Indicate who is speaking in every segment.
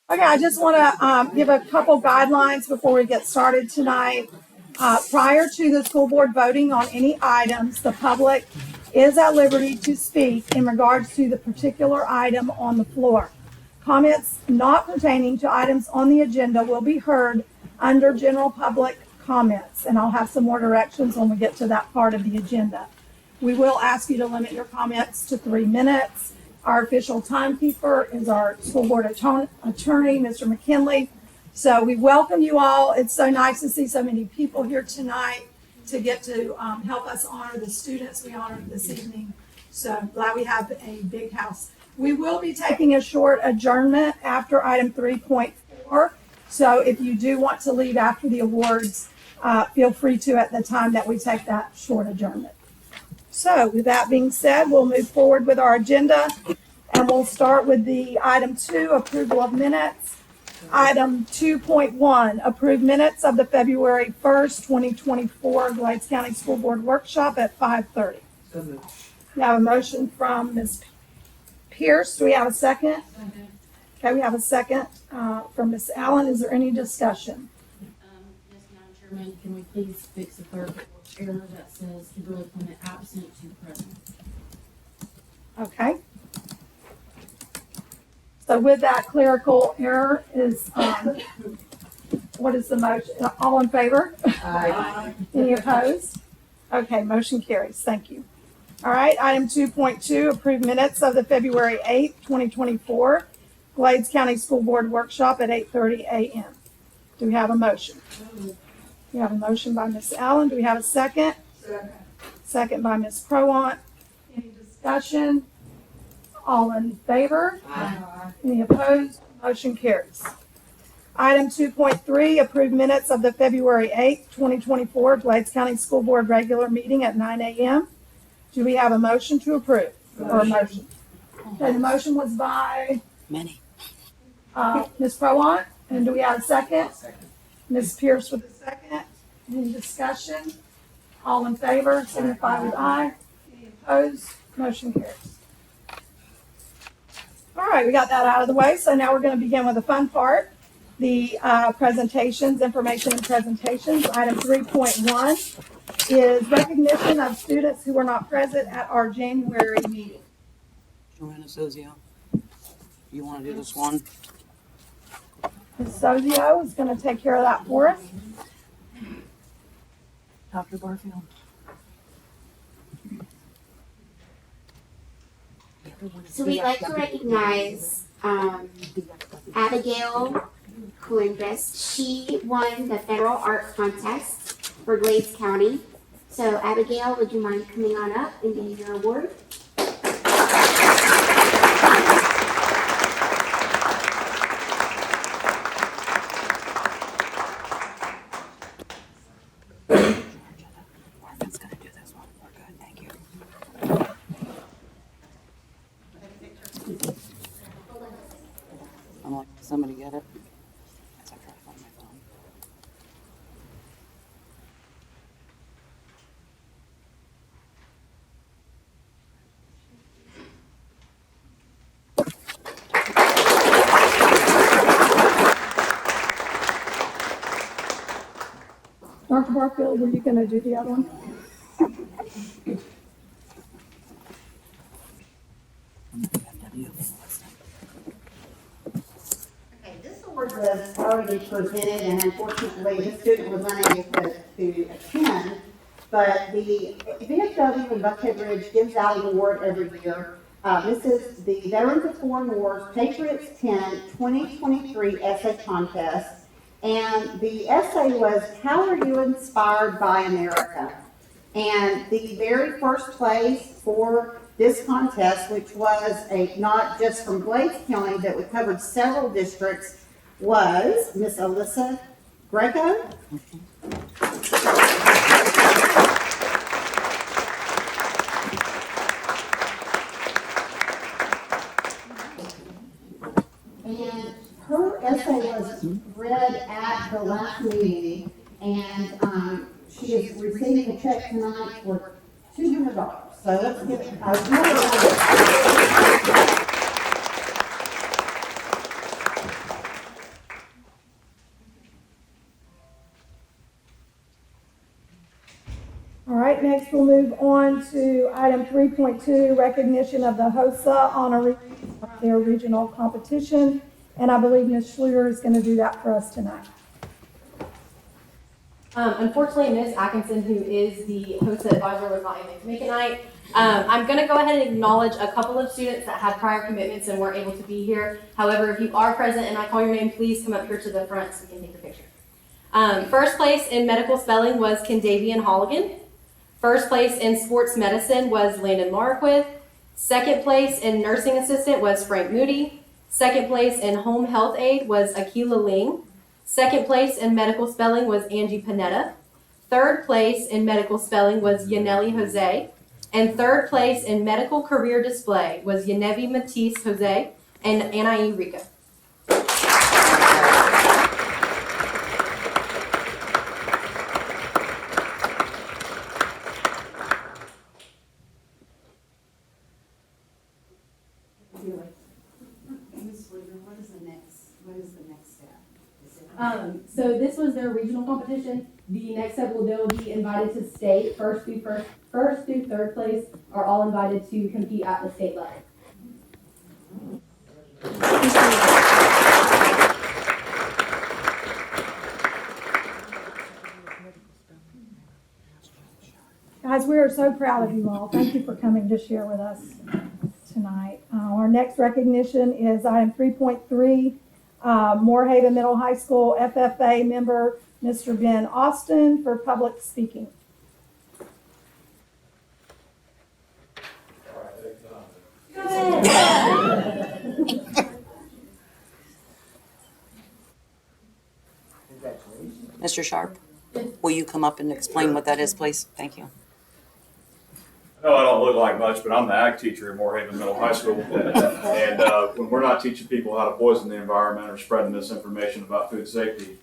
Speaker 1: Okay, I just want to give a couple guidelines before we get started tonight. Prior to the school board voting on any items, the public is at liberty to speak in regards to the particular item on the floor. Comments not pertaining to items on the agenda will be heard under general public comments, and I'll have some more directions when we get to that part of the agenda. We will ask you to limit your comments to 3 minutes. Our official timekeeper is our school board attorney, Mr. McKinley. So we welcome you all. It's so nice to see so many people here tonight to get to help us honor the students we honored this evening. So glad we have a big house. We will be taking a short adjournment after item 3.4. So if you do want to leave after the awards, feel free to at the time that we take that short adjournment. So with that being said, we'll move forward with our agenda, and we'll start with the item 2, approval of minutes. Item 2.1, approve minutes of the February 1st, 2024 Glades County School Board Workshop at 5:30. We have a motion from Ms. Pierce. Do we have a second? Okay, we have a second from Ms. Allen. Is there any discussion?
Speaker 2: Yes, Madam Chairman, can we please fix the clerical error that says to really limit absent to present?
Speaker 1: Okay. So with that clerical error is, what is the motion? All in favor?
Speaker 3: Aye.
Speaker 1: Any opposed? Okay, motion carries. Thank you. All right, item 2.2, approve minutes of the February 8th, 2024 Glades County School Board Workshop at 8:30 a.m. Do we have a motion? We have a motion by Ms. Allen. Do we have a second? Second by Ms. Prowant. Any discussion? All in favor?
Speaker 3: Aye.
Speaker 1: Any opposed? Motion carries. Item 2.3, approve minutes of the February 8th, 2024 Glades County School Board regular meeting at 9 a.m. Do we have a motion to approve? Or a motion? Okay, the motion was by Ms. Prowant, and do we have a second? Ms. Pierce with a second. Any discussion? All in favor, signify with aye. Any opposed? Motion carries. All right, we got that out of the way. So now we're going to begin with the fun part, the presentations, information and presentations. Item 3.1 is recognition of students who were not present at our January meeting.
Speaker 3: Joanna Sozio, you want to do this one?
Speaker 1: Ms. Sozio is going to take care of that for us.
Speaker 3: Dr. Barfield.
Speaker 4: So we'd like to recognize Abigail Coimbras. She won the federal art contest for Glades County. So Abigail, would you mind coming on up and getting your award?
Speaker 3: Marvin's going to do this one. We're good. Thank you. I'm like, somebody get it? As I try to find my phone.
Speaker 1: Dr. Barfield, were you going to do the other one?
Speaker 4: Okay, this award was already presented, and unfortunately, this student was unable to attend. But the VFW in Buckhead Ridge gives out an award every year. This is the Veterans of Foreign Wars Patriots 10 2023 essay contest. And the essay was, how are you inspired by America? And the very first place for this contest, which was not just from Glades County, but we covered several districts, was Miss Alyssa Greco. And her essay was read at the last meeting, and she is receiving a check tonight for $200. So let's give it a
Speaker 1: Next, we'll move on to item 3.2, recognition of the HOSA honorees for their regional competition. And I believe Ms. Schluter is going to do that for us tonight.
Speaker 5: Unfortunately, Ms. Atkinson, who is the HOSA advisor, was not able to make it tonight. I'm going to go ahead and acknowledge a couple of students that had prior commitments and weren't able to be here. However, if you are present and I call your name, please come up here to the front so we can take a picture. First place in medical spelling was Kendavian Holligan. First place in sports medicine was Landon Marquith. Second place in nursing assistant was Frank Moody. Second place in home health aide was Akila Ling. Second place in medical spelling was Angie Panetta. Third place in medical spelling was Yaneli Jose. And third place in medical career display was Yanevi Matisse Jose and Anai Rica.
Speaker 6: What is the next step?
Speaker 5: So this was their regional competition. The next step will they'll be invited to state. First through third place are all invited to compete at the state level.
Speaker 1: Guys, we are so proud of you all. Thank you for coming to share with us tonight. Our next recognition is item 3.3, Moorhaven Middle High School FFA member, Mr. Ben Austin, for public speaking.
Speaker 3: Mr. Sharp, will you come up and explain what that is, please? Thank you.
Speaker 7: No, I don't look like much, but I'm the ag teacher at Moorhaven Middle High School. And when we're not teaching people how to poison the environment or spreading misinformation about food safety,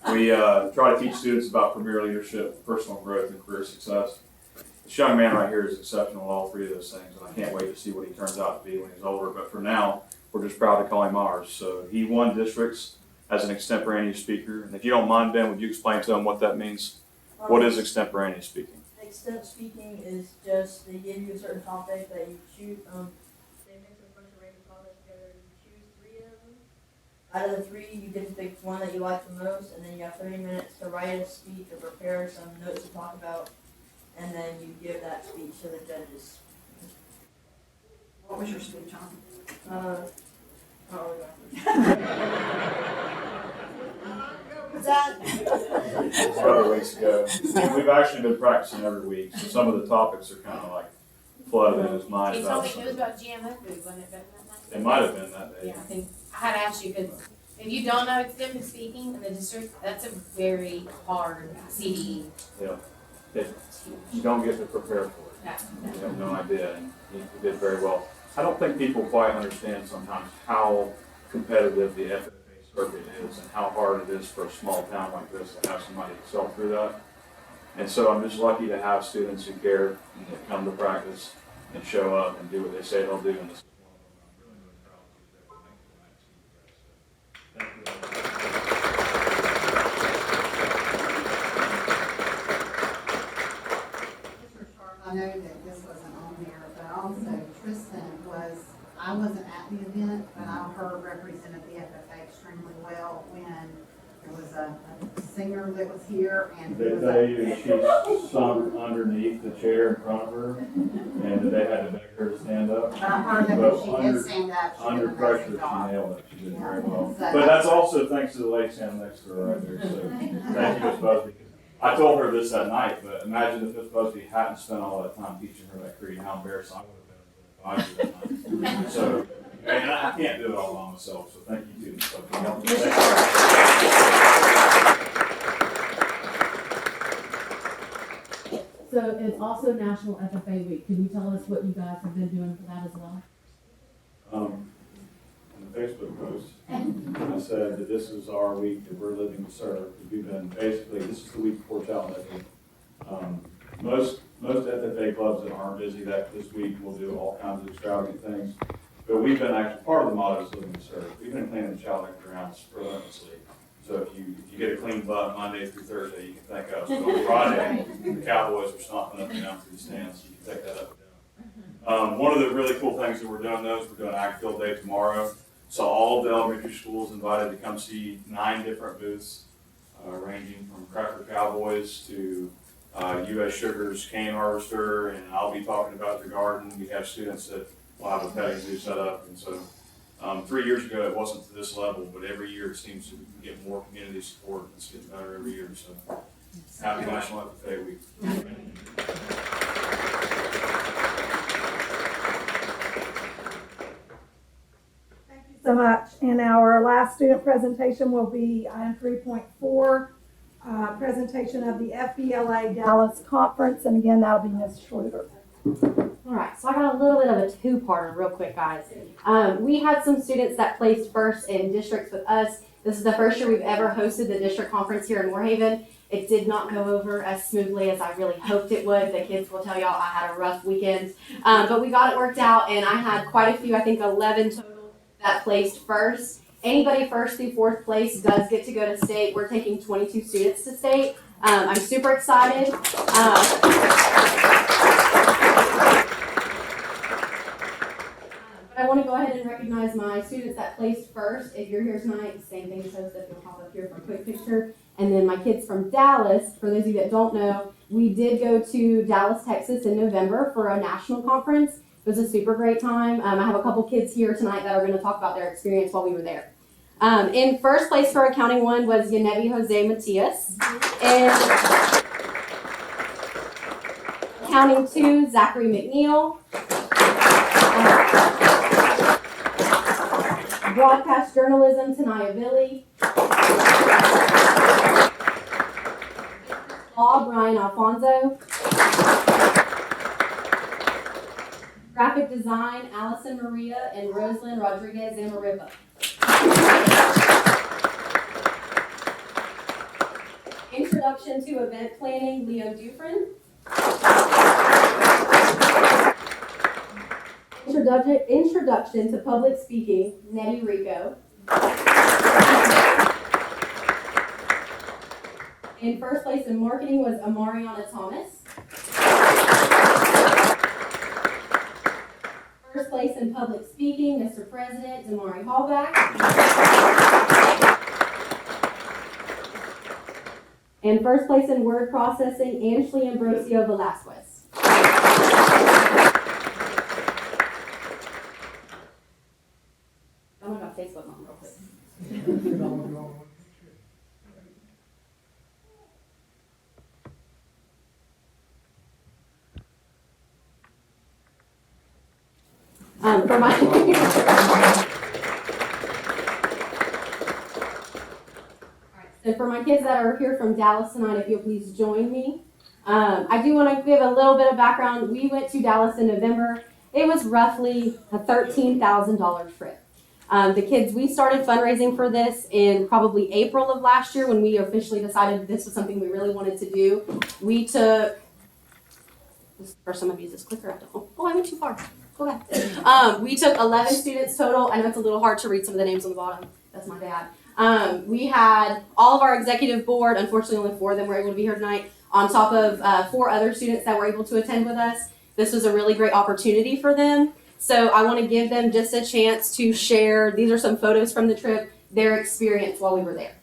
Speaker 7: we try to teach students about premier leadership, personal growth, and career success. This young man right here is exceptional at all three of those things, and I can't wait to see what he turns out to be when he's older. But for now, we're just proud to call him ours. So he won districts as an extemporaneous speaker. And if you don't mind, Ben, would you explain to him what that means? What is extemporaneous speaking?
Speaker 8: Extemp speaking is just they give you a certain topic that you choose. They mix a bunch of random topics together. You choose 3 of them. Out of the 3, you get to pick one that you like the most, and then you have 30 minutes to write a speech or prepare some notes to talk about, and then you give that speech to the judges.
Speaker 6: What was your speech on?
Speaker 7: Several weeks ago. We've actually been practicing every week, so some of the topics are kind of like flooded in his mind.
Speaker 2: He told me it was about GMO food, wasn't it?
Speaker 7: It might have been that day.
Speaker 2: Yeah, I think I had asked you because if you don't know extended speaking in the district, that's a very hard CD.
Speaker 7: Yeah. You don't get to prepare for it.
Speaker 2: Yeah.
Speaker 7: You have no idea, and he did very well. I don't think people quite understand sometimes how competitive the FFA circuit is and how hard it is for a small town like this to have somebody excel through that. And so I'm just lucky to have students who care and that come to practice and show up and do what they say they'll do. And this is one of them. I'm really, really proud to be there. Thank you.
Speaker 6: I know that this wasn't on there, but also Tristan I wasn't at the event, but I heard represented the FFA extremely well when there was a singer that was here and
Speaker 7: They
Speaker 6: there was
Speaker 7: tell you she sunk underneath the chair in front of her, and they had to beg her to stand up.
Speaker 6: But I heard that
Speaker 7: But
Speaker 6: when she did stand up, she
Speaker 7: Under
Speaker 6: did an
Speaker 7: pressure,
Speaker 6: amazing
Speaker 7: she
Speaker 6: job.
Speaker 7: nailed it. She did very well.
Speaker 6: So
Speaker 7: But that's also thanks to the lady standing next to her right there. So thank you, Ms. Busby. I told her this that night, but imagine if Ms. Busby hadn't spent all that time teaching her that creed, how embarrassed I would have been as an advisor that night. So, and I can't do it all by myself, so thank you too, Ms. Busby.
Speaker 5: So it's also National FFA Week. Can you tell us what you guys have been doing for that as well?
Speaker 9: On the Facebook post, I said that this is our week that we're living to serve. We've been basically, this is the week before Child Day. Most FFA clubs that aren't busy this week will do all kinds of extravagant things. But we've been actually, part of the motto is living to serve. We've been cleaning the child grounds relentlessly.
Speaker 7: So if you get a clean butt Monday through Thursday, you can thank us. But on Friday, the Cowboys are stomping up and down through the stands, so you can take that up and down. One of the really cool things that we're doing though is we're doing Ag Field Day tomorrow. So all of the elementary schools invited to come see 9 different booths, ranging from Cracker Cowboys to U.S. Sugar's cane harvester, and I'll be talking about the garden. We have students that will have a petting zoo set up, and so 3 years ago it wasn't to this level, but every year it seems to get more community support. It's getting better every year. So happy National FFA Week.
Speaker 1: So much. And our last student presentation will be item 3.4, presentation of the FBLA Dallas Conference. And again, that'll be Ms. Schluter.
Speaker 5: All right, so I got a little bit of a two-parter real quick, guys. We had some students that placed first in districts with us. This is the first year we've ever hosted the district conference here in Moorhaven. It did not go over as smoothly as I really hoped it would. The kids will tell y'all I had a rough weekend, but we got it worked out, and I had quite a few, I think 11 total, that placed first. Anybody first through fourth place does get to go to state. We're taking 22 students to state. I'm super excited. But I want to go ahead and recognize my students that placed first. If you're here tonight, same thing, so if you'll pop up here for a quick picture. And then my kids from Dallas, for those of you that don't know, we did go to Dallas, Texas in November for a national conference. It was a super great time. I have a couple kids here tonight that are going to talk about their experience while we were there. In first place for accounting 1 was Yanevi Jose Matias. And accounting 2, Zachary McNeil. Broadcast journalism, Tanaya Billy. Law, Brian Alfonso. Graphic design, Allison Maria and Rosalind Rodriguez Zamariba. Introduction to event planning, Leo Dufresne. Introduction to public speaking, Nettie Rico. In first place in marketing was Amariana Thomas. First place in public speaking, Mr. President, Damari Hallback. And first place in word processing, Ashley Ambrosio Velasquez. I'm gonna go Facebook mom real quick. For my So for my kids that are here from Dallas tonight, if you'll please join me. I do want to give a little bit of background. We went to Dallas in November. It was roughly a $13,000 trip. The kids, we started fundraising for this in probably April of last year when we officially decided this was something we really wanted to do. We took, for some of you, this clicker, I don't, oh, I went too far. Go ahead. We took 11 students total. I know it's a little hard to read some of the names on the bottom. That's my dad. We had all of our executive board, unfortunately only 4 of them were able to be here tonight, on top of 4 other students that were able to attend with us. This was a really great opportunity for them. So I want to give them just a chance to share, these are some photos from the trip, their experience while we were there.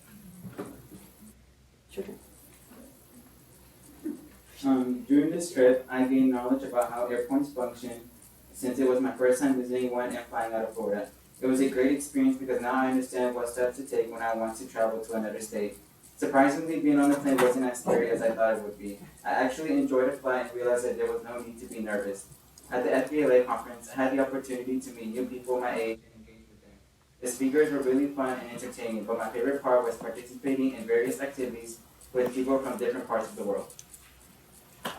Speaker 5: Sure.
Speaker 10: During this trip, I gained knowledge about how airports function since it was my first time visiting one and flying out of Florida. It was a great experience because now I understand what steps to take when I want to travel to another state. Surprisingly, being on the plane wasn't as scary as I thought it would be. I actually enjoyed the flight and realized that there was no need to be nervous. At the FBLA conference, I had the opportunity to meet new people my age and engage with them. The speakers were really fun and entertaining, but my favorite part was participating in various activities with people from different parts of the world.
Speaker 11: Our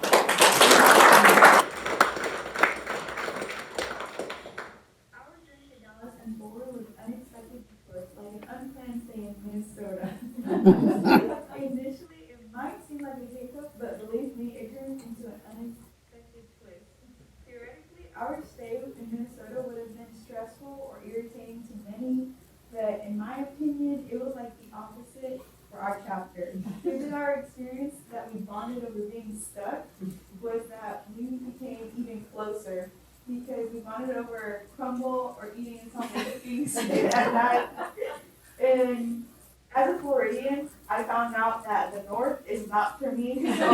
Speaker 11: journey to Dallas and forward was unexpected like an unplanned stay in Minnesota. Initially, it might seem like a hiccup, but believe me, it turned into an unexpected twist. Theoretically, our stay in Minnesota would have been stressful or irritating to many, but in my opinion, it was like the opposite for our chapter. Given our experience that we bonded over being stuck, was that we became even closer because we bonded over crumble or eating something cookies at night. And as a Floridian, I found out that the North is not for me. So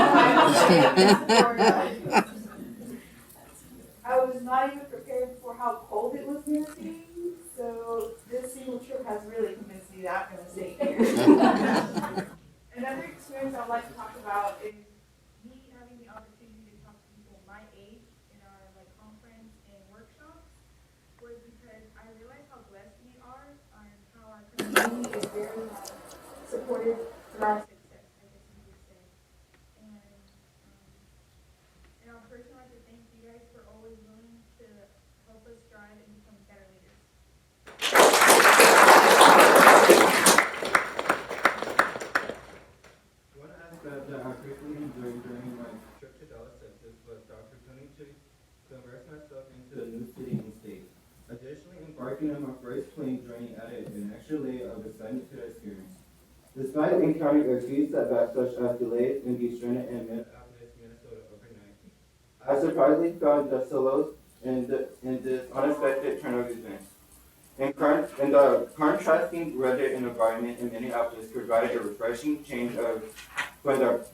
Speaker 11: I was not even prepared for how cold it was going to be. So this single trip has really convinced me that I'm going to stay here. Another experience I'd like to talk about is me having the opportunity to talk to people my age in our conference and workshops was because I realized how blessed we are and how our community is very supportive for our success, I guess you could say. And I'll personally like to thank you guys for always willing to help us strive and become better leaders.
Speaker 12: One aspect that I quickly enjoyed during my trip to Dallas, Texas was the opportunity to immerse myself into a new city and state. Additionally, embarking on my first plane journey added an extra layer of excitement to the experience. Despite encountering a few setbacks such as delays and being stranded in Minneapolis, Minnesota overnight, I surprisingly found the solos in this unexpected turn of events. And the contrasting weather and environment in Minneapolis provided a refreshing change from the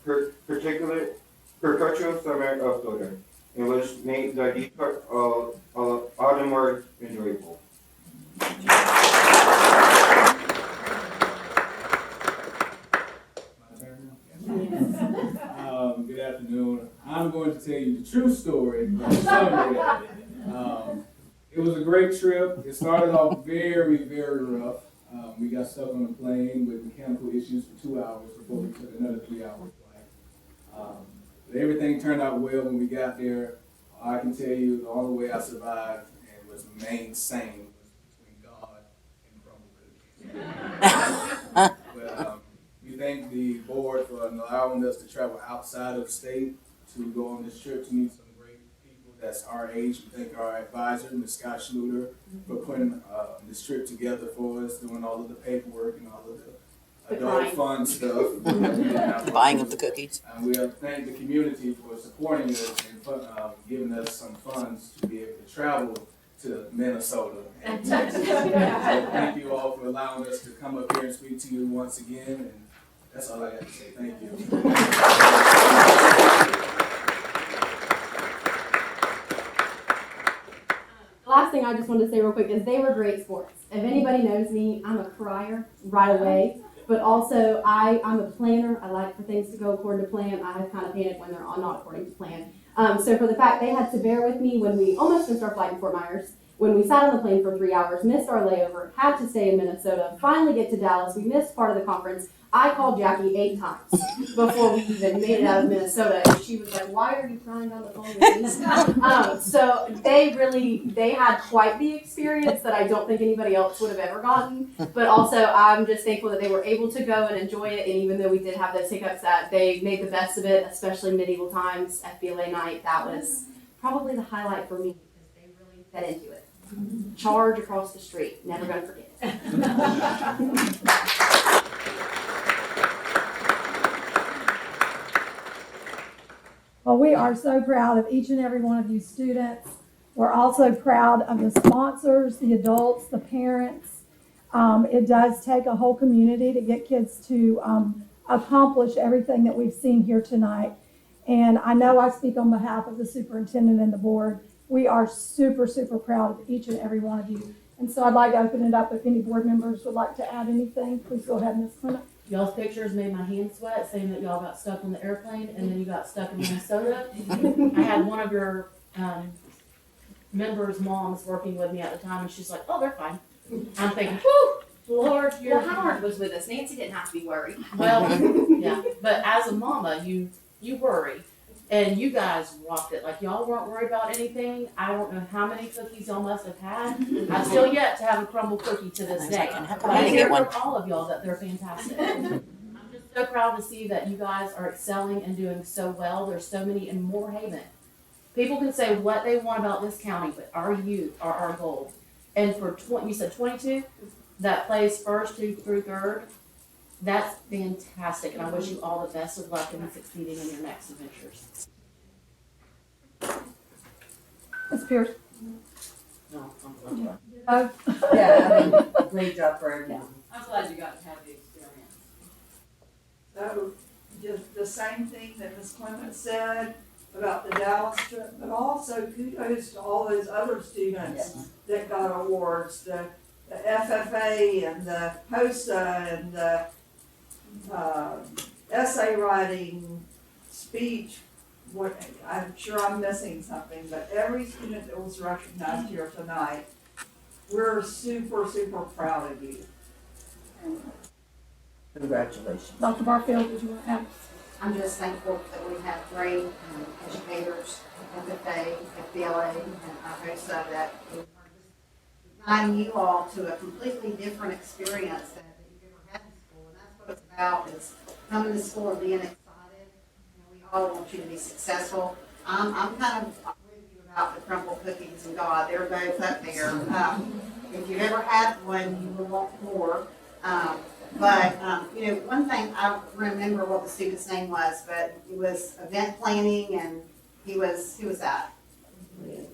Speaker 12: perpetual summer of Florida, and which made the detour all the more enjoyable.
Speaker 13: Good afternoon. I'm going to tell you the true story, the summary of it. It was a great trip. It started off very, very rough. We got stuck on the plane with mechanical issues for 2 hours before we took another 3-hour flight. But everything turned out well when we got there. I can tell you the only way I survived and was remained sane was between God and crumble cookies. But we thank the board for allowing us to travel outside of state to go on this trip to meet some great people that's our age. We thank our advisor, Ms. Scott Schluter, for putting this trip together for us, doing all of the paperwork and all of the adult fun stuff.
Speaker 3: Buying of the cookies.
Speaker 13: And we thank the community for supporting us and giving us some funds to be able to travel to Minnesota and Texas. So thank you all for allowing us to come up here and speak to you once again. And that's all I got to say. Thank you.
Speaker 5: The last thing I just wanted to say real quick is they were great sports. If anybody knows me, I'm a crier right away. But also, I'm a planner. I like for things to go according to plan. I kind of panic when they're not according to plan. So for the fact they had to bear with me when we almost missed our flight in Fort Myers, when we sat on the plane for 3 hours, missed our layover, had to stay in Minnesota, finally get to Dallas. We missed part of the conference. I called Jackie 8 times before we even made it out of Minnesota, and she was like, "Why are you crying on the phone with me?" So they had quite the experience that I don't think anybody else would have ever gotten. But also, I'm just thankful that they were able to go and enjoy it, and even though we did have those hiccups, that they made the best of it, especially medieval times, FBLA night. That was probably the highlight for me because they really fed into it. Charge across the street, never gonna forget it.
Speaker 1: Well, we are so proud of each and every one of you students. We're also proud of the sponsors, the adults, the parents. It does take a whole community to get kids to accomplish everything that we've seen here tonight. And I know I speak on behalf of the superintendent and the board. We are super, super proud of each and every one of you. And so I'd like to open it up if any board members would like to add anything. Please go ahead, Ms. Clement.
Speaker 2: Y'all's pictures made my hands sweat, saying that y'all got stuck on the airplane and then you got stuck in Minnesota. I had one of your members' moms working with me at the time, and she's like, "Oh, they're fine." I'm thinking, "Whew, Lord,
Speaker 5: Well, Howard was with us. Nancy didn't have to be worried.
Speaker 2: well, yeah." But as a mama, you worry, and you guys rocked it. Like y'all weren't worried about anything. I don't know how many cookies y'all must have had. I've still yet to have a crumble cookie to this day. But I hear from all of y'all that they're fantastic. I'm just so proud to see that you guys are excelling and doing so well. There's so many in Moorhaven. People can say what they want about this county, but our youth are our gold. And for you said 22? that plays first through third, that's fantastic, and I wish you all the best of luck in succeeding in your next adventures.
Speaker 1: Ms. Pierce?
Speaker 2: No, I'm
Speaker 1: Oh.
Speaker 14: Yeah, I mean, great job for everyone.
Speaker 2: I'm glad you got to have the experience.
Speaker 15: So, just the same thing that Ms. Clement said about the Dallas trip, but also kudos to all those other students that got awards, the FFA and the HOSA and the essay writing, speech. What, I'm sure I'm missing something, but every student that was recognized here tonight, we're super, super proud of you.
Speaker 14: Congratulations.
Speaker 1: Dr. Barfield, did you want to add?
Speaker 4: I'm just thankful that we have great educators, FFA, FBLA, and HOSA that are guiding you all to a completely different experience that you've ever had in school. And that's what it's about, is coming to school and being excited. We all want you to be successful. I'm kind of with you about the crumble cookies and God. They're both up there. If you've ever had one, you will want more. One thing, I don't remember what the student's name was, but it was event planning, and who was that?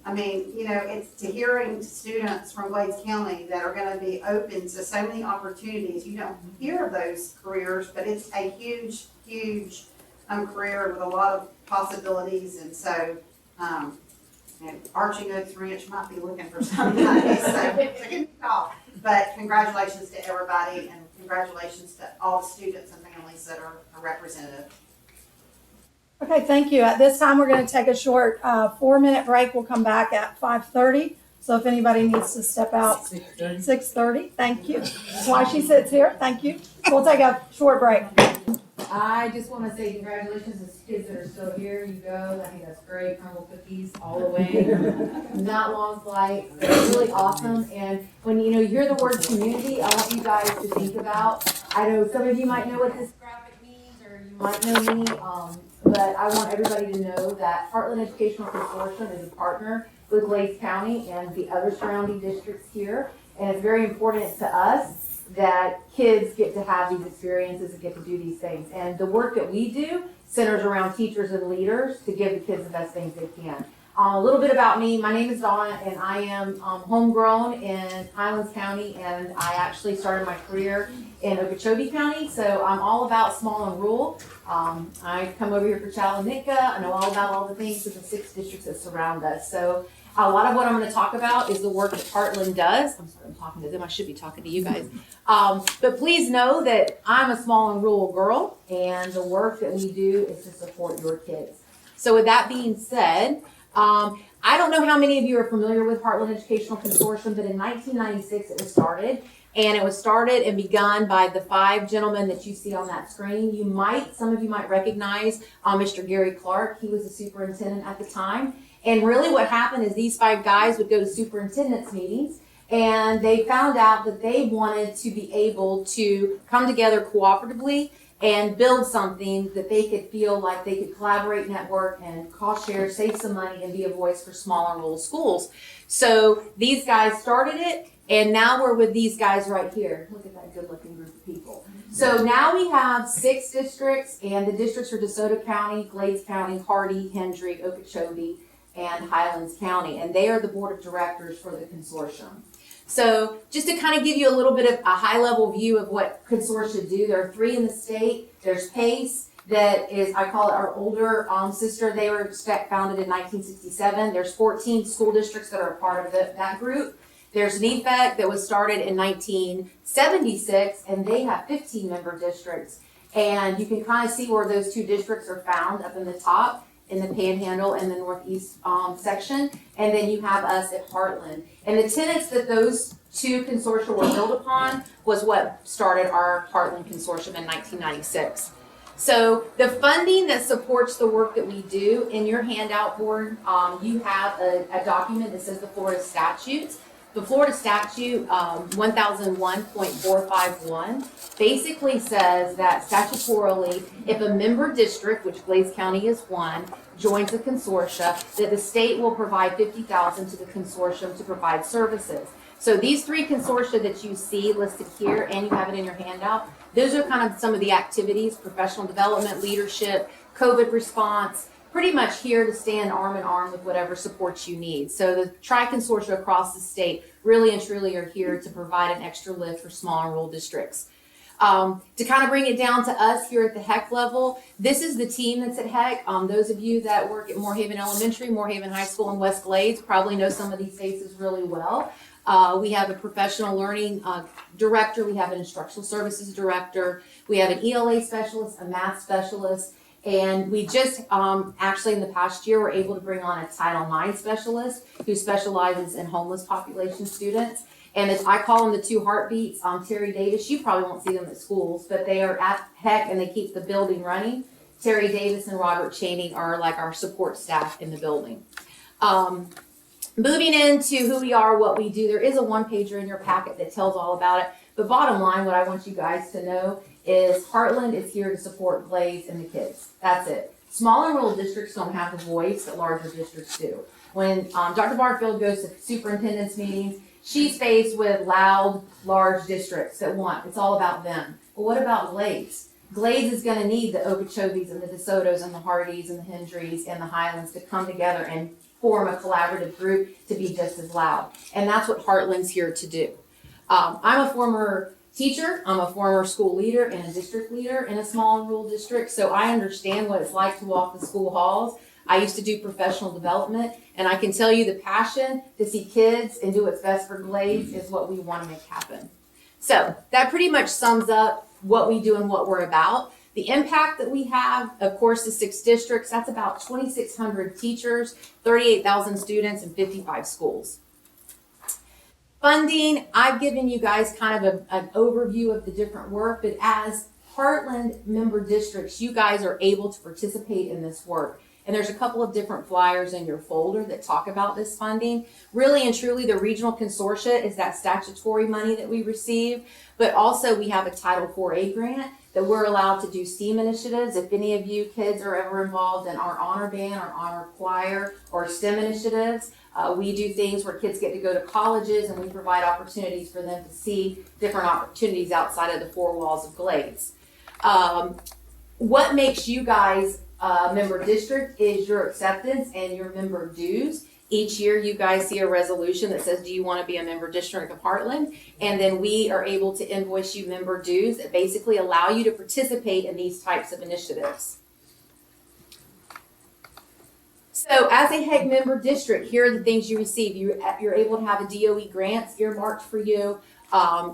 Speaker 4: I mean, it's to hearing students from Glades County that are gonna be open to so many opportunities. You don't hear of those careers, but it's a huge, huge career with a lot of possibilities, and so, Arching Oaks Ranch might be looking for somebody, so give me a call. But congratulations to everybody, and congratulations to all the students and families that are represented.
Speaker 1: Okay, thank you. At this time, we're going to take a short 4-minute break. We'll come back at 5:30. So if anybody needs to step out, 6:30. Thank you. That's why she sits here. Thank you. We'll take a short break.
Speaker 5: I just want to say congratulations to the kids that are still here. You go. I think that's great. Crumble cookies all the way. Not long flight. It's really awesome. And when you hear the word community, I want you guys to think about. I know some of you might know what this graphic means, or you might know me. But I want everybody to know that Heartland Educational Consortium is a partner with Glades County and the other surrounding districts here. And it's very important to us that kids get to have these experiences and get to do these things. And the work that we do centers around teachers and leaders to give the kids the best things they can. A little bit about me. My name is Donna, and I am homegrown in Highlands County, and I actually started my career in Okeechobee County, so I'm all about small and rural. I come over here for Chalanika. I know all about all the things in the 6 districts that surround us. So a lot of what I'm going to talk about is the work that Heartland does. I'm sorry, I'm talking to them. I should be talking to you guys. But please know that I'm a small and rural girl, and the work that we do is to support your kids. So with that being said, I don't know how many of you are familiar with Heartland Educational Consortium, but in 1996 it was started. And it was started and begun by the 5 gentlemen that you see on that screen. Some of you might recognize Mr. Gary Clark. He was the superintendent at the time. And really what happened is these 5 guys would go to superintendent's meetings, and they found out that they wanted to be able to come together cooperatively and build something that they could feel like they could collaborate, network, and cost share, save some money, and be a voice for smaller rural schools. So these guys started it, and now we're with these guys right here. Look at that good-looking group of people. So now we have 6 districts, and the districts are DeSoto County, Glades County, Hardy, Hendrick, Okeechobee, and Highlands County, and they are the board of directors for the consortium. So just to kind of give you a little bit of a high-level view of what consortia do, there are 3 in the state. There's PACE, that is, I call it our older sister. They were founded in 1967. There's 14 school districts that are a part of that group. There's NEFAC that was started in 1976, and they have 15 member districts. And you can kind of see where those 2 districts are found up in the top, in the Panhandle and the Northeast section. And then you have us at Heartland. And the tenets that those 2 consortia were built upon was what started our Heartland Consortium in 1996. So the funding that supports the work that we do, in your handout board, you have a document that says the Florida statutes. The Florida statute 1001.451 basically says that statutorily, if a member district, which Glades County is one, joins a consortia, that the state will provide $50,000 to the consortium to provide services. So these 3 consortia that you see listed here, and you have it in your handout, those are kind of some of the activities: professional development, leadership, COVID response, pretty much here to stand arm in arm with whatever support you need. So the tri-consortia across the state really and truly are here to provide an extra lift for small and rural districts. To kind of bring it down to us here at the HEC level, this is the team that's at HEC. Those of you that work at Moorhaven Elementary, Moorhaven High School, and West Glades probably know some of these faces really well. We have a professional learning director, we have an instructional services director, we have an ELA specialist, a math specialist, and we just actually in the past year were able to bring on a Title IX specialist who specializes in homeless population students. And as I call them the 2 heartbeats, Terry Davis, you probably won't see them at schools, but they are at HEC and they keep the building running. Terry Davis and Robert Cheney are like our support staff in the building. Moving into who we are, what we do, there is a 1-pager in your packet that tells all about it. But bottom line, what I want you guys to know is Heartland is here to support Glades and the kids. That's it. Small and rural districts don't have the voice that larger districts do. When Dr. Barfield goes to superintendent's meetings, she's faced with loud, large districts that want, it's all about them. But what about Glades? Glades is going to need the Okeechobees and the DeSotos and the Hardys and the Hendrys and the Highlands to come together and form a collaborative group to be just as loud. And that's what Heartland's here to do. I'm a former teacher, I'm a former school leader and a district leader in a small and rural district, so I understand what it's like to walk the school halls. I used to do professional development, and I can tell you the passion to see kids and do what's best for Glades is what we want to make happen. So that pretty much sums up what we do and what we're about. The impact that we have, of course, the 6 districts, that's about 2,600 teachers, 38,000 students, and 55 schools. Funding, I've given you guys kind of an overview of the different work, but as Heartland member districts, you guys are able to participate in this work. And there's a couple of different flyers in your folder that talk about this funding. Really and truly, the regional consortia is that statutory money that we receive, but also we have a Title IV-A grant that we're allowed to do STEAM initiatives. If any of you kids are ever involved in our honor band, our honor choir, or STEM initiatives, we do things where kids get to go to colleges and we provide opportunities for them to see different opportunities outside of the 4 walls of Glades. What makes you guys member district is your acceptance and your member dues. Each year you guys see a resolution that says, do you want to be a member district of Heartland? And then we are able to invoice you member dues that basically allow you to participate in these types of initiatives. So as a HEC member district, here are the things you receive. You're able to have a DOE grant earmarked for you.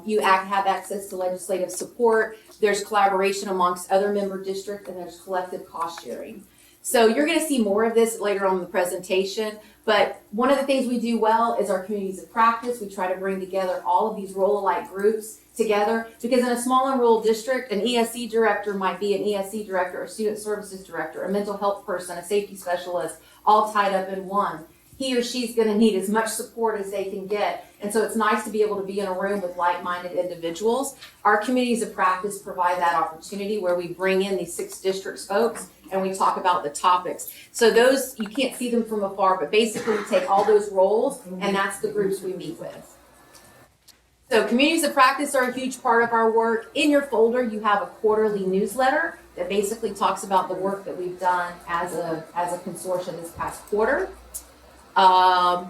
Speaker 5: You have access to legislative support. There's collaboration amongst other member districts, and there's collective cost sharing. So you're going to see more of this later on in the presentation, but one of the things we do well is our communities of practice. We try to bring together all of these role-alike groups together, because in a small and rural district, an ESE director might be an ESE director, a student services director, a mental health person, a safety specialist, all tied up in one. He or she's going to need as much support as they can get. And so it's nice to be able to be in a room with like-minded individuals. Our communities of practice provide that opportunity where we bring in these 6 districts folks and we talk about the topics. So those, you can't see them from afar, but basically we take all those roles and that's the groups we meet with. So communities of practice are a huge part of our work. In your folder, you have a quarterly newsletter that basically talks about the work that we've done as a consortium this past quarter.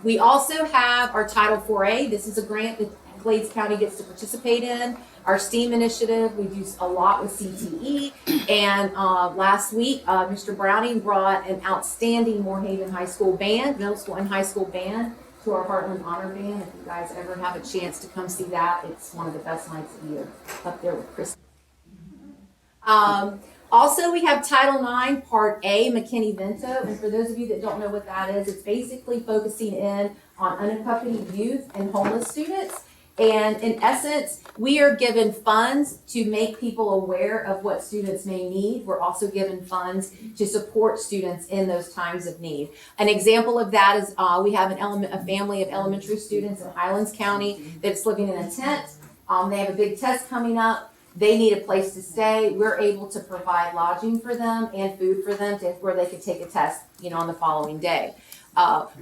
Speaker 5: We also have our Title IV-A. This is a grant that Glades County gets to participate in. Our STEAM initiative, we do a lot with CTE. And last week, Mr. Browning brought an outstanding Moorhaven High School band, middle school and high school band, to our Heartland Honor Band. If you guys ever have a chance to come see that, it's one of the best nights of the year up there with Chris. Also, we have Title IX Part A, McKinney-Vento, and for those of you that don't know what that is, it's basically focusing in on unaccompanied youth and homeless students. And in essence, we are given funds to make people aware of what students may need. We're also given funds to support students in those times of need. An example of that is we have a family of elementary students in Highlands County that's living in a tent. They have a big test coming up. They need a place to stay. We're able to provide lodging for them and food for them where they could take a test, on the following day.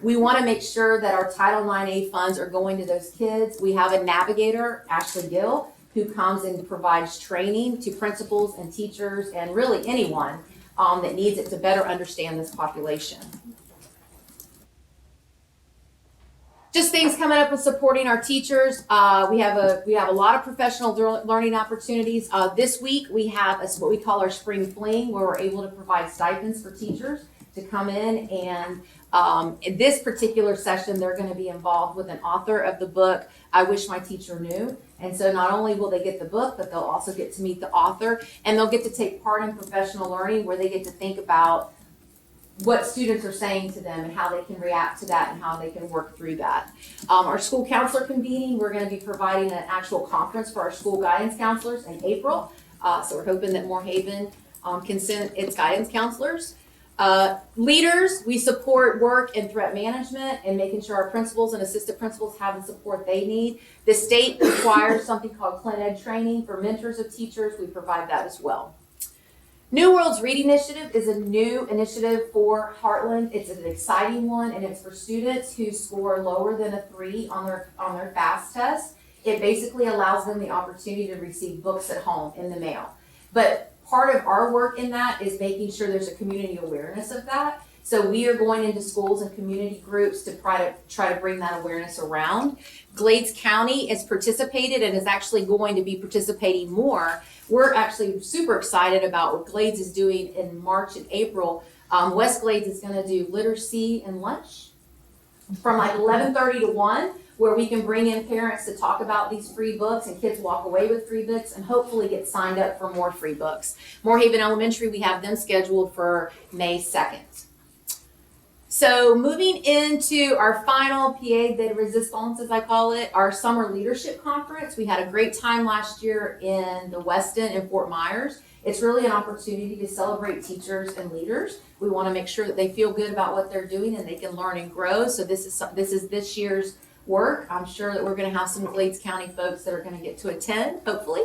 Speaker 5: We want to make sure that our Title IX funds are going to those kids. We have a navigator, Ashley Gill, who comes and provides training to principals and teachers and really anyone that needs it to better understand this population. Just things coming up with supporting our teachers. We have a lot of professional learning opportunities. This week we have what we call our spring fling, where we're able to provide stipends for teachers to come in, and in this particular session they're going to be involved with an author of the book I Wish My Teacher Knew. And so not only will they get the book, but they'll also get to meet the author, and they'll get to take part in professional learning where they get to think about what students are saying to them and how they can react to that and how they can work through that. Our school counselor convening, we're going to be providing an actual conference for our school guidance counselors in April. So we're hoping that Moore-Haven can send its guidance counselors. Leaders, we support work and threat management and making sure our principals and assistant principals have the support they need. The state requires something called Clin Ed training for mentors of teachers. We provide that as well. New World's Reading Initiative is a new initiative for Heartland. It's an exciting one, and it's for students who score lower than a 3 on their FAST test. It basically allows them the opportunity to receive books at home in the mail. But part of our work in that is making sure there's a community awareness of that. So we are going into schools and community groups to try to bring that awareness around. Glades County has participated and is actually going to be participating more. We're actually super excited about what Glades is doing in March and April. West Glades is going to do literacy and lunch from like 11:30 to 1, where we can bring in parents to talk about these free books, and kids walk away with free books and hopefully get signed up for more free books. Moore-Haven Elementary, we have them scheduled for May 2nd. So moving into our final PA de Resistance, as I call it, our summer leadership conference. We had a great time last year in the Westin in Fort Myers. It's really an opportunity to celebrate teachers and leaders. We want to make sure that they feel good about what they're doing and they can learn and grow. So this is this year's work. I'm sure that we're going to have some Glades County folks that are going to get to attend, hopefully.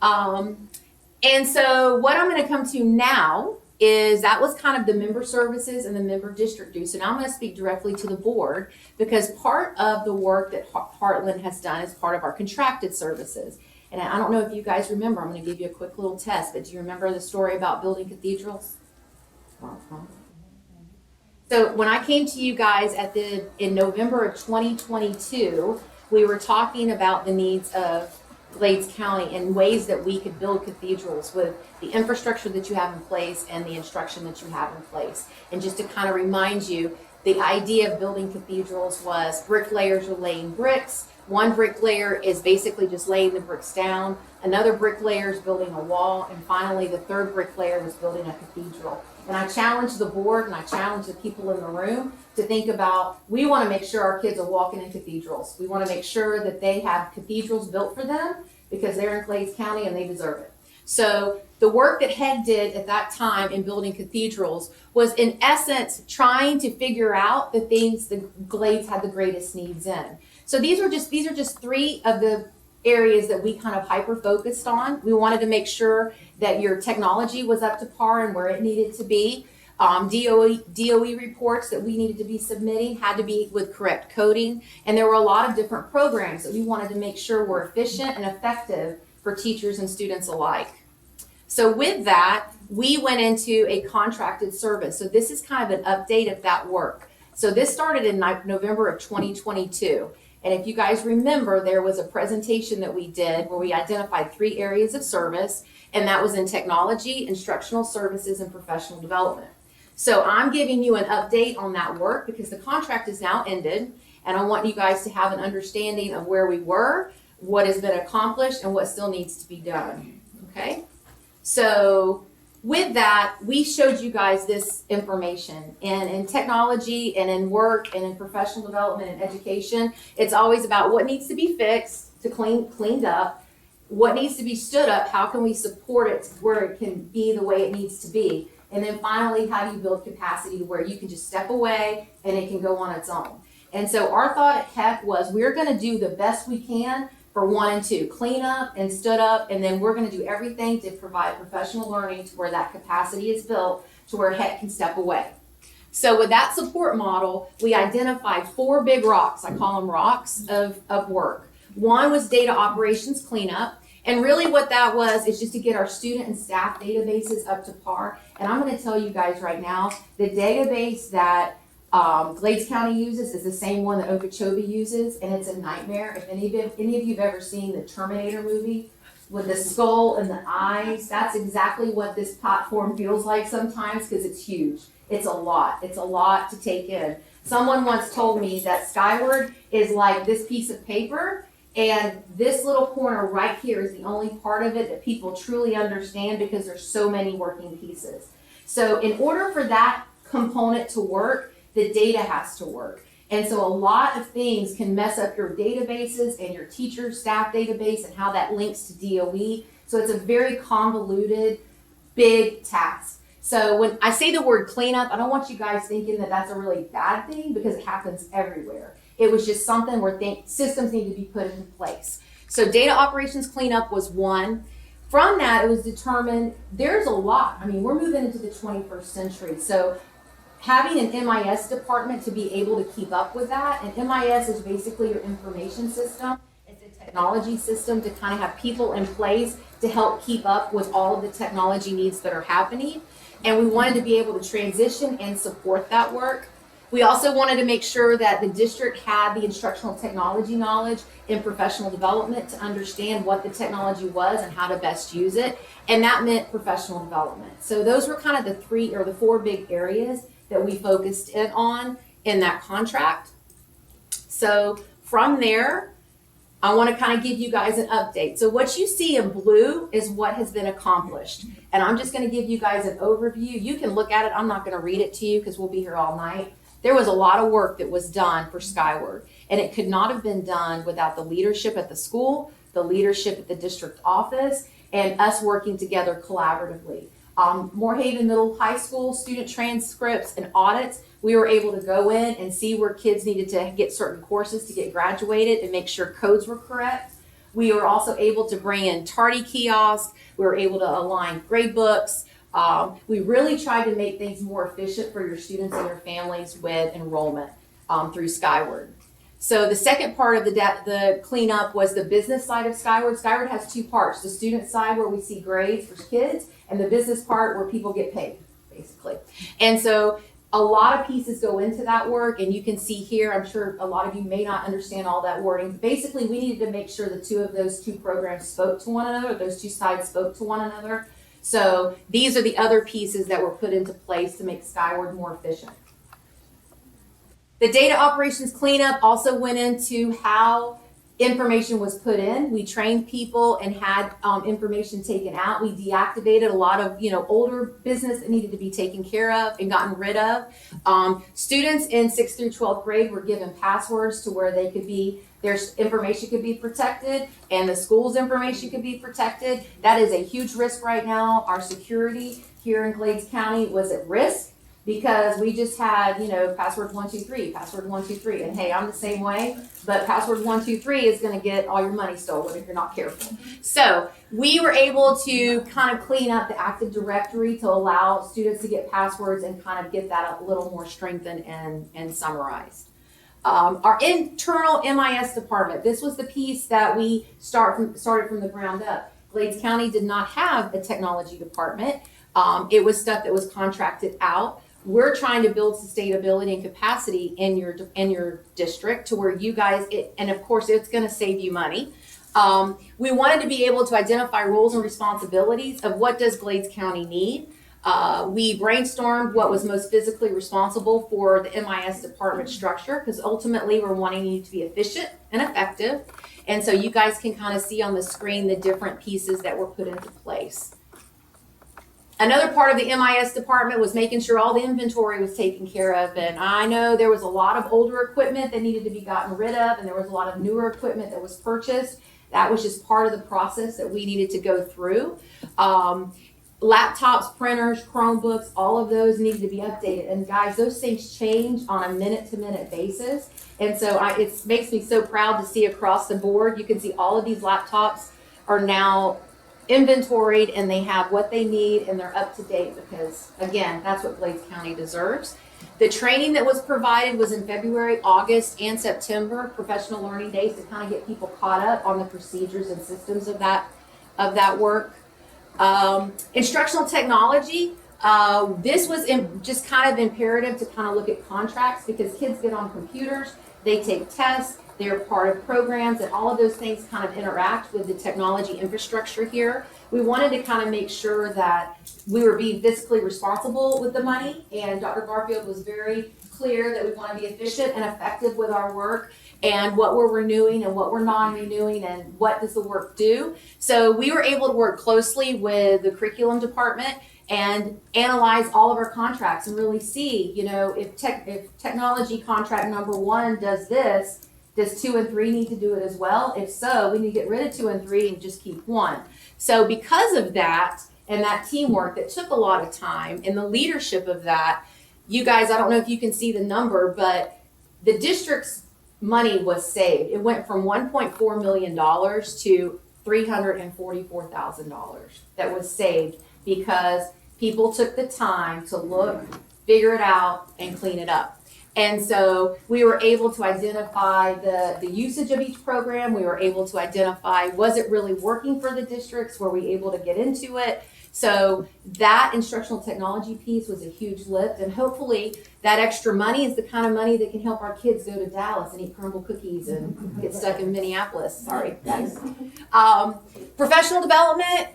Speaker 5: And so what I'm going to come to now is that was kind of the member services and the member district dues. So now I'm going to speak directly to the board, because part of the work that Heartland has done is part of our contracted services. And I don't know if you guys remember, I'm going to give you a quick little test, but do you remember the story about building cathedrals? So when I came to you guys in November of 2022, we were talking about the needs of Glades County and ways that we could build cathedrals with the infrastructure that you have in place and the instruction that you have in place. And just to kind of remind you, the idea of building cathedrals was bricklayers are laying bricks. One bricklayer is basically just laying the bricks down. Another bricklayer is building a wall. And finally, the third bricklayer was building a cathedral. And I challenge the board and I challenge the people in the room to think about, we want to make sure our kids are walking in cathedrals. We want to make sure that they have cathedrals built for them because they're in Glades County and they deserve it. So the work that HEG did at that time in building cathedrals was in essence trying to figure out the things the Glades had the greatest needs in. So these are just 3 of the areas that we kind of hyper-focused on. We wanted to make sure that your technology was up to par and where it needed to be. DOE reports that we needed to be submitting had to be with correct coding. And there were a lot of different programs that we wanted to make sure were efficient and effective for teachers and students alike. So with that, we went into a contracted service. So this is kind of an update of that work. So this started in November of 2022. And if you guys remember, there was a presentation that we did where we identified 3 areas of service, and that was in technology, instructional services, and professional development. So I'm giving you an update on that work because the contract is now ended, and I want you guys to have an understanding of where we were, what has been accomplished, and what still needs to be done, okay? So with that, we showed you guys this information. And in technology and in work and in professional development and education, it's always about what needs to be fixed to cleaned up, what needs to be stood up, how can we support it where it can be the way it needs to be. And then finally, how do you build capacity to where you can just step away and it can go on its own. And so our thought at HEC was we're going to do the best we can for 1 and 2, clean up and stood up, and then we're going to do everything to provide professional learning to where that capacity is built to where HEC can step away. So with that support model, we identified 4 big rocks. I call them rocks of work. One was data operations cleanup. And really what that was is just to get our student and staff databases up to par. And I'm going to tell you guys right now, the database that Glades County uses is the same one that Okeechobee uses, and it's a nightmare. If any of you have ever seen the Terminator movie with the skull and the eyes, that's exactly what this platform feels like sometimes because it's huge. It's a lot. It's a lot to take in. Someone once told me that Skyward is like this piece of paper, and this little corner right here is the only part of it that people truly understand because there's so many working pieces. So in order for that component to work, the data has to work. And so a lot of things can mess up your databases and your teacher staff database and how that links to DOE. So it's a very convoluted, big task. So when I say the word cleanup, I don't want you guys thinking that that's a really bad thing because it happens everywhere. It was just something where systems need to be put in place. So data operations cleanup was one. From that, it was determined there's a lot. I mean, we're moving into the 21st century. So having an MIS department to be able to keep up with that, and MIS is basically your information system. It's a technology system to kind of have people in place to help keep up with all of the technology needs that are happening. And we wanted to be able to transition and support that work. We also wanted to make sure that the district had the instructional technology knowledge in professional development to understand what the technology was and how to best use it. And that meant professional development. So those were kind of the 3 or the 4 big areas that we focused in on in that contract. So from there, I want to kind of give you guys an update. So what you see in blue is what has been accomplished. And I'm just going to give you guys an overview. You can look at it. I'm not going to read it to you because we'll be here all night. There was a lot of work that was done for Skyward, and it could not have been done without the leadership at the school, the leadership at the district office, and us working together collaboratively. Moorhaven Middle High School student transcripts and audits, we were able to go in and see where kids needed to get certain courses to get graduated and make sure codes were correct. We were also able to bring in tardy kiosks. We were able to align grade books. We really tried to make things more efficient for your students and your families with enrollment through Skyward. So the second part of the cleanup was the business side of Skyward. Skyward has 2 parts, the student side where we see grades for kids and the business part where people get paid, basically. And so a lot of pieces go into that work, and you can see here, I'm sure a lot of you may not understand all that wording. Basically, we needed to make sure the those two programs spoke to one another, those 2 sides spoke to one another. So these are the other pieces that were put into place to make Skyward more efficient. The data operations cleanup also went into how information was put in. We trained people and had information taken out. We deactivated a lot of older business that needed to be taken care of and gotten rid of. Students in 6th through 12th grade were given passwords to where they could be, their information could be protected and the school's information could be protected. That is a huge risk right now. Our security here in Glades County was at risk because we just had, password 123, password 123. And hey, I'm the same way, but password 123 is going to get all your money stolen if you're not careful. So we were able to kind of clean up the Active Directory to allow students to get passwords and kind of get that a little more strengthened and summarized. Our internal MIS department, this was the piece that we started from the ground up. Glades County did not have a technology department. It was stuff that was contracted out. We're trying to build sustainability and capacity in your district to where you guys, and of course it's going to save you money. We wanted to be able to identify roles and responsibilities of what does Glades County need. We brainstormed what was most physically responsible for the MIS department structure because ultimately we're wanting you to be efficient and effective. And so you guys can kind of see on the screen the different pieces that were put into place. Another part of the MIS department was making sure all the inventory was taken care of. And I know there was a lot of older equipment that needed to be gotten rid of, and there was a lot of newer equipment that was purchased. That was just part of the process that we needed to go through. Laptops, printers, Chromebooks, all of those needed to be updated. And guys, those things change on a minute-to-minute basis. And so it makes me so proud to see across the board. You can see all of these laptops are now inventoried and they have what they need and they're up to date because, again, that's what Glades County deserves. The training that was provided was in February, August, and September, professional learning days to kind of get people caught up on the procedures and systems of that work. Instructional technology, this was just kind of imperative to kind of look at contracts because kids get on computers, they take tests, they're part of programs, and all of those things kind of interact with the technology infrastructure here. We wanted to kind of make sure that we were being fiscally responsible with the money, and Dr. Garfield was very clear that we want to be efficient and effective with our work and what we're renewing and what we're non-renewing and what does the work do. So we were able to work closely with the curriculum department and analyze all of our contracts and really see, you know, if technology contract number 1 does this, does 2 and 3 need to do it as well? If so, we need to get rid of 2 and 3 and just keep 1. So because of that and that teamwork that took a lot of time and the leadership of that, you guys, I don't know if you can see the number, but the district's money was saved. It went from $1.4 million to $344,000 that was saved because people took the time to look, figure it out, and clean it up. And so we were able to identify the usage of each program. We were able to identify, was it really working for the districts? Were we able to get into it? So that instructional technology piece was a huge lift, and hopefully that extra money is the kind of money that can help our kids go to Dallas and eat crumble cookies and get stuck in Minneapolis. Sorry, guys. Professional development,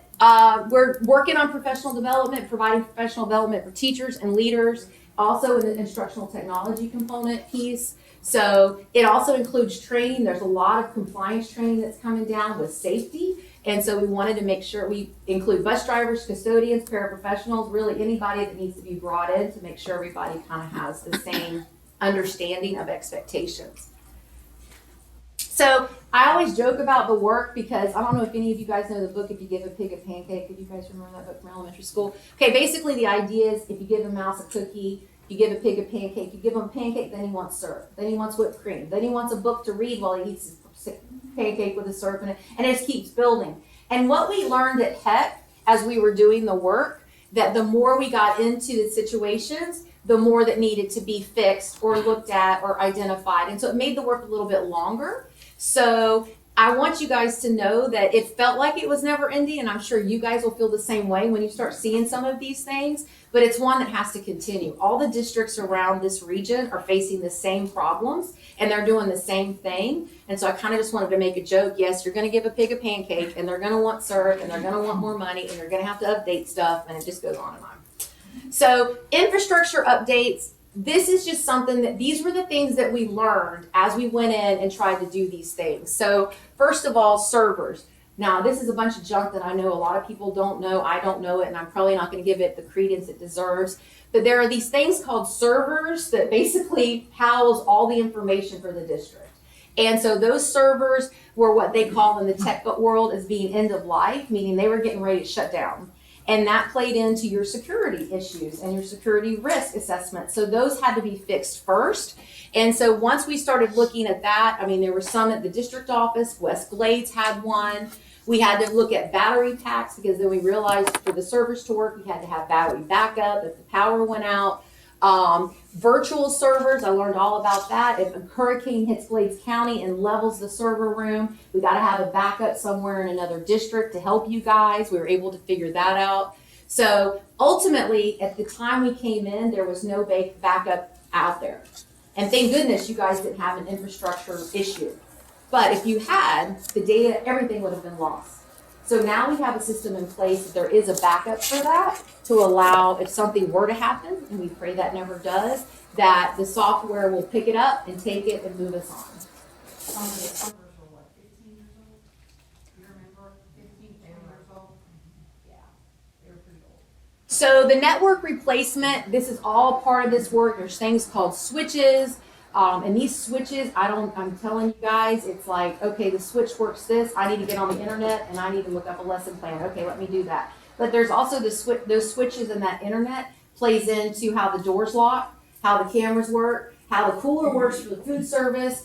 Speaker 5: we're working on professional development, providing professional development for teachers and leaders, also in the instructional technology component piece. So it also includes training. There's a lot of compliance training that's coming down with safety. And so we wanted to make sure we include bus drivers, custodians, paraprofessionals, really anybody that needs to be brought in to make sure everybody kind of has the same understanding of expectations. So I always joke about the work because I don't know if any of you guys know the book, If You Give a Pig a Pancake. Did you guys remember that book from elementary school? Okay, basically the idea is if you give a mouse a cookie, you give a pig a pancake, you give him a pancake, then he wants syrup, then he wants whipped cream, then he wants a book to read while he eats his pancake with the syrup in it, and it just keeps building. And what we learned at HEC as we were doing the work, that the more we got into the situations, the more that needed to be fixed or looked at or identified. And so it made the work a little bit longer. So I want you guys to know that it felt like it was never ending, and I'm sure you guys will feel the same way when you start seeing some of these things, but it's one that has to continue. All the districts around this region are facing the same problems, and they're doing the same thing. And so I kind of just wanted to make a joke. Yes, you're going to give a pig a pancake, and they're going to want syrup, and they're going to want more money, and you're going to have to update stuff, and it just goes on and on. So infrastructure updates. This is just something that these were the things that we learned as we went in and tried to do these things. So first of all, servers. Now this is a bunch of junk that I know a lot of people don't know. I don't know it, and I'm probably not going to give it the credence it deserves. But there are these things called servers that basically house all the information for the district. And so those servers were what they call in the tech world as being end of life, meaning they were getting ready to shut down. And that played into your security issues and your security risk assessment. So those had to be fixed first. And so once we started looking at that, I mean, there were some at the district office. West Glades had one. We had to look at battery packs because then we realized for the servers to work, we had to have battery backup if the power went out. Virtual servers, I learned all about that. If a hurricane hits Glades County and levels the server room, we got to have a backup somewhere in another district to help you guys. We were able to figure that out. So ultimately, at the time we came in, there was no backup out there. And thank goodness you guys didn't have an infrastructure issue. But if you had, the data, everything would have been lost. So now we have a system in place that there is a backup for that to allow if something were to happen, and we pray that never does, that the software will pick it up and take it and move us on.
Speaker 6: Some of the servers were what, 15 years old? You remember 15 years old? Yeah, they were pretty old.
Speaker 5: So the network replacement, this is all part of this work. There's things called switches. And these switches, I'm telling you guys, it's like, okay, the switch works this. I need to get on the internet and I need to look up a lesson plan. Okay, let me do that. But there's also those switches and that internet plays into how the doors lock, how the cameras work, how the cooler works for the food service,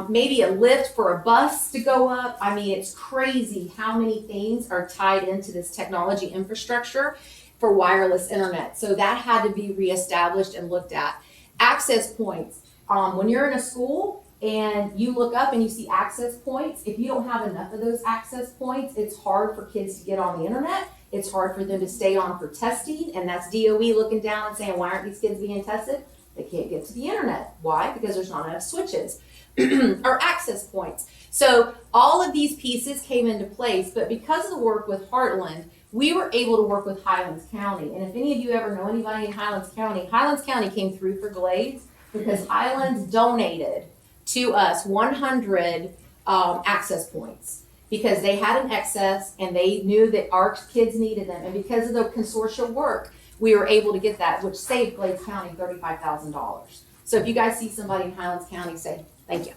Speaker 5: maybe a lift for a bus to go up. I mean, it's crazy how many things are tied into this technology infrastructure for wireless internet. So that had to be reestablished and looked at. Access points. When you're in a school and you look up and you see access points, if you don't have enough of those access points, it's hard for kids to get on the internet. It's hard for them to stay on for testing, and that's DOE looking down and saying, why aren't these kids being tested? They can't get to the internet. Why? Because there's not enough switches or access points. So all of these pieces came into place, but because of the work with Heartland, we were able to work with Highlands County. And if any of you ever know anybody in Highlands County came through for Glades because Highlands donated to us 100 access points because they had an excess and they knew that our kids needed them. And because of the consortium work, we were able to get that, which saved Glades County $35,000. So if you guys see somebody in Highlands County, say thank you.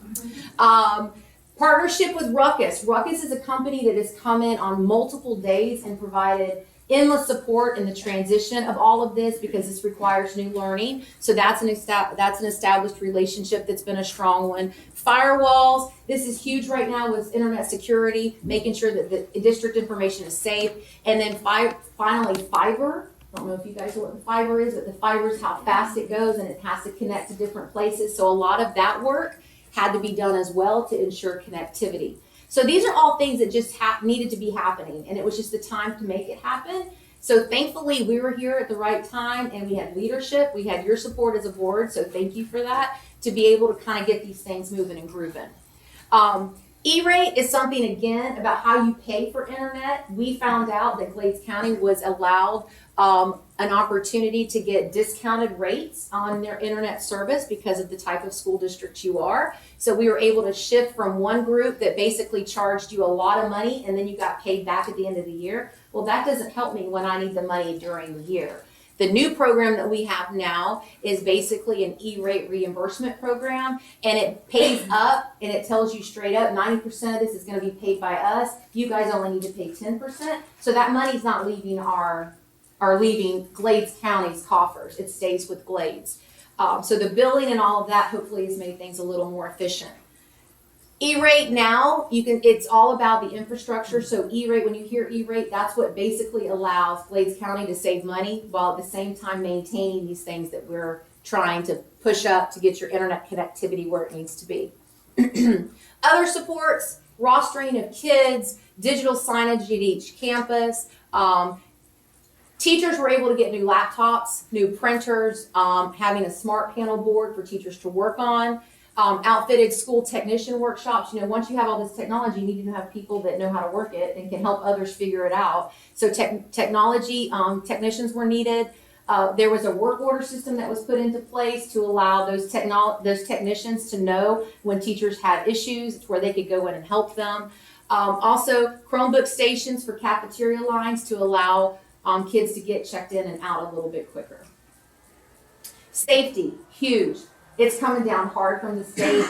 Speaker 5: Partnership with Ruckus. Ruckus is a company that has come in on multiple days and provided endless support in the transition of all of this because this requires new learning. So that's an established relationship that's been a strong one. Firewalls. This is huge right now with internet security, making sure that the district information is safe. And then finally, fiber. I don't know if you guys know what the fiber is, but the fiber is how fast it goes and it has to connect to different places. So a lot of that work had to be done as well to ensure connectivity. So these are all things that just needed to be happening, and it was just the time to make it happen. So thankfully, we were here at the right time, and we had leadership. We had your support as a board, so thank you for that, to be able to kind of get these things moving and grooving. E-rate is something, again, about how you pay for internet. We found out that Glades County was allowed an opportunity to get discounted rates on their internet service because of the type of school district you are. So we were able to shift from one group that basically charged you a lot of money and then you got paid back at the end of the year. Well, that doesn't help me when I need the money during the year. The new program that we have now is basically an E-rate reimbursement program, and it pays up and it tells you straight up 90% of this is going to be paid by us. You guys only need to pay 10%. So that money's not leaving leaving Glades County's coffers. It stays with Glades. So the billing and all of that hopefully has made things a little more efficient. E-rate now, it's all about the infrastructure. So E-rate, when you hear E-rate, that's what basically allows Glades County to save money while at the same time maintaining these things that we're trying to push up to get your internet connectivity where it needs to be. Other supports, rostering of kids, digital signage at each campus. Teachers were able to get new laptops, new printers, having a smart panel board for teachers to work on. Outfitted school technician workshops. You know, once you have all this technology, you need to have people that know how to work it and can help others figure it out. So technology technicians were needed. There was a work order system that was put into place to allow those technicians to know when teachers had issues, where they could go in and help them. Also, Chromebook stations for cafeteria lines to allow kids to get checked in and out a little bit quicker. Safety, huge. It's coming down hard from the state.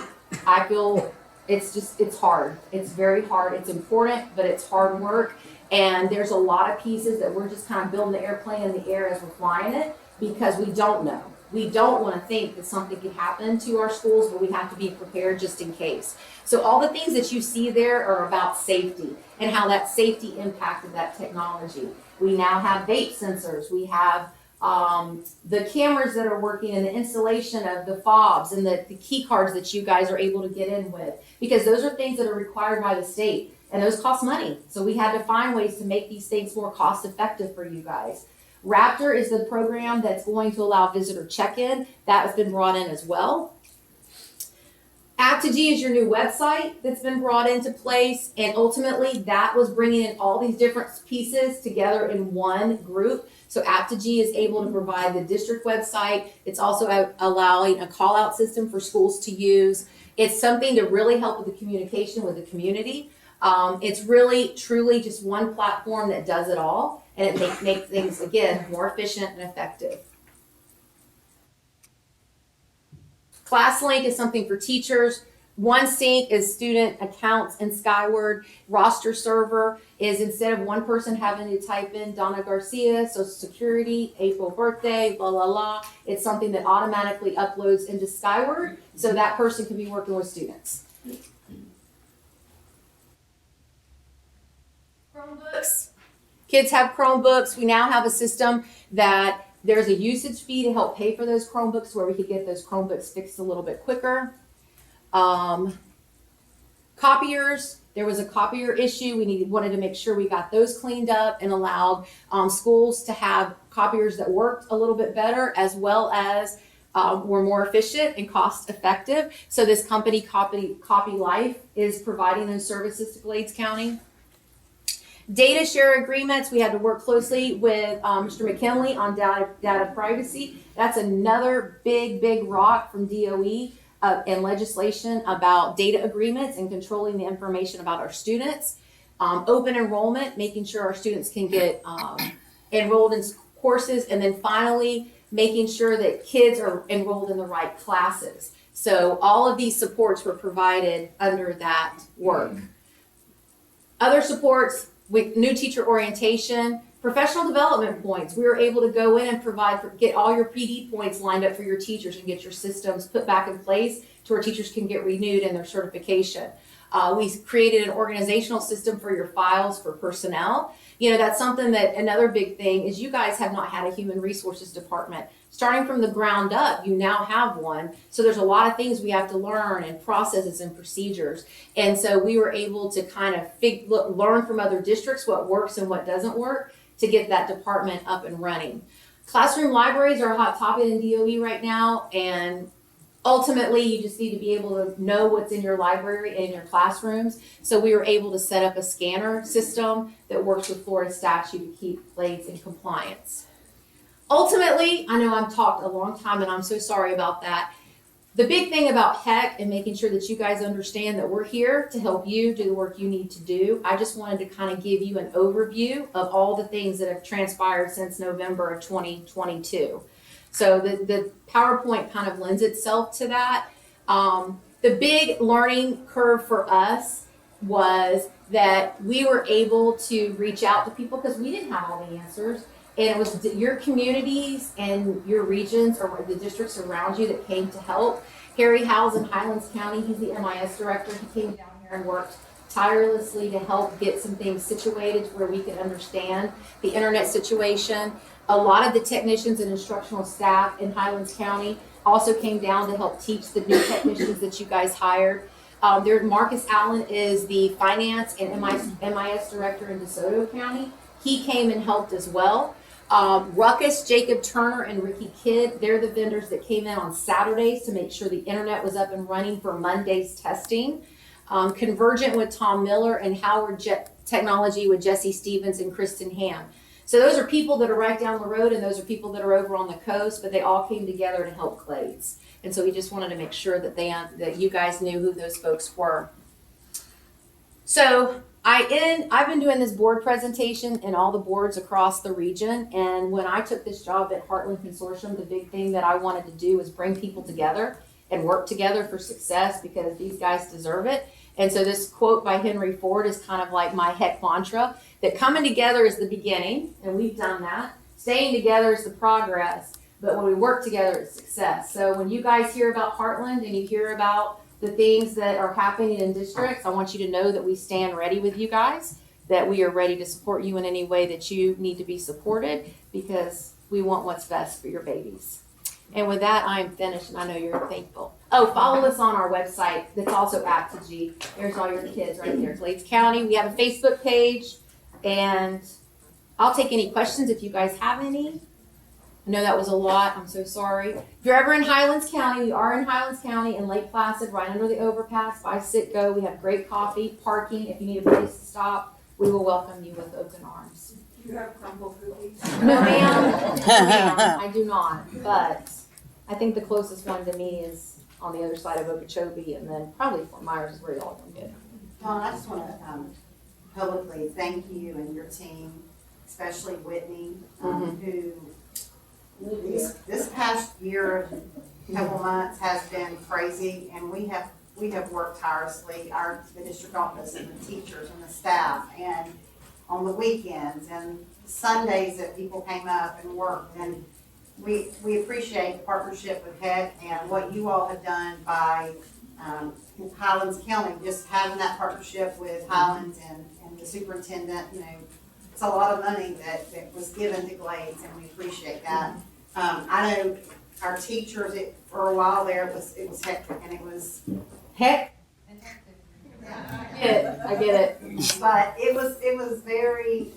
Speaker 5: I feel it's hard. It's very hard. It's important, but it's hard work. And there's a lot of pieces that we're just kind of building the airplane in the air as we're flying it because we don't know. We don't want to think that something could happen to our schools, but we have to be prepared just in case. So all the things that you see there are about safety and how that safety impacted that technology. We now have vape sensors. We have the cameras that are working and the installation of the fobs and the key cards that you guys are able to get in with, because those are things that are required by the state and those cost money. So we had to find ways to make these things more cost effective for you guys. Raptor is the program that's going to allow visitor check-in. That has been brought in as well. Aptogee is your new website that's been brought into place, and ultimately that was bringing in all these different pieces together in one group. So Aptogee is able to provide the district website. It's also allowing a call-out system for schools to use. It's something to really help with the communication with the community. It's really, truly just one platform that does it all, and it makes things, again, more efficient and effective. ClassLink is something for teachers. OneSync is student accounts and Skyward. Roster Server is instead of one person having to type in Donna Garcia, Social Security, April birthday, blah, blah, blah. It's something that automatically uploads into Skyward so that person can be working with students. Chromebooks. Kids have Chromebooks. We now have a system that There's a usage fee to help pay for those Chromebooks where we could get those Chromebooks fixed a little bit quicker. Copiers, there was a copier issue. We wanted to make sure we got those cleaned up and allowed schools to have copiers that worked a little bit better, as well as were more efficient and cost effective. So this company, Copy Life, is providing those services to Glades County. Data share agreements, we had to work closely with Mr. McKinley on data privacy. That's another big rock from DOE and legislation about data agreements and controlling the information about our students. Open enrollment, making sure our students can get enrolled in courses. And then finally, making sure that kids are enrolled in the right classes. So all of these supports were provided under that work. Other supports, with new teacher orientation, professional development points. We were able to go in and get all your PD points lined up for your teachers and get your systems put back in place to where teachers can get renewed in their certification. We created an organizational system for your files for personnel. You know, that's something that another big thing is you guys have not had a human resources department. Starting from the ground up, you now have one. So there's a lot of things we have to learn and processes and procedures. And so we were able to kind of learn from other districts what works and what doesn't work to get that department up and running. Classroom libraries are a hot topic in DOE right now, and ultimately you just need to be able to know what's in your library and in your classrooms. So we were able to set up a scanner system that works with Florida statute to keep Glades in compliance. Ultimately, I know I've talked a long time and I'm so sorry about that. The big thing about HEC and making sure that you guys understand that we're here to help you do the work you need to do. I just wanted to kind of give you an overview of all the things that have transpired since November of 2022. So the PowerPoint kind of lends itself to that. The big learning curve for us was that we were able to reach out to people because we didn't have all the answers. And it was your communities and your regions or the districts around you that came to help. Harry Howells in Highlands County, he's the MIS director. He came down here and worked tirelessly to help get some things situated where we could understand the internet situation. A lot of the technicians and instructional staff in Highlands County also came down to help teach the new technicians that you guys hired. Marcus Allen is the finance and MIS director in DeSoto County. He came and helped as well. Ruckus, Jacob Turner, and Ricky Kidd, they're the vendors that came in on Saturdays to make sure the internet was up and running for Monday's testing. Convergent with Tom Miller, and Howard Technology with Jesse Stevens and Kristen Ham. So those are people that are right down the road, and those are people that are over on the coast, but they all came together to help Glades. And so we just wanted to make sure that that you guys knew who those folks were. So I've been doing this board presentation in all the boards across the region, and when I took this job at Heartland Consortium, the big thing that I wanted to do was bring people together and work together for success because these guys deserve it. And so this quote by Henry Ford is kind of like my HEC mantra, that coming together is the beginning, and we've done that. Staying together is the progress, but when we work together, it's success. So when you guys hear about Heartland and you hear about the things that are happening in districts, I want you to know that we stand ready with you guys, that we are ready to support you in any way that you need to be supported, because we want what's best for your babies. And with that, I'm finished, and I know you're thankful. Oh, follow us on our website that's also Aptigee. There's all your kids right there. Glades County. We have a Facebook page, and I'll take any questions if you guys have any. I know that was a lot. I'm so sorry. If you're ever in Highlands County, we are in Highlands County in Lake Placid, right under the overpass by Sitco. We have great coffee, parking. If you need a place to stop, we will welcome you with open arms.
Speaker 15: Do you have crumble cookies?
Speaker 5: No, ma'am. No, ma'am. I do not. But I think the closest one to me is on the other side of Okeechobee, and then probably Fort Myers is where y'all can get it.
Speaker 4: Dawn, I just want to publicly thank you and your team, especially Whitney, who this past year, couple months has been crazy, and we have worked tirelessly, the district office and the teachers and the staff, and on the weekends and Sundays that people came up and worked, and we appreciate the partnership with HEC and what you all have done by Highlands County, just having that partnership with Highlands and the superintendent. You know, it's a lot of money that was given to Glades, and we appreciate that. I know our teachers, for a while there, it was hectic, and it was heck.
Speaker 5: I get it.
Speaker 4: But it was very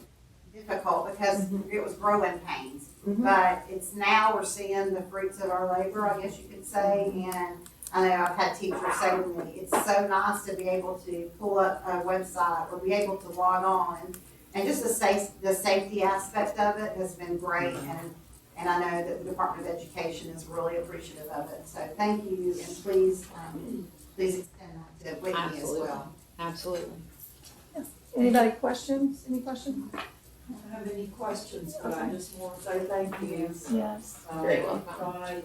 Speaker 4: difficult because it was growing pains.
Speaker 5: Mhm.
Speaker 4: But it's now we're seeing the fruits of our labor, I guess you could say, and I know I've had teachers say to me, it's so nice to be able to pull up a website or be able to log on. And just the safety aspect of it has been great, and I know that the Department of Education is really appreciative of it. So thank you, and please extend that to Whitney as well.
Speaker 5: Absolutely.
Speaker 1: Anybody questions? Any questions?
Speaker 15: I don't have any questions, but I just want to say thank you.
Speaker 1: Yes.
Speaker 5: Very welcome.
Speaker 15: Connie,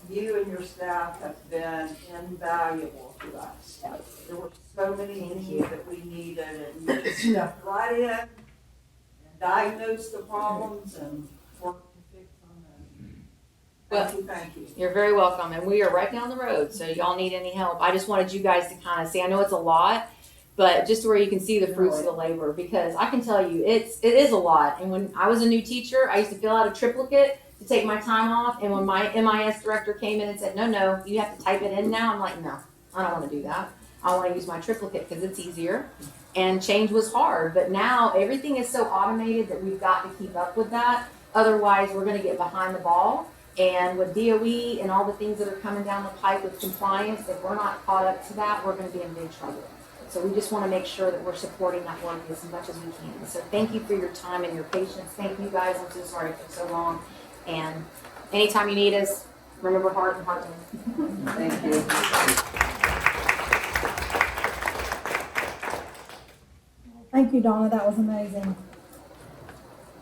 Speaker 15: you and your staff have been invaluable to us. There were so many things that we needed, and you just stepped right in and diagnosed the problems and worked to fix them. Thank you.
Speaker 5: You're very welcome, and we are right down the road, so y'all need any help. I just wanted you guys to kind of see, I know it's a lot, but just where you can see the fruits of the labor, because I can tell you, it is a lot. And when I was a new teacher, I used to fill out a triplicate to take my time off, and when my MIS director came in and said, no, you have to type it in now, I'm like, no, I don't want to do that. I want to use my triplicate because it's easier. And change was hard, but now everything is so automated that we've got to keep up with that. Otherwise, we're going to get behind the ball. And with DOE and all the things that are coming down the pipe with compliance, if we're not caught up to that, we're going to be in big trouble. So we just want to make sure that we're supporting that work as much as we can. So thank you for your time and your patience. Thank you guys. I'm so sorry it took so long. And anytime you need us, remember Hart and Hartman.
Speaker 14: Thank you.
Speaker 1: Thank you, Donna. That was amazing.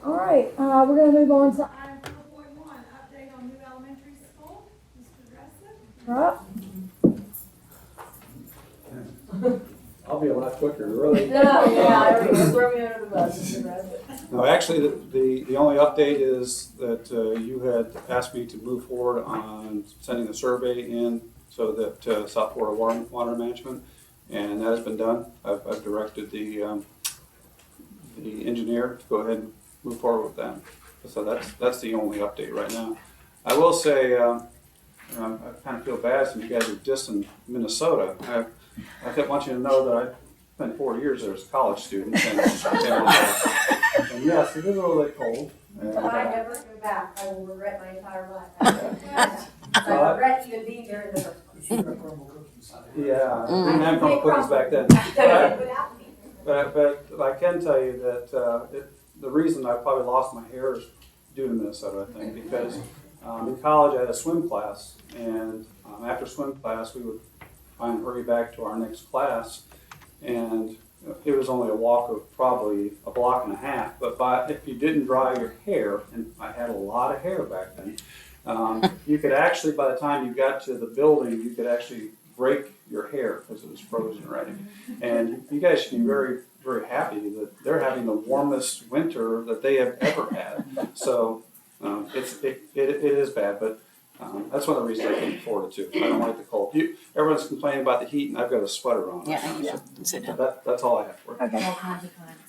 Speaker 1: All right, we're going to move on to item 4.1, update on new elementary school. Mr. Gressler. You're up.
Speaker 16: I'll be a lot quicker, really.
Speaker 8: Throw me under the bus.
Speaker 16: No, actually, the only update is that you had asked me to move forward on sending a survey in so that South Florida Water Management, and that has been done. I've directed the engineer to go ahead and move forward with that. So that's the only update right now. I will say, I kind of feel bad since you guys are dissing Minnesota. I want you to know that I spent 4 years there as a college student, and yes, it is a little bit cold. And,
Speaker 17: If I never go back, I will regret my entire life. I regret even being there in the first place.
Speaker 16: yeah, we didn't have crumble cookies back then. But I can tell you that the reason I probably lost my hair is due to Minnesota, I think, because in college I had a swim class, and after swim class we would try and hurry back to our next class, and it was only a walk of probably a block and a half, but if you didn't dry your hair, and I had a lot of hair back then, you could actually, by the time you got to the building, you could actually break your hair because it was frozen already. And you guys should be very, very happy that they're having the warmest winter that they have ever had. So it is bad, but that's one of the reasons I came forward too. I don't like the cold. Everyone's complaining about the heat, and I've got a sweater on.
Speaker 3: Yeah. Sit down.
Speaker 16: That's all I have for you.
Speaker 1: Okay.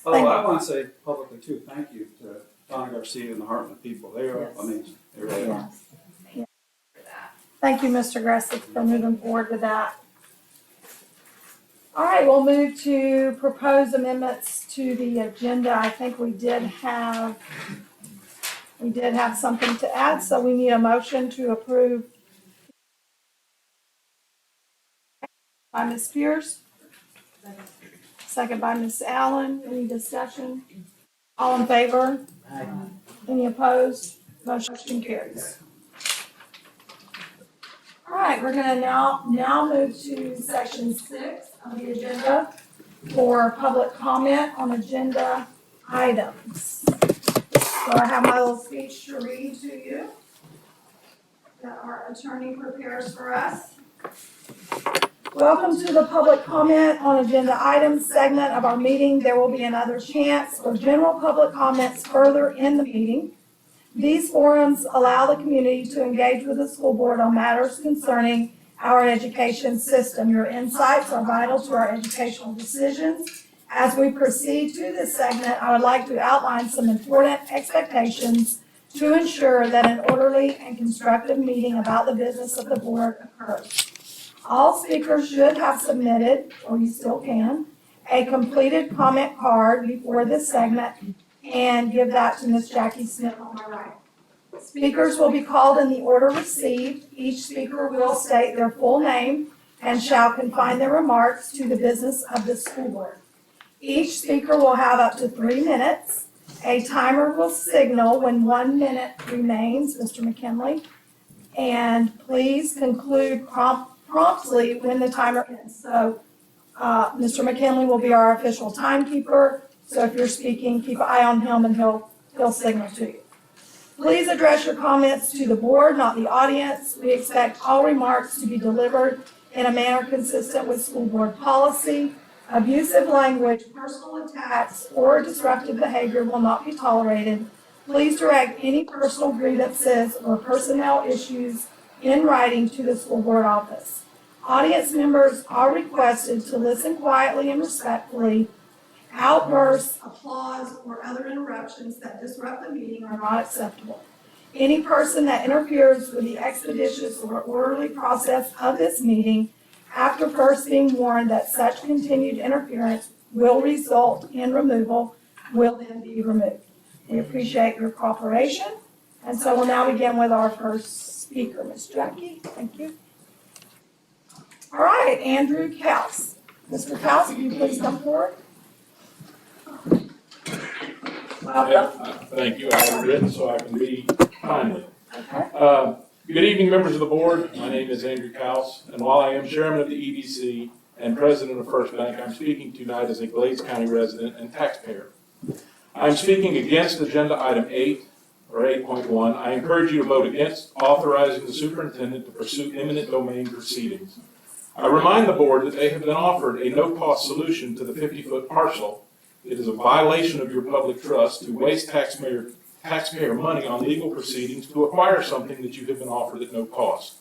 Speaker 16: Oh, I want to say publicly too, thank you to Donna Garcia and the Hartman people. They are amazing. They really are.
Speaker 1: Yes. Thank you, Mr. Gressler, for moving forward with that. All right, we'll move to proposed amendments to the agenda. I think we did have something to add, so we need a motion to approve. By Ms. Pierce. Second by Ms. Allen. Any discussion? All in favor?
Speaker 14: Aye.
Speaker 1: Any opposed? Motion carries. All right, we're gonna now move to section 6 of the agenda for public comment on agenda items. So I have my little speech to read to you that our attorney prepares for us. Welcome to the public comment on agenda items segment of our meeting. There will be another chance for general public comments further in the meeting. These forums allow the community to engage with the school board on matters concerning our education system. Your insights are vital to our educational decisions. As we proceed to this segment, I would like to outline some important expectations to ensure that an orderly and constructive meeting about the business of the board occurs. All speakers should have submitted, or you still can, a completed comment card before this segment and give that to Ms. Jackie Smith on my right. Speakers will be called in the order received. Each speaker will state their full name and shall confine their remarks to the business of the school board. Each speaker will have up to 3 minutes. A timer will signal when 1 minute remains, Mr. McKinley, and please conclude promptly when the timer ends. So, Mr. McKinley will be our official timekeeper, so if you're speaking, keep an eye on him and he'll signal to you. Please address your comments to the board, not the audience. We expect all remarks to be delivered in a manner consistent with school board policy. Abusive language, personal attacks, or disruptive behavior will not be tolerated. Please direct any personal grievances or personnel issues in writing to the school board office. Audience members are requested to listen quietly and respectfully. Outbursts, applause, or other interruptions that disrupt the meeting are not acceptable. Any person that interferes with the expeditious or orderly process of this meeting after first being warned that such continued interference will result in removal will then be removed. We appreciate your cooperation, and so we'll now begin with our first speaker, Ms. Jackie. Thank you. All right, Andrew Kaus. Mr. Kaus, will you please come forward?
Speaker 18: Thank you. I have written so I can be timely. Good evening, members of the board. My name is Andrew Kaus, and while I am chairman of the EDC and president of First Bank, I'm speaking tonight as a Glades County resident and taxpayer. I'm speaking against agenda item 8, or 8.1. I encourage you to vote against authorizing the superintendent to pursue eminent domain proceedings. I remind the board that they have been offered a no-cost solution to the 50-foot parcel. It is a violation of your public trust to waste taxpayer money on legal proceedings to acquire something that you have been offered at no cost.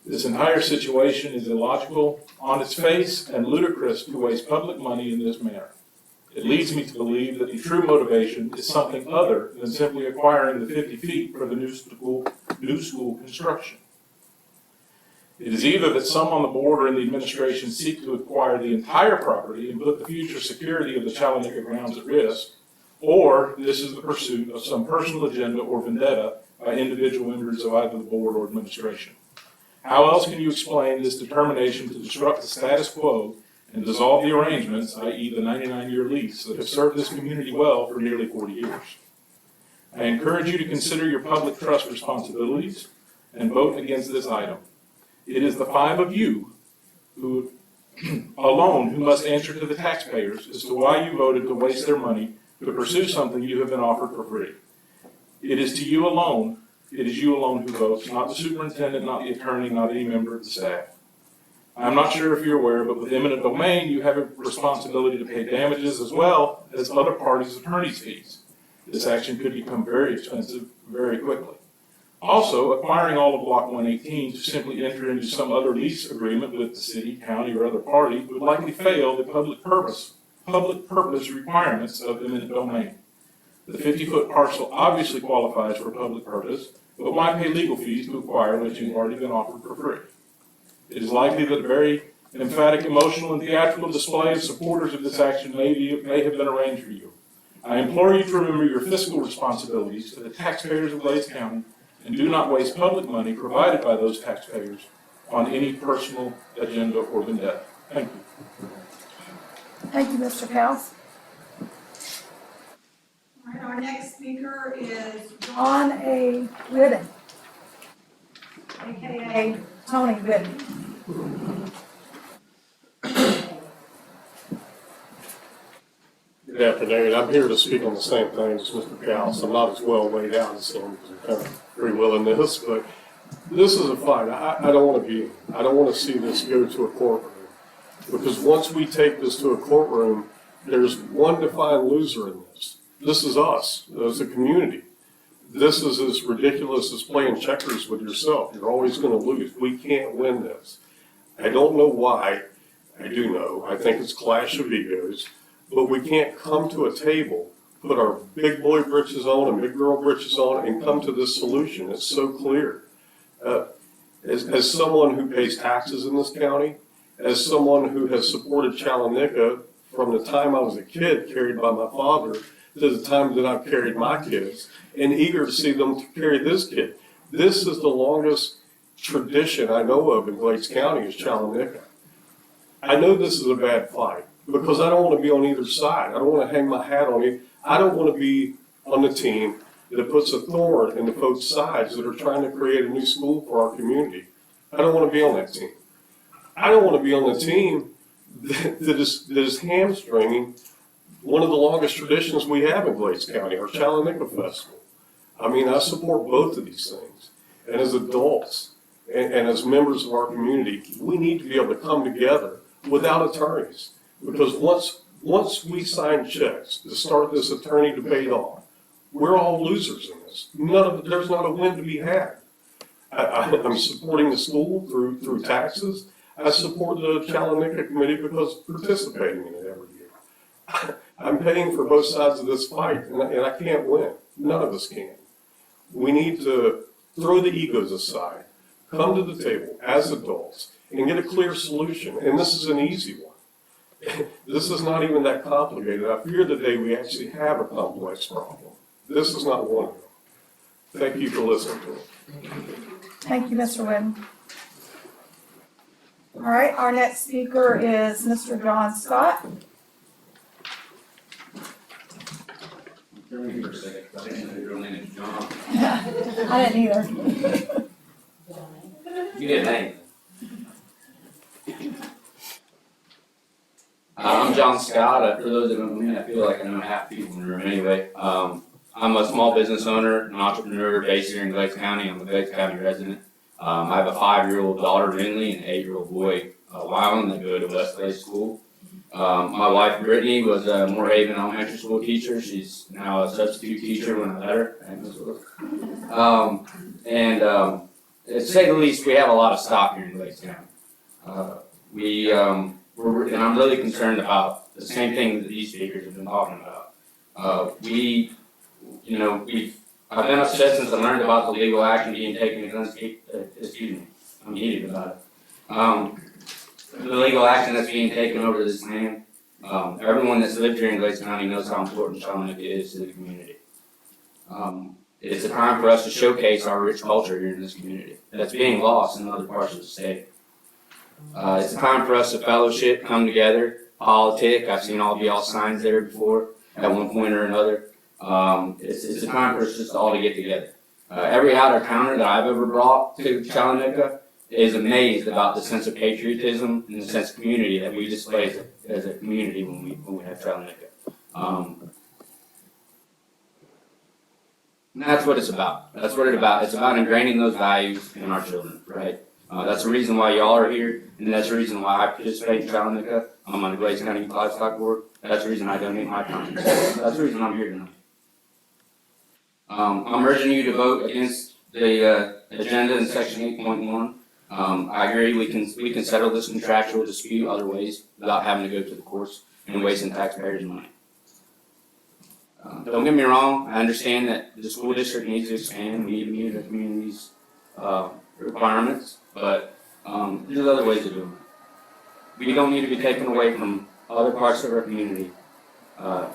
Speaker 18: This entire situation is illogical on its face and ludicrous to waste public money in this manner. It leads me to believe that the true motivation is something other than simply acquiring the 50 feet for the new school construction. It is either that some on the board or in the administration seek to acquire the entire property and put the future security of the Chalanika grounds at risk, or this is the pursuit of some personal agenda or vendetta by individual members of either the board or administration. How else can you explain this determination to disrupt the status quo and dissolve the arrangements, i.e. the 99-year lease, that have served this community well for nearly 40 years? I encourage you to consider your public trust responsibilities and vote against this item. It is the 5 of you who alone who must answer to the taxpayers as to why you voted to waste their money to pursue something you have been offered for free. It is you alone who votes, not the superintendent, not the attorney, not any member of the staff. I'm not sure if you're aware, but with eminent domain, you have a responsibility to pay damages as well as other parties' attorney's fees. This action could become very expensive very quickly. Also, acquiring all of Block 118 to simply enter into some other lease agreement with the city, county, or other party would likely fail the public purpose requirements of eminent domain. The 50-foot parcel obviously qualifies for public purpose, but why pay legal fees to acquire what you've already been offered for free? It is likely that a very emphatic, emotional, and theatrical display of supporters of this action may have been arranged for you. I implore you to remember your fiscal responsibilities to the taxpayers of Glades County and do not waste public money provided by those taxpayers on any personal agenda or vendetta. Thank you.
Speaker 1: Thank you, Mr. Kaus. All right, our next speaker is John A. Whitten, aka Tony Whitten.
Speaker 19: Good afternoon. I'm here to speak on the same thing as Mr. Kaus. I'm not as well laid out as him because I'm kind of free willing this, but this is a fight. I don't want to see this go to a courtroom, because once we take this to a courtroom, there's one defined loser in this. This is us as a community. This is as ridiculous as playing checkers with yourself. You're always going to lose. We can't win this. I don't know why. I do know. I think it's a clash of egos. But we can't come to a table put our big boy britches on and big girl britches on and come to this solution. It's so clear. As someone who pays taxes in this county, as someone who has supported Chalanika from the time I was a kid, carried by my father, to the time that I've carried my kids, and eager to see them carry this kid. This is the longest tradition I know of in Glades County is Chalanika. I know this is a bad fight because I don't want to be on either side. I don't want to hang my hat on it. I don't want to be on the team that puts a thorn in the folks' sides that are trying to create a new school for our community. I don't want to be on that team. I don't want to be on the team that is hamstringing one of the longest traditions we have in Glades County, our Chalanika Festival. I mean, I support both of these things. And as adults and as members of our community, we need to be able to come together without attorneys. Because once we sign checks to start this attorney debate off, we're all losers in this. There's not a win to be had. I'm supporting the school through taxes. I support the Chalanika Committee because participating in it every year. I'm paying for both sides of this fight, and I can't win. None of us can. We need to throw the egos aside, come to the table as adults, and get a clear solution. And this is an easy one. This is not even that complicated. I fear the day we actually have a complex problem. This is not one of them. Thank you for listening to me.
Speaker 1: Thank you, Mr. Whitten. All right, our next speaker is Mr. John Scott.
Speaker 20: For a second, I didn't know your real name is John.
Speaker 1: I didn't either.
Speaker 20: You get a name. I'm John Scott. For those that don't know me, I feel like I know half the people in the room anyway. I'm a small business owner, an entrepreneur based here in Glades County. I'm a Glades County resident. I have a 5-year-old daughter, Rinley, and an 8-year-old boy, Wyland, that go to West Glades School. My wife, Brittany, was a Moorhaven elementary school teacher. She's now a substitute teacher when I met her. To say the least, we have a lot of stock here in Glades County. And I'm really concerned about the same thing that these speakers have been talking about. I've been upset since I learned about the legal action being taken against, I'm heated about it. The legal action that's being taken over this land. Everyone that's lived here in Glades County knows how important Chalanika is to the community. It's a time for us to showcase our rich culture here in this community that's being lost in other parts of the state. It's a time for us to fellowship, come together, politic. I've seen all of y'all signs there before at one point or another. It's a time for us just all to get together. Every out-of-towner that I've ever brought to Chalanika is amazed about the sense of patriotism and the sense of community that we display as a community when we have Chalanika. And that's what it's about. That's what it's about. It's about ingraining those values in our children, right? That's the reason why y'all are here, and that's the reason why I participate in Chalanika. I'm on the Glades County Livestock Board. That's the reason I donate my time. That's the reason I'm here tonight. I'm urging you to vote against the agenda in section 8.1. I agree we can settle this contractual dispute other ways without having to go to the courts and wasting taxpayers' money. Don't get me wrong, I understand that the school district needs to expand, we need to meet the community's requirements, but there's other ways of doing it. We don't need to be taken away from other parts of our community to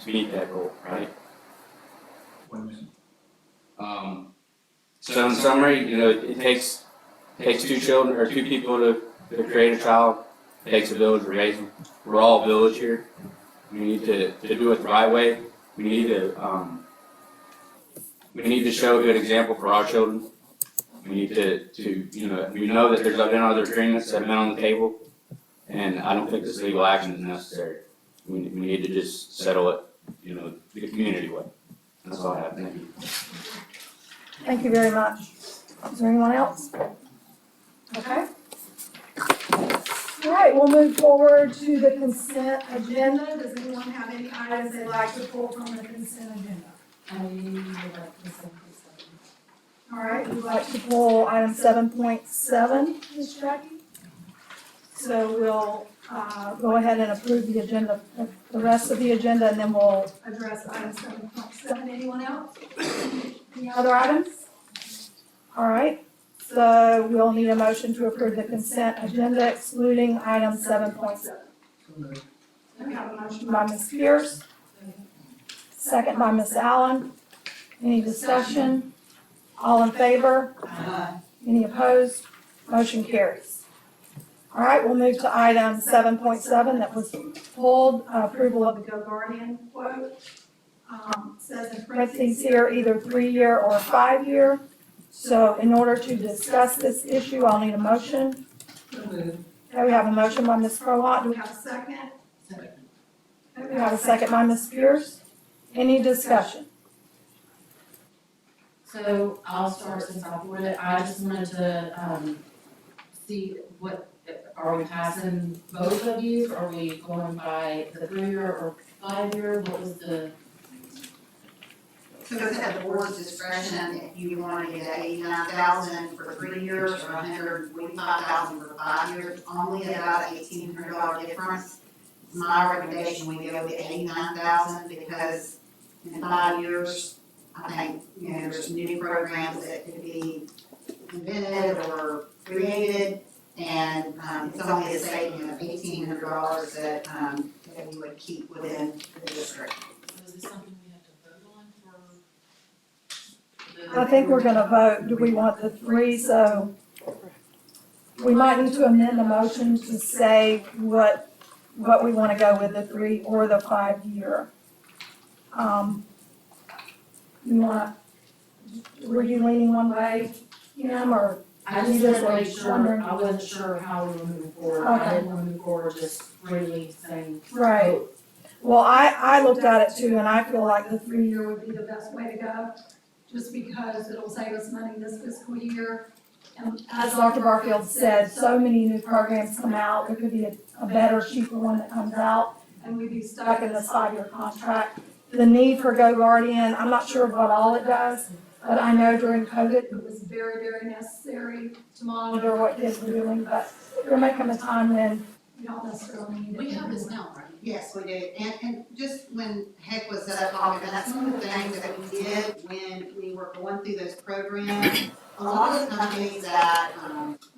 Speaker 20: meet that goal, right? So in summary, it takes two children or two people to create a child. It takes a village to raise them. We're all a village here. We need to do it the right way. We need to show a good example for our children. We need we know that there's been other agreements that have been on the table, and I don't think this legal action is necessary. We need to just settle it, the community way. That's all I have. Thank you.
Speaker 1: Thank you very much. Is there anyone else? Okay. All right, we'll move forward to the consent agenda. Does anyone have any items they'd like to pull from the consent agenda?
Speaker 17: I would like to say
Speaker 1: All right, we'd like to pull item 7.7, Ms. Jackie. So we'll go ahead and approve the agenda, the rest of the agenda, and then we'll address item 7.7. Anyone else? Any other items? All right, so we'll need a motion to approve the consent agenda excluding item 7.7. We have a motion by Ms. Pierce, second by Ms. Allen. Any discussion? All in favor? Any opposed? Motion carries. All right, we'll move to item 7.7 that was pulled, approval of the Go Guardian quote. Says in parentheses here, either 3-year or 5-year. So in order to discuss this issue, I'll need a motion. Okay, we have a motion by Ms. Crowhot. Do we have a second? Second. Okay, we have a second by Ms. Pierce. Any discussion?
Speaker 2: So I'll start since I brought it. I just wanted to, see what, are we passing both of these? Are we going by the 3-year or 5-year? What was the?
Speaker 4: So it's at the board's discretion if you want to get 89,000 for 3 years or 145,000 for 5 years, only about $1,800 difference. My recommendation, we go with 89,000 because in 5 years, I think, there's new programs that could be invented or created, and it's only a saving of $1,800 that we would keep within the district.
Speaker 2: So is this something we have to vote on for?
Speaker 1: I think we're gonna vote. Do we want the 3? So we might need to amend the motion to say what we want to go with, the 3 or the 5-year. Were you leaning one way, Kim, or?
Speaker 2: I just wanted to make sure, I wasn't sure how we were moving forward. I didn't want to move forward just freely saying.
Speaker 1: Right. Well, I looked at it too, and I feel like the 3-year would be the best way to go, just because it'll save us money this fiscal year. And as Dr. Barfield said, so many new programs come out, there could be a better, cheaper one that comes out, and we'd be stuck in this 5-year contract. The need for Go Guardian, I'm not sure what all it does, but I know during COVID, it was very, very necessary to monitor what kids were doing, but there may come a time when you don't necessarily need it.
Speaker 4: We have this now, right? Yes, we do, and just when Heck was talking, that's one of the things that we did when we were going through those programs. A lot of the companies that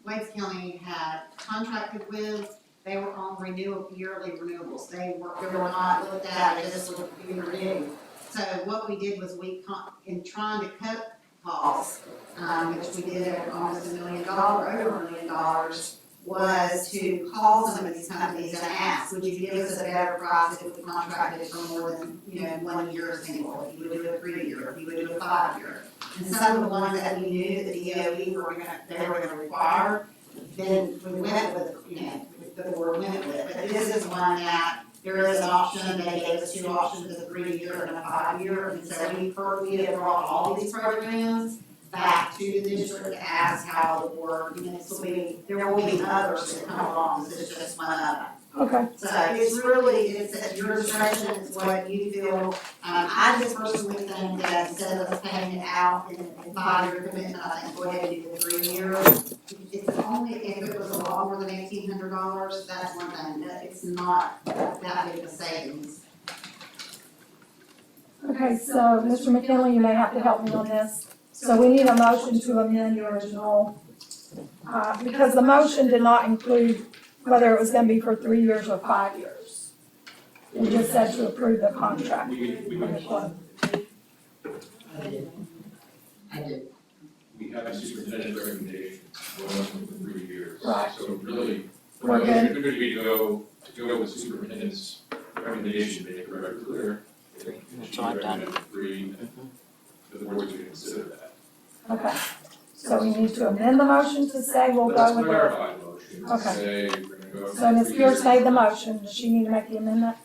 Speaker 4: Wades County had contracted with, they were on yearly renewables. They were not looked at as this would be renewed. So what we did was in trying to cut costs, which we did at almost $1 million, over $1 million, was to call some of these companies and ask, would you give us a better price if we contracted for more than 1 year single, if you would do a 3-year, if you would do a 5-year. And some of the ones that we knew that the DOE were gonna require, then we went with the board went with. But this is one that there is an option. They gave us 2 options, a 3-year and a 5-year. And so we have brought all these programs back to the district to ask how it works. There will be others that come along. This is just one of them.
Speaker 1: Okay.
Speaker 4: So it's at your discretion. It's what you feel. I just personally think that instead of us paying it out in 5-year commitment, I think go ahead and do the 3-year. It's only if it was a lot more than $1,800, that's one thing. It's not that big of a savings.
Speaker 1: Okay, so Mr. McKinley, you may have to help me on this. So we need a motion to amend the original, because the motion did not include whether it was gonna be for 3 years or 5 years. It just said to approve the contract.
Speaker 18: I did. We have a superintendent recommendation for 3 years.
Speaker 1: Right.
Speaker 18: So really,
Speaker 1: We're good.
Speaker 18: if we're going to go with superintendent's recommendation, make it very clear.
Speaker 3: That's what I've done.
Speaker 18: 3, the board's going to consider that.
Speaker 1: Okay, so we need to amend the motion to say we'll
Speaker 18: Let's
Speaker 1: go with
Speaker 18: clarify the motion.
Speaker 1: Okay.
Speaker 18: Say we're going to go.
Speaker 1: So Ms. Pierce made the motion. Does she need to make the amendment?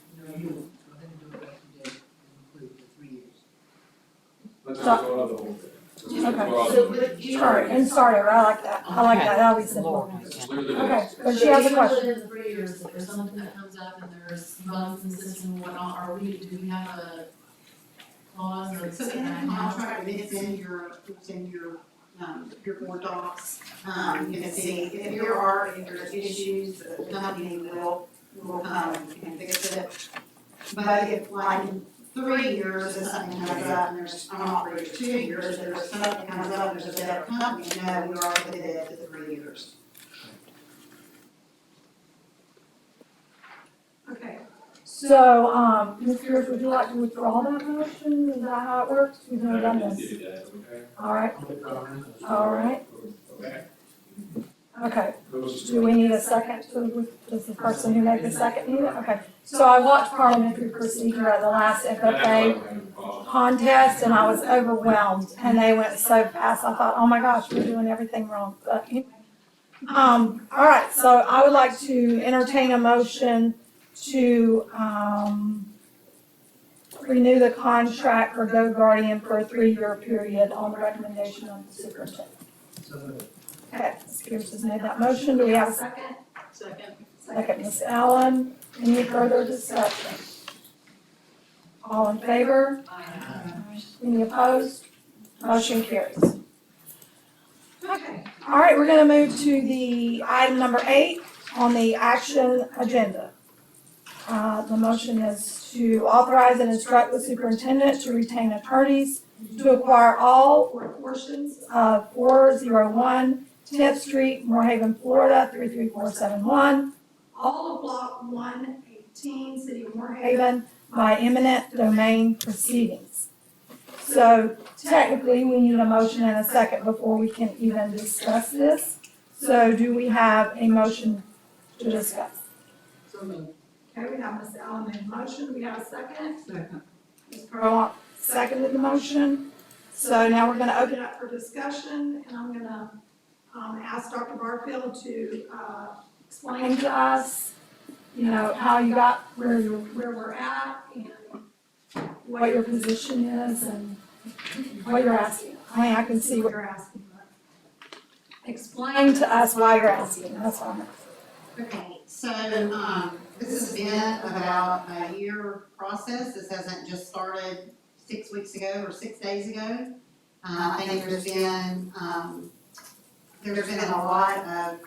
Speaker 18: Let's just go on the whole thing.
Speaker 1: Okay. Sorry, and starter, I like that. I like that. That'll be simple. Okay, but she has a question.
Speaker 2: In the 3 years, if there's something that comes up and there's bugs in the system and whatnot, do we have a clause or?
Speaker 4: So in the contract, it's in your board docs. You can see if there's issues, the company will will come and fix it. But if like in 3 years and something comes up and there's, I'm not for 2 years, there's something comes up, there's a better company, no, we are committed to the 3 years.
Speaker 1: Okay. So, Ms. Pierce, would you like to withdraw that motion? Is that how it works? We've never done this. All right. All right. Okay. Do we need a second? Does the person who made the second need it? Okay. So I watched parliamentary procedure at the last FFA contest and I was overwhelmed and they went so fast. I thought, oh my gosh, we're doing everything wrong. But anyway. All right. So I would like to entertain a motion to renew the contract for Go Guardian for a 3-year period on the recommendation of the superintendent. Okay, Ms. Pierce has made that motion. Do we have a second? Second, Ms. Allen. Any further discussion? All in favor? Any opposed? Motion carries. Okay. All right, we're going to move to the item number 8 on the action agenda. The motion is to authorize and instruct the superintendent to retain attorneys to acquire all or portions of 401 10th Street, Moorhaven, Florida, 33471, all of Block 118, City of Moorhaven, by eminent domain proceedings. So technically, we need a motion and a second before we can even discuss this. So do we have a motion to discuss? Okay, we have Ms. Allen made a motion. We have a second. Ms. Pearl seconded the motion. So now we're going to open up for discussion, and I'm going to ask Dr. Barfield to explain to us, how you got where we're at, and what your position is, and what you're asking. I mean, I can see what you're asking, but explain to us why you're asking. That's what I'm asking.
Speaker 4: Okay, so this has been about a year process. This hasn't just started 6 weeks ago or 6 days ago. I think there's been a lot of,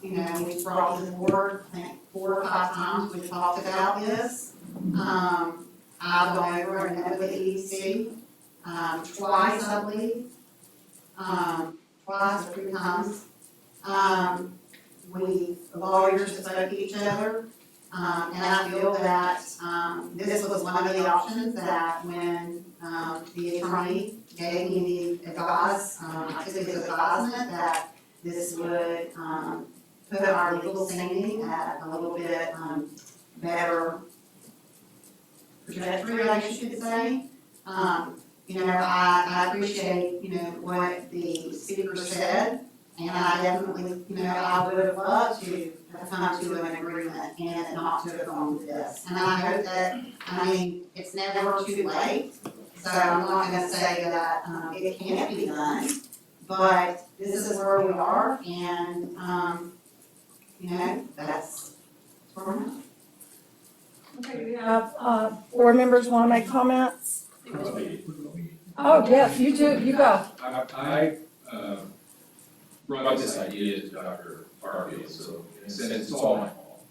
Speaker 4: we've brought to the board, I think 4 or 5 times we've talked about this. I've gone over and met with the EDC twice, I believe, twice or 3 times. The lawyers have spoke to each other, and I feel that this was one of the options that when the attorney gave me the advice, I took his advisement that this would put our legal standing at a little bit better trajectory, I should say. I appreciate, what the speaker said. And I definitely, I would have loved to have come to an agreement and not to have gone with this. And I hope that, it's never too late. So I'm not gonna say that, it can't be done, but this is where we are and, that's where we're at.
Speaker 1: Okay, we have, board members want to make comments? Oh, yes, you do, you go.
Speaker 18: I brought this idea to Dr. Barfield, so in a sense, it's all my fault.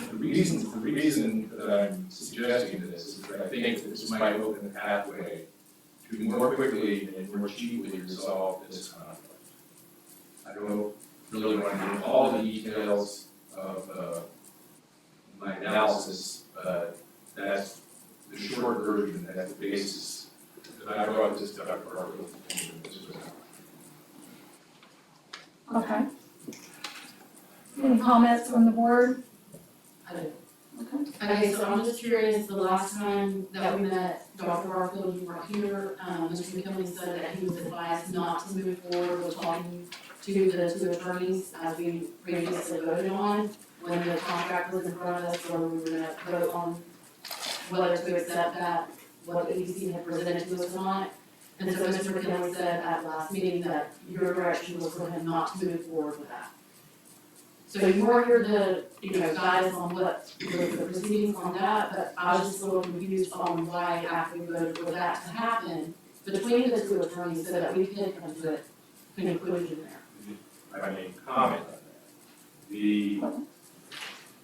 Speaker 18: The reason that I'm suggesting this is that I think that this might open the pathway to more quickly and more cheaply resolve this conflict. I don't really want to get into all the details of my analysis, but that's the short version, that's the basis. I brought this to Dr. Barfield's attention as well.
Speaker 1: Okay. Any comments from the board?
Speaker 2: I do.
Speaker 1: Okay.
Speaker 2: Okay, so I'm just curious, the last time that we met, Dr. Barfield, you were here, Mr. McKinley said that he was advised not to move forward with talking to the 2 attorneys as we previously voted on when the contract was in front of us, where we were gonna vote on whether to accept that, what the EDC had presented to us or not. And so Mr. McKinley said at last meeting that your direction was for him not to move forward with that. So you're here to guide us on what the proceedings on that, but I was just a little confused on why after we voted for that to happen between the 2 attorneys so that we could come to a conclusion there.
Speaker 18: I may comment.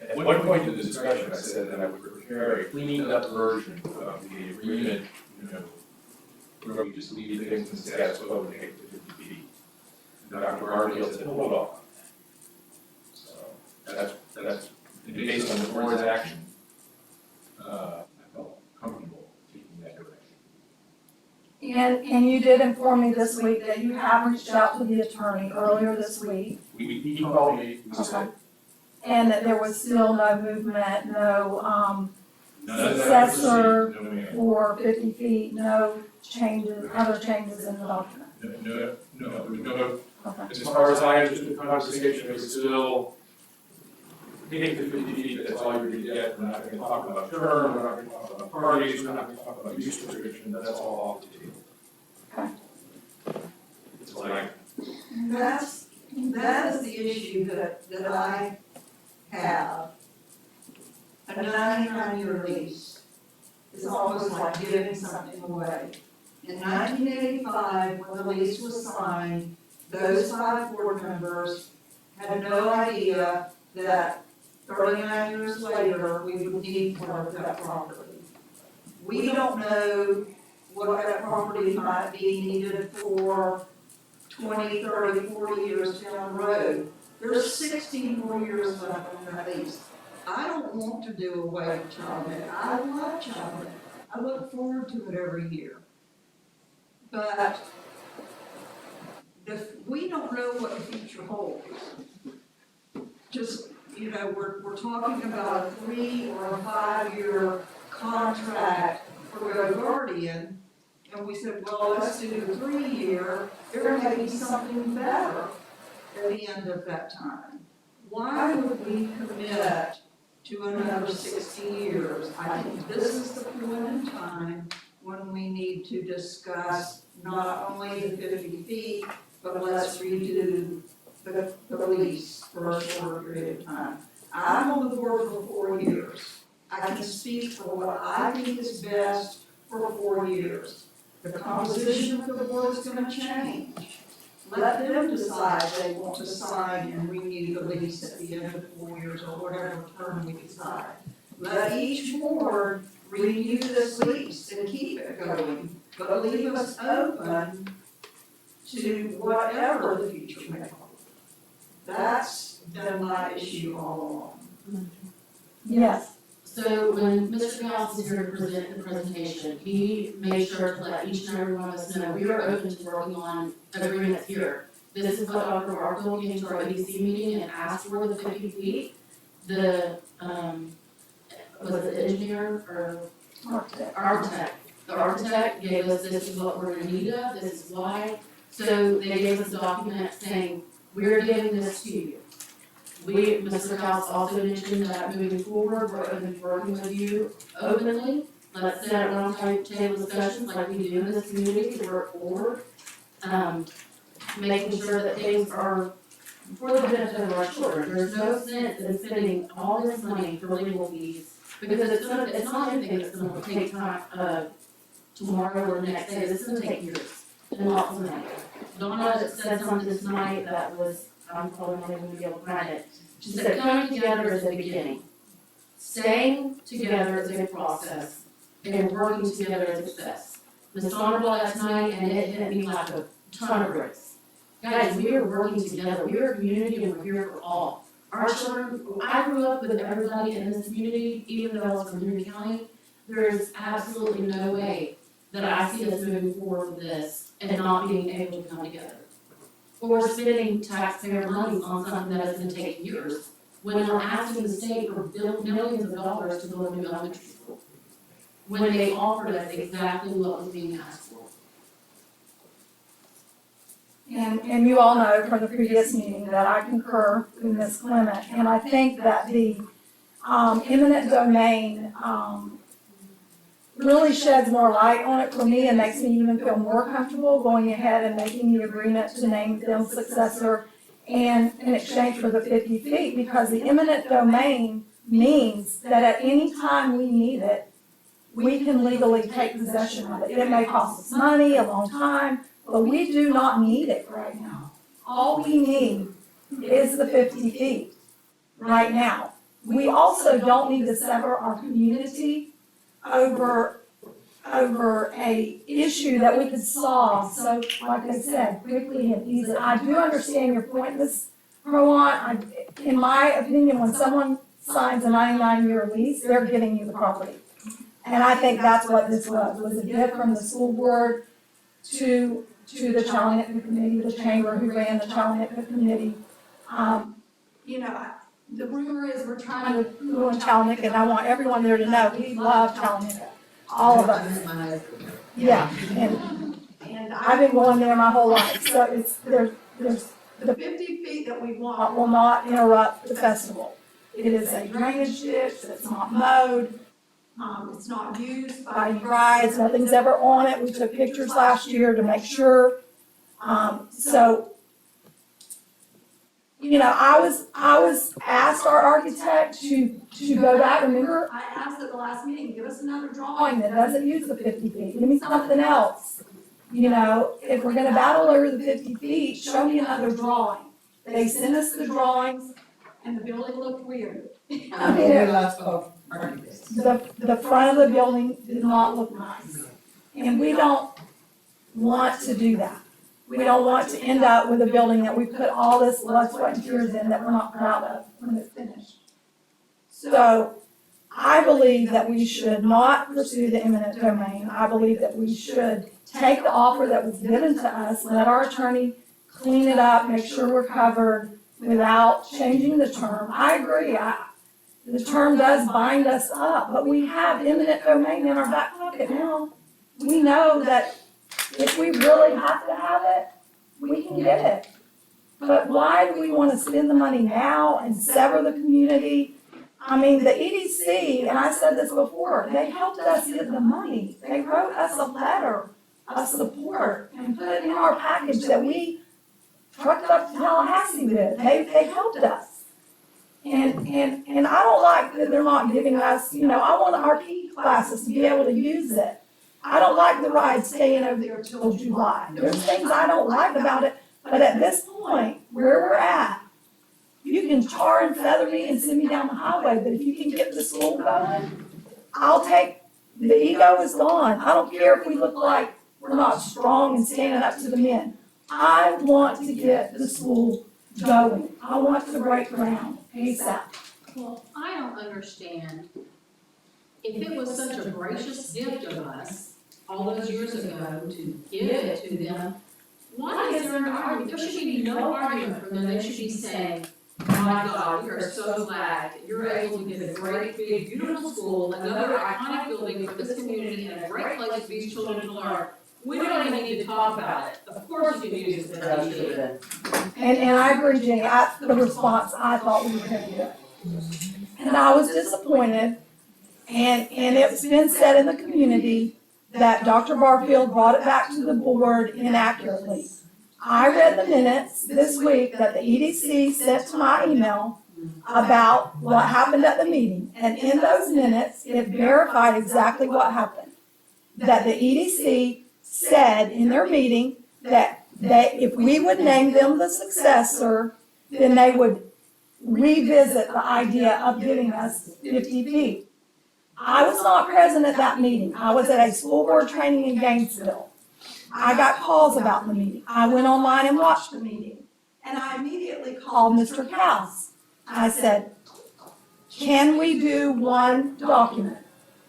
Speaker 18: At one point in the discussion, I said that I would prepare a cleaned up version of the agreement, where we just leave things in status quo and take it to 50 feet. Dr. Garfield said, hold off on that. So that's based on the board's action. I felt comfortable taking that direction.
Speaker 1: And you did inform me this week that you have reached out to the attorney earlier this week.
Speaker 18: He called me, he said,
Speaker 1: And that there was still no movement, no,
Speaker 18: none of that
Speaker 1: successor
Speaker 18: proceeded, no, ma'am.
Speaker 1: for 50 feet, no changes, other changes in the document.
Speaker 18: No, there was no,
Speaker 1: Okay.
Speaker 18: as far as I understood the conversation, it was still, getting to 50 feet, that's all you're gonna get. We're not gonna talk about term, we're not gonna talk about parties, we're not gonna talk about use restriction, that's all off the table.
Speaker 1: Okay.
Speaker 18: It's like,
Speaker 15: That is the issue that I have. A 99-year lease is almost like giving something away. In 1985, when the lease was signed, those 5 board members had no idea that 39 years later, we would need part of that property. We don't know what that property might be needed for 20, 30, 40 years down the road. There's 16 more years left on that lease. I don't want to do away with childhood. I love childhood. I look forward to it every year. But we don't know what the future holds. Just, we're talking about a 3 or a 5-year contract for Go Guardian. And we said, well, let's do the 3-year, there may be something better at the end of that time. Why would we commit to another 60 years? I think this is the point in time when we need to discuss not only the 50 feet, but let's redo the lease for a shorter period of time. I'm on the board for 4 years. I can speak for what I think is best for 4 years. The composition of the board is going to change. Let them decide they want to sign and renew the lease at the end of 4 years or whatever term we decide. Let each board renew this lease and keep it going, but leave us open to whatever the future may hold. That's been my issue all along.
Speaker 1: Yes.
Speaker 2: So when Mr. Gauss was here to present the presentation, he made sure to let each and every one of us know we are open to working on agreements here. This is what Dr. Barfield came to our ABC meeting and asked for the 50 feet. The, was it the engineer or? Architect. The architect gave us, this is what we're gonna need of, this is why. So they gave us a document saying, we're giving this to you. Mr. House also mentioned that moving forward, we're open to working with you openly. Let's set up round table discussions like we do in this community to work forward. Making sure that things are for the benefit of our children. There's no sense in spending all this money for legal fees because it's not anything that's gonna take time, tomorrow or the next day. This is gonna take years and lots of money. Donna said something tonight that was, I'm probably not even gonna be able to find it. She said, coming together is the beginning. Staying together is a process, and working together is success. Ms. Donna brought that tonight, and it hit me like a ton of bricks. Guys, we are working together. We are a community, and we're here for all. Our children, I grew up with everybody in this community, even though I was from Henry County. There is absolutely no way that I see us moving forward with this and not being able to come together. Or spending taxpayer money on something that is gonna take years, when we're asking the state for millions of dollars to build a new elementary school. When they offered us exactly what was being asked for.
Speaker 1: And you all know from the previous meeting that I concur with Ms. Clement, and I think that the eminent domain really sheds more light on it for me and makes me even feel more comfortable going ahead and making the agreement to name them successor and in exchange for the 50 feet, because the eminent domain means that at any time we need it, we can legally take possession of it. It may cost us money, a long time, but we do not need it right now. All we need is the 50 feet right now. We also don't need to sever our community over a issue that we could solve. So, like I said, quickly and easily. I do understand your point, Ms. Rowan. In my opinion, when someone signs a 99-year lease, they're giving you the property. And I think that's what this was a gift from the school board to the Challenger Committee, the chamber who ran the Challenger Committee. The rumor is we're trying to ruin Challenger, and I want everyone there to know we love Challenger, all of us. Yeah, and I've been going there my whole life, so there's the 50 feet that we want will not interrupt the festival. It is a drainage ditch that's not mowed. It's not used by you guys, nothing's ever on it. We took pictures last year to make sure. I was asked our architect to go back. Remember, I asked at the last meeting, give us another drawing that doesn't use the 50 feet. Give me something else. If we're gonna battle over the 50 feet, show me another drawing. They sent us the drawings and the building looked weird. The front of the building did not look nice. And we don't want to do that. We don't want to end up with a building that we put all this blood, sweat, and tears in that we're not proud of when it's finished. So I believe that we should not pursue the eminent domain. I believe that we should take the offer that was given to us, let our attorney clean it up, make sure we're covered without changing the term. I agree. The term does bind us up, but we have eminent domain in our back pocket now. We know that if we really have to have it, we can get it. But why do we want to spend the money now and sever the community? The EDC, and I said this before, they helped us get the money. They wrote us a letter of support and put it in our package that we trucked up to Tallahassee with. They helped us. And I don't like that they're not giving us, I want our PE classes to be able to use it. I don't like the ride staying over there till July. There's things I don't like about it, but at this point, where we're at, you can tar and feather me and send me down the highway, but if you can get the school going, I'll take, the ego is gone. I don't care if we look like we're not strong and standing up to the men. I want to get the school going. I want to break ground ASAP.
Speaker 21: Well, I don't understand. If it was such a gracious gift of us all those years ago to give it to them, why is there an argument? There should be no argument from them. They should be saying, oh my God, we are so glad that you're able to get a great, big, beautiful school, another iconic building for this community, and a great place for these children to learn. We don't even need to talk about it. Of course you can use it for you.
Speaker 1: And I agree, Jenny, that's the response I thought we were going to get. And I was disappointed. And it's been said in the community that Dr. Barfield brought it back to the board inaccurately. I read the minutes this week that the EDC sent to my email about what happened at the meeting. And in those minutes, it verified exactly what happened. That the EDC said in their meeting that if we would name them the successor, then they would revisit the idea of giving us 50 feet. I was not present at that meeting. I was at a school board training in Gainesville. I got calls about the meeting. I went online and watched the meeting. And I immediately called Mr. Kaus. I said, can we do one document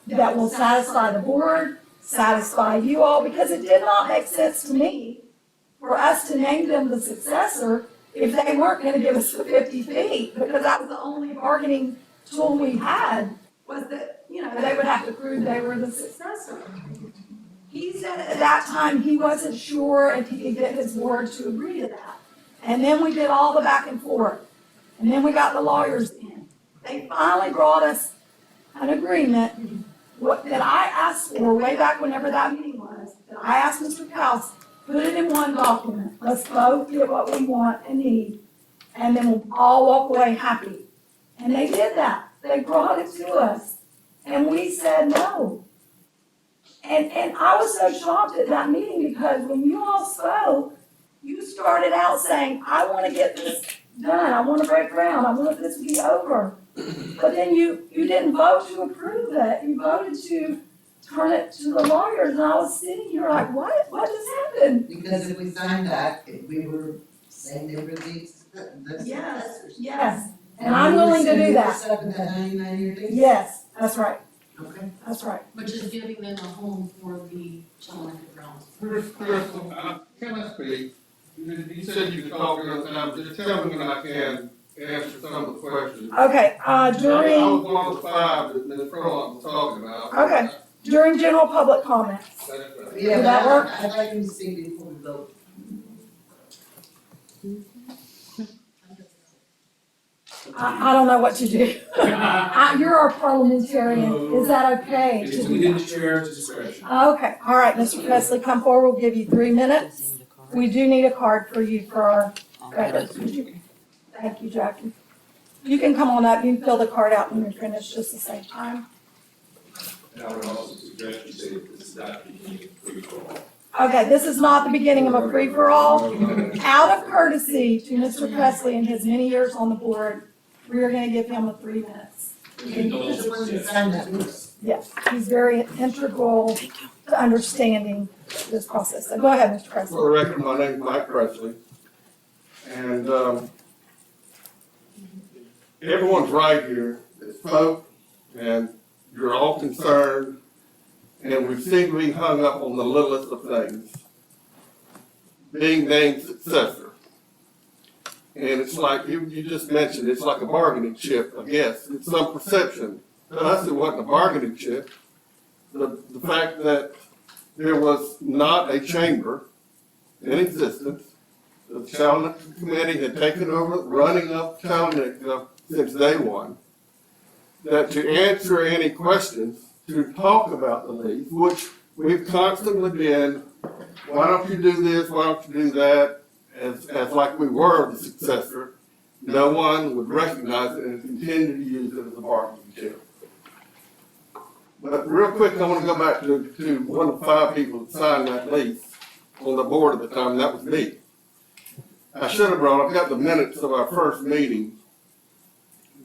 Speaker 1: that will satisfy the board, satisfy you all? Because it did not make sense to me for us to name them the successor if they weren't going to give us the 50 feet, because that was the only bargaining tool we had, was that they would have to prove they were the successor. He said at that time he wasn't sure if he could get his board to agree to that. And then we did all the back and forth. And then we got the lawyers in. They finally brought us an agreement that I asked for way back whenever that meeting was. That I asked Mr. Kaus, put it in one document. Let's both get what we want and need. And then we'll all walk away happy. And they did that. They brought it to us. And we said no. And I was so shocked at that meeting because when you all spoke, you started out saying, I want to get this done, I wanna break ground, I want this to be over. But then you didn't vote to approve it, you voted to turn it to the lawyers, and I was sitting here like, what just happened?
Speaker 14: Because if we signed that, we were saying they were the successors.
Speaker 1: Yes, and I'm willing to do that.
Speaker 14: Set up in that 99-year lease?
Speaker 1: Yes, that's right,
Speaker 14: Okay.
Speaker 1: that's right.
Speaker 21: Which is giving them a home for the children of the grounds.
Speaker 19: Crystal, can I speak? You said you could talk another time, just tell me when I can answer some of the questions.
Speaker 1: Okay,
Speaker 19: I was
Speaker 1: during,
Speaker 19: one of the five that Ms. Furlong was talking about.
Speaker 1: okay, during general public comments.
Speaker 19: That's right.
Speaker 14: Yeah,
Speaker 1: Would
Speaker 14: but
Speaker 1: that work?
Speaker 14: I'd like him to speak before we vote.
Speaker 1: I don't know what to do. You're our parliamentarian, is that okay?
Speaker 13: It's
Speaker 1: to do
Speaker 13: within
Speaker 1: that?
Speaker 13: the chair's discretion.
Speaker 1: Okay, all right, Mr. Presley, come forward, we'll give you 3 minutes. We do need a card for you for our records. Thank you, Jackie. You can come on up, you can fill the card out when you're finished, just the same time.
Speaker 18: And I would also suggest you say that this is not the beginning of free for all.
Speaker 1: Okay, this is not the beginning of a free-for-all. Out of courtesy to Mr. Presley and his many years on the board, we are gonna give him the 3 minutes.
Speaker 14: He's the one that signed that lease.
Speaker 1: Yes, he's very integral to understanding this process. So go ahead, Mr. Presley.
Speaker 19: For the record, my name is Mike Presley. And, everyone's right here that spoke, and you're all concerned, and we seem to be hung up on the littlest of things. Being named successor. And it's like, you just mentioned, it's like a bargaining chip, I guess. It's some perception. To us, it wasn't a bargaining chip. The fact that there was not a chamber in existence. The Child Committee had taken over running of Child since day one. That to answer any questions, to talk about the lease, which we've constantly been, why don't you do this, why don't you do that, as like we were the successor, no one would recognize it and continue to use it as a bargaining chip. But real quick, I want to go back to one of the 5 people that signed that lease on the board at the time, and that was me. I should have I've got the minutes of our first meeting,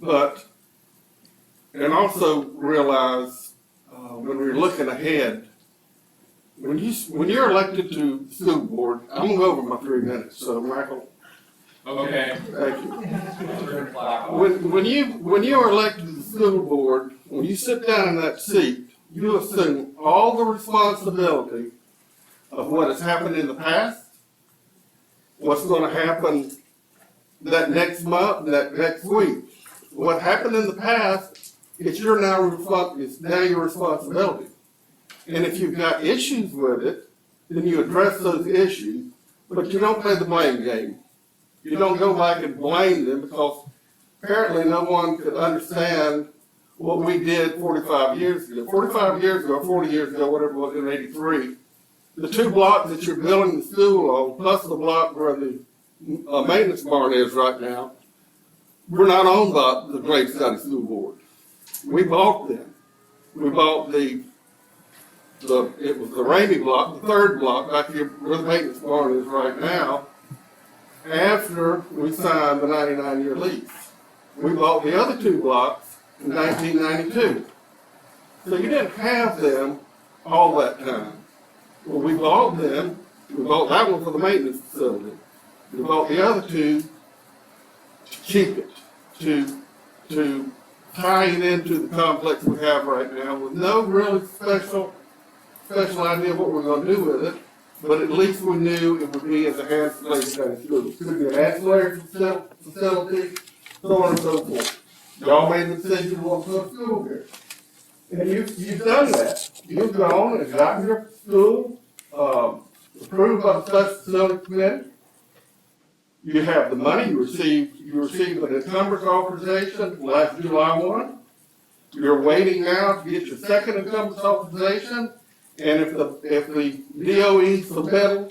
Speaker 19: and also realize when we're looking ahead, when you're elected to the school board, I'm gonna go over my 3 minutes, so Michael.
Speaker 18: Okay.
Speaker 19: Thank you. When you are elected to the school board, when you sit down in that seat, you assume all the responsibility of what has happened in the past, what's gonna happen that next month, that next week. What happened in the past, it's now your responsibility. And if you've got issues with it, then you address those issues, but you don't play the blame game. You don't go back and blame them because apparently no one could understand what we did 45 years ago. 45 years ago, 40 years ago, whatever it was in '83, the 2 blocks that you're building the school on, plus the block where the maintenance barn is right now, were not owned by the Graves County School Board. We bought them. We bought it was the Ramey block, the 3rd block back here where the maintenance barn is right now, after we signed the 99-year lease. We bought the other 2 blocks in 1992. So you didn't have them all that time. Well, we bought them, we bought that one for the maintenance facility. We bought the other 2 to keep it, to tie it into the complex we have right now with no really special idea what we're gonna do with it, but at least we knew it would be in the hands of Lake County Schools. It could be an ancillary facility, so on and so forth. Y'all made the decision to want to put a school here. And you've done that. You've gone and gotten your school, approved by the Special Facility Committee. You have the money, you received an encumbrance authorization last July 1. You're waiting now to get your second encumbrance authorization. And if the DOE submittal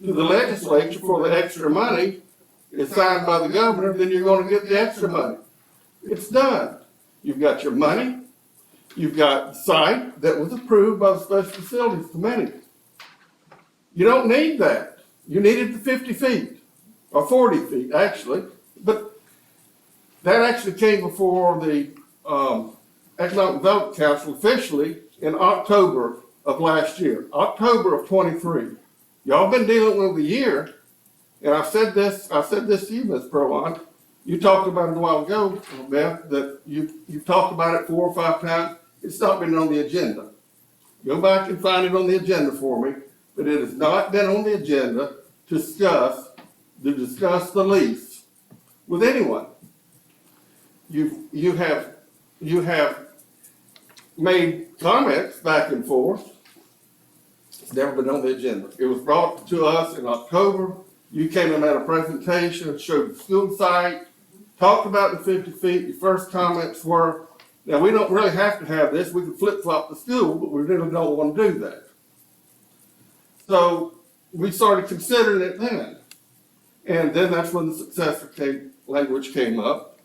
Speaker 19: to the legislature for the extra money is signed by the governor, then you're gonna get the extra money. It's done. You've got your money, you've got the site that was approved by the Special Facilities Committee. You don't need that. You needed the 50 feet, or 40 feet, actually. But that actually came before the Economic Development Council officially in October of last year, October of 23. Y'all been dealing with a year, and I said this to you, Ms. Perline. You talked about it a while ago, Beth, that you've talked about it 4 or 5 times. It's not been on the agenda. Go back and find it on the agenda for me, but it has not been on the agenda to discuss the lease with anyone. You have made comments back and forth. It's never been on the agenda. It was brought to us in October. You came and made a presentation, showed the school site, talked about the 50 feet. Your first comments were, now we don't really have to have this. We can flip-flop the school, but we really don't want to do that. So we started considering it then. And then that's when the successor language came up.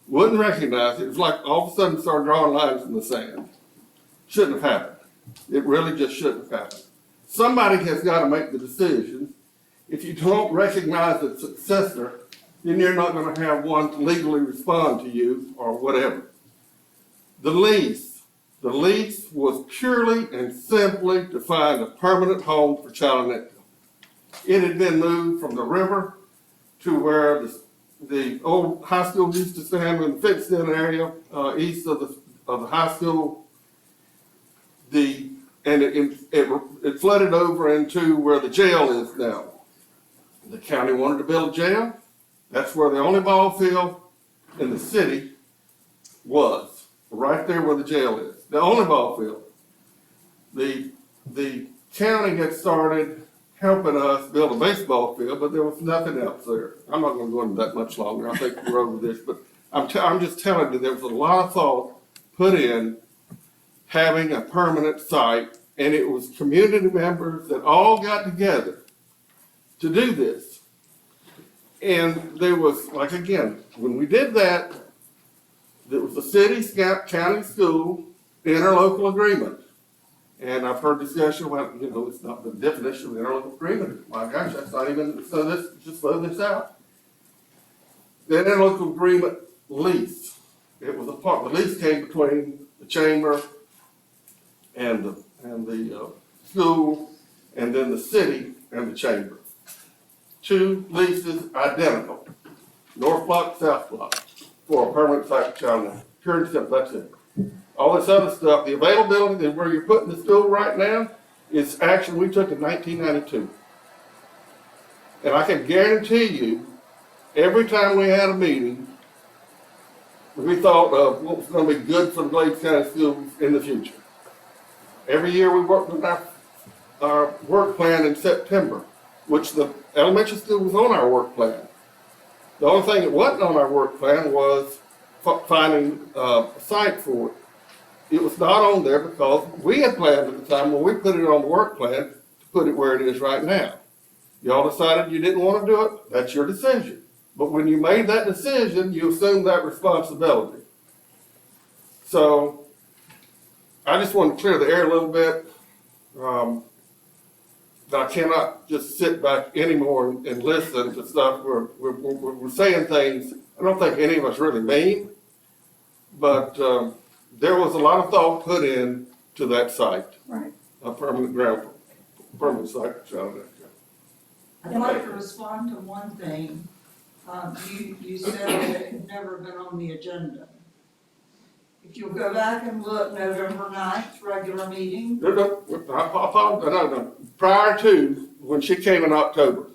Speaker 19: Wouldn't recognize it. It was like all of a sudden started drawing lines in the sand. Shouldn't have happened. It really just shouldn't have happened. Somebody has got to make the decision. If you don't recognize the successor, then you're not going to have one to legally respond to you or whatever. The lease was purely and simply to find a permanent home for Chalonette. It had been moved from the river to where the old high school used to stand in the fenced-in area east of the high school. It flooded over into where the jail is now. The county wanted to build a jail. That's where the only ball field in the city was, right there where the jail is. The only ball field. The county had started helping us build a baseball field, but there was nothing else there. I'm not going to go into that much longer. I think we're over this, but I'm just telling you there was a lot of thought put in having a permanent site, and it was community members that all got together to do this. And there was, like again, when we did that, there was a city, county, school, interlocal agreement. And I've heard discussion about, it's not the definition of the interlocal agreement. My gosh, that's not even, so let's just throw this out. The interlocal agreement lease, it was the lease came between the chamber and the school, and then the city and the chamber. 2 leases identical, north block, south block, for a permanent site for Chalonette. Pure and simple, that's it. All this other stuff, the availability where you're putting the school right now is action we took in 1992. And I can guarantee you, every time we had a meeting, we thought of what was going to be good for the Glades County schools in the future. Every year we worked on our work plan in September, which the elementary school was on our work plan. The only thing that wasn't on our work plan was finding a site for it. It was not on there because we had planned at the time when we put it on the work plan to put it where it is right now. Y'all decided you didn't want to do it, that's your decision. But when you made that decision, you assumed that responsibility. So I just want to clear the air a little bit. I cannot just sit back anymore and listen to stuff. We're saying things I don't think any of us really mean, but there was a lot of thought put in to that site.
Speaker 1: Right.
Speaker 19: A permanent site for Chalonette.
Speaker 15: I'd like to respond to one thing. You said that it had never been on the agenda. If you'll go back and look, November 9th, regular meeting.
Speaker 19: No. Prior to when she came in October.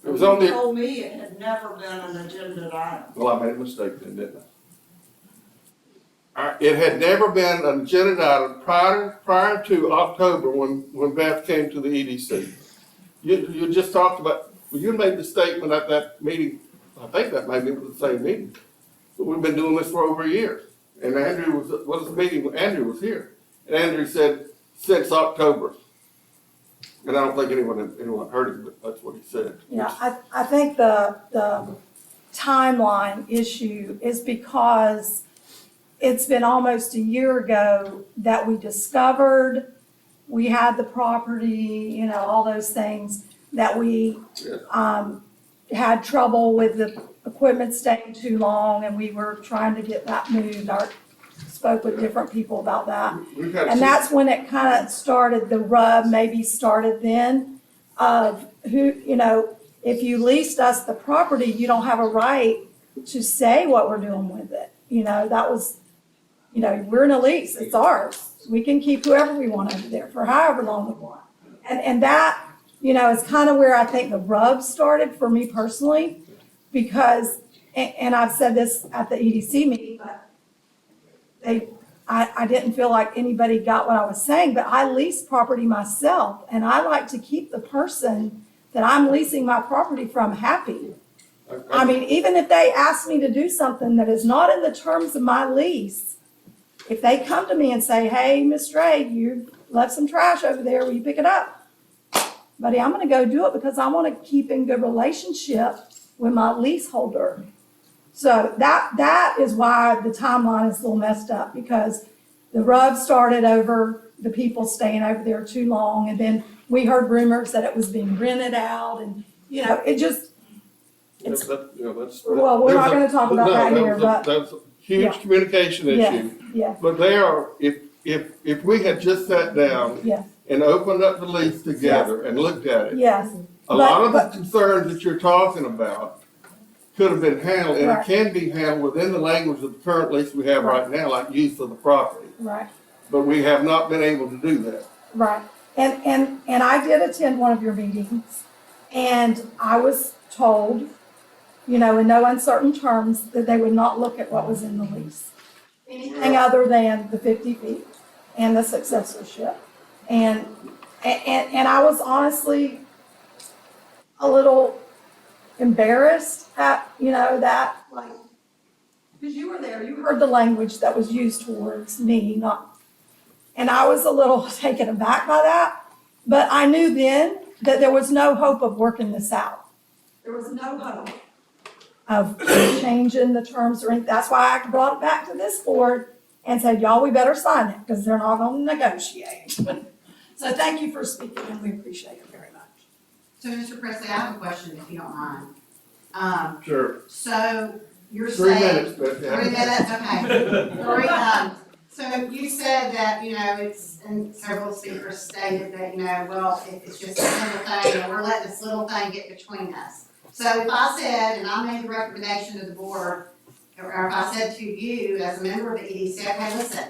Speaker 19: It was on the.
Speaker 15: You told me it had never been an agenda item.
Speaker 19: Well, I made a mistake then, didn't I? It had never been an agenda item prior to October when Beth came to the EDC. You just talked about, well, you made the statement at that meeting, I think that maybe it was the same meeting, but we've been doing this for over a year. And Andrew was the meeting when Andrew was here. And Andrew said, since October. And I don't think anyone heard him, but that's what he said.
Speaker 1: Yeah, I think the timeline issue is because it's been almost a year ago that we discovered we had the property, all those things, that we had trouble with equipment staying too long and we were trying to get that moved. I spoke with different people about that.
Speaker 19: We've had
Speaker 1: And that's when it kind of started, the rub maybe started then of who, you know, if you leased us the property, you don't have a right to say what we're doing with it. You know, that was, you know, we're in a lease, it's ours. We can keep whoever we want over there for however long we want. And that, you know, is kind of where I think the rub started for me personally, because, and I've said this at the EDC meeting, but I didn't feel like anybody got what I was saying, but I lease property myself, and I like to keep the person that I'm leasing my property from happy. I mean, even if they ask me to do something that is not in the terms of my lease, if they come to me and say, hey, Miss Ray, you left some trash over there, will you pick it up? Buddy, I'm gonna go do it because I wanna keep in good relationship with my leaseholder. So that is why the timeline is a little messed up, because the rub started over the people staying over there too long, and then we heard rumors that it was being rented out, and, you know, it just, it's, well, we're not gonna talk about that here, but.
Speaker 19: That's a huge
Speaker 1: Yeah.
Speaker 19: communication
Speaker 1: Yes,
Speaker 19: issue.
Speaker 1: yes.
Speaker 19: But they are, if we had just sat down
Speaker 1: Yes.
Speaker 19: and opened up the lease together and looked at it,
Speaker 1: Yes.
Speaker 19: a lot of the concerns that you're talking about could have been handled, and it
Speaker 1: Right.
Speaker 19: can be handled within the language of the current lease we have right now, like use of the property.
Speaker 1: Right,
Speaker 19: But we have not been able to do that.
Speaker 1: right. And I did attend one of your meetings, and I was told, you know, in no uncertain terms, that they would not look at what was in the lease. Anything other than the 50 feet and the successorship. And I was honestly a little embarrassed at, you know, that, like, because you were there, you heard the language that was used towards me, not, and I was a little taken aback by that. But I knew then that there was no hope of working this out. There was no hope of changing the terms or anything. That's why I brought it back to this board and said, y'all, we better sign it, because they're not gonna negotiate. So thank you for speaking, and we appreciate it very much.
Speaker 6: So, Mr. Presley, I have a question, if you don't mind.
Speaker 19: Sure.
Speaker 6: So, you're
Speaker 19: 3
Speaker 6: saying.
Speaker 19: minutes, but.
Speaker 6: 3 minutes, okay. So you said that, you know, it's, and several speakers stated that, you know, well, if it's just a little thing, and we're letting this little thing get between us. So if I said, and I made the recommendation to the board, or if I said to you as a member of the EDC, okay, listen,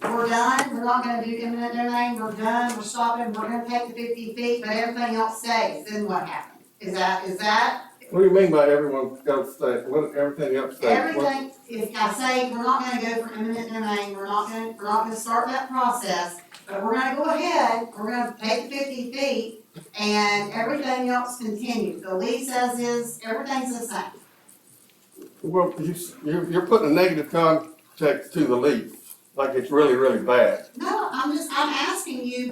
Speaker 6: we're done, we're not gonna do eminent domain, we're done, we're stopping, we're gonna take the 50 feet, but everything else stays, then what happens? Is that?
Speaker 19: What do you mean by everyone's got to stay? What, everything else stays?
Speaker 6: Everything, if I say, we're not gonna go for eminent domain, we're not gonna start that process, but we're gonna go ahead, we're gonna take the 50 feet, and everything else continues. The lease as is, everything's the same.
Speaker 19: Well, you're putting a negative context to the lease, like it's really, really bad.
Speaker 6: No, I'm asking you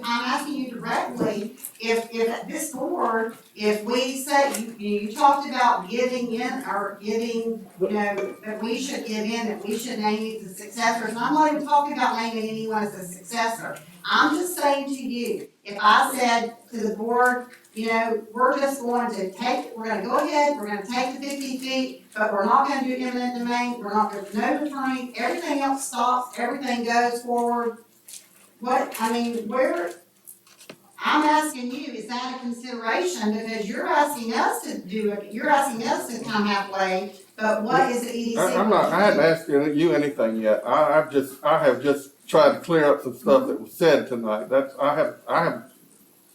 Speaker 6: directly, if at this board, if we say, you talked about giving in, or giving, you know, that we should give in, that we should name you the successors, and I'm not even talking about naming anyone as a successor. I'm just saying to you, if I said to the board, you know, we're just going to take, we're gonna go ahead, we're gonna take the 50 feet, but we're not gonna do eminent domain, we're not, there's no returning, everything else stops, everything goes forward. What, I mean, I'm asking you, is that a consideration? Because you're asking us to do it, you're asking us to come halfway, but what is the EDC?
Speaker 19: I hadn't asked you anything yet. I have just tried to clear up some stuff that was said tonight. I have,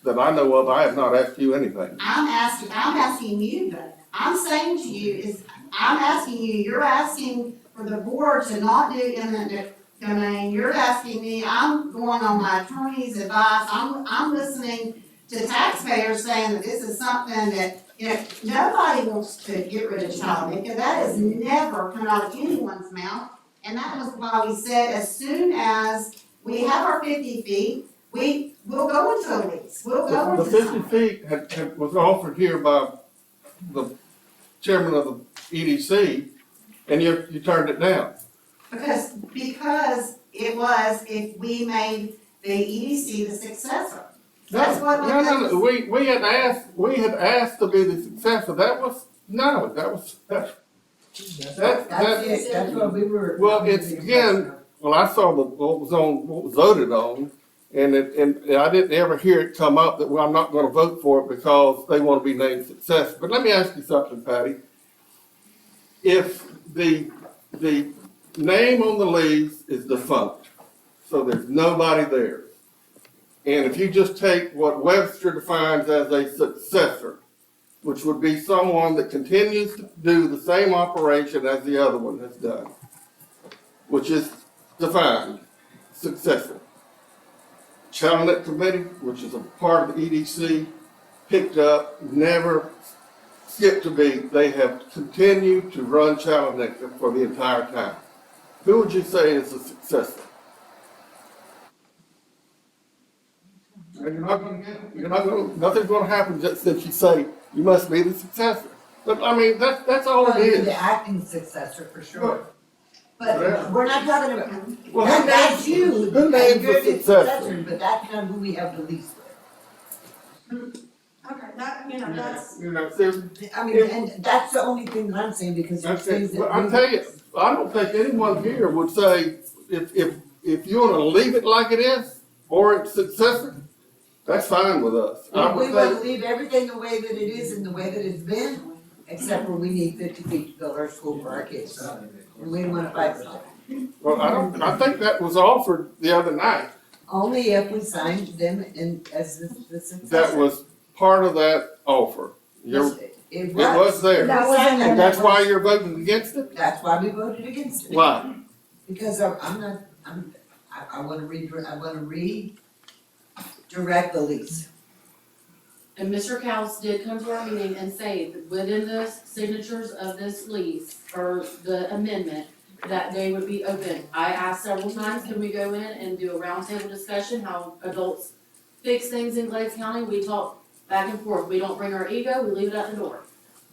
Speaker 19: that I know of, I have not asked you anything.
Speaker 6: I'm asking you though. I'm saying to you I'm asking you, you're asking for the board to not do eminent domain. You're asking me, I'm going on my attorney's advice. I'm listening to taxpayers saying that this is something that, you know, nobody wants to get rid of child because that has never come out of anyone's mouth. And that was why we said as soon as we have our 50 feet, we'll go into a lease. We'll go into
Speaker 19: the 50 feet was offered here by the chairman of the EDC, and you turned it down.
Speaker 6: Because it was, if we made the EDC the successor. That's what.
Speaker 19: No. We had asked to be the successor. That was
Speaker 14: That's it, that's what we were.
Speaker 19: Well, it's again, well, I saw what was voted on, and I didn't ever hear it come up that, well, I'm not gonna vote for it because they wanna be named successor. But let me ask you something, Patty. If the name on the lease is defunct, so there's nobody there, and if you just take what Webster defines as a successor, which would be someone that continues to do the same operation as the other one has done, which is defined, successor. Challenger Committee, which is a part of the EDC, picked up, never skipped a beat. They have continued to run Challenger for the entire time. Who would you say is a successor? Nothing's gonna happen just since you say you must be the successor. But I mean, that's all it is.
Speaker 14: The acting successor for sure.
Speaker 19: Yeah.
Speaker 14: But we're not talking about,
Speaker 19: Well,
Speaker 14: that's you.
Speaker 19: who names
Speaker 14: You're
Speaker 19: the successor?
Speaker 14: But that's not who we have the lease with.
Speaker 1: Okay, that, you know, that's.
Speaker 19: You know, there's,
Speaker 14: I mean, and that's the only thing that I'm saying, because it says that.
Speaker 19: Well, I tell you, I don't think anyone here would say, if you wanna leave it like it is, or its successor, that's fine with us.
Speaker 14: We want to leave everything the way that it is and the way that it's been, except for we need 50 feet to build our school for our kids. And we want to fight for it.
Speaker 19: Well, I think that was offered the other night.
Speaker 14: Only if we signed them in as the successor.
Speaker 19: That was part of that offer. It was there.
Speaker 14: That was in there.
Speaker 19: And that's why you're voting against it?
Speaker 14: That's why we voted against it.
Speaker 19: Why?
Speaker 14: Because I want to redirect the lease.
Speaker 2: And Mr. Cowles did come to our meeting and say that within the signatures of this lease, or the amendment, that they would be open. I asked several times, can we go in and do a roundtable discussion, how adults fix things in Glades County? We talk back and forth. We don't bring our ego, we leave it at the door.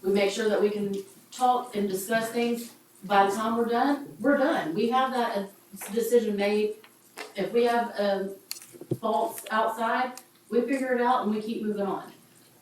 Speaker 2: We make sure that we can talk and discuss things. By the time we're done, we're done. We have that decision made. If we have faults outside, we figure it out and we keep moving on.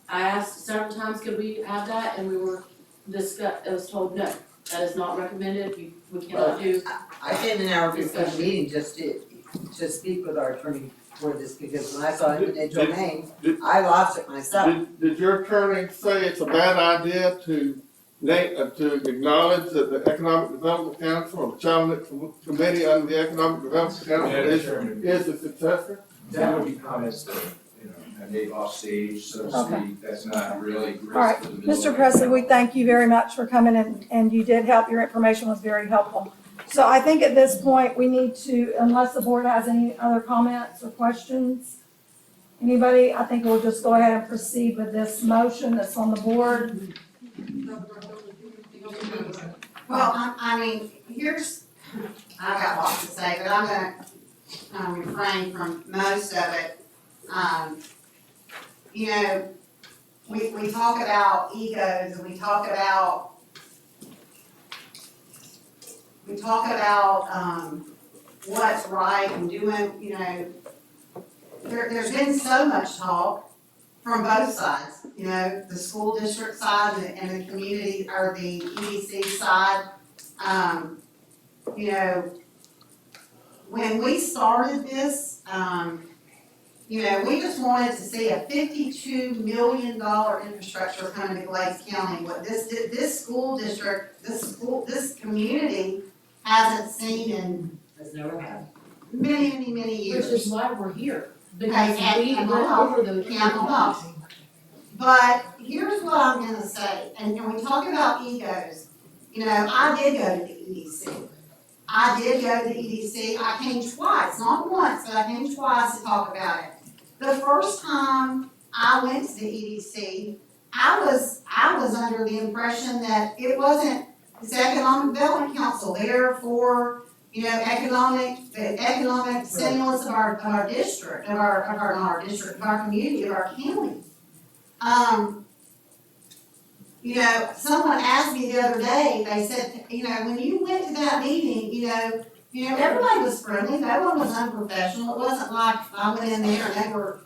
Speaker 2: I asked several times, could we have that, and we were I was told, no, that is not recommended, we cannot do.
Speaker 14: I came in our meeting just to speak with our attorney for this, because when I saw individual names, I lost it myself.
Speaker 19: Did your attorney say it's a bad idea to acknowledge that the Economic Development Council or the Challenger Committee under the Economic Development Council is the successor?
Speaker 9: That would be comments that, have made off stage, so to
Speaker 1: Okay.
Speaker 9: speak, that's not really.
Speaker 1: All right, Mr. Presley, we thank you very much for coming and you did help, your information was very helpful. So I think at this point, we need to, unless the board has any other comments or questions, anybody, I think we'll just go ahead and proceed with this motion that's on the board.
Speaker 4: Well, I mean, I got lots to say, but I'm gonna refrain from most of it. We talk about egos and we talk about what's right and doing, there's been so much talk from both sides, the school district side and the community, or the EDC side. When we started this, we just wanted to see a $52 million infrastructure coming to Glades County. What this school district, this community hasn't seen in
Speaker 14: Has never had.
Speaker 4: many years.
Speaker 2: Which is why we're here, because
Speaker 4: Okay,
Speaker 2: we
Speaker 4: and
Speaker 2: went over those.
Speaker 4: But here's what I'm gonna say, and when we talk about egos, I did go to the EDC. I came twice, not once, but I came twice to talk about it. The first time I went to the EDC, I was under the impression that it wasn't, it's the Economic Development Council there for, economic stimulus of our district, of our community, of our county. Someone asked me the other day, they said, when you went to that meeting, everybody was friendly, no one was unprofessional. It wasn't like I went in there and they were,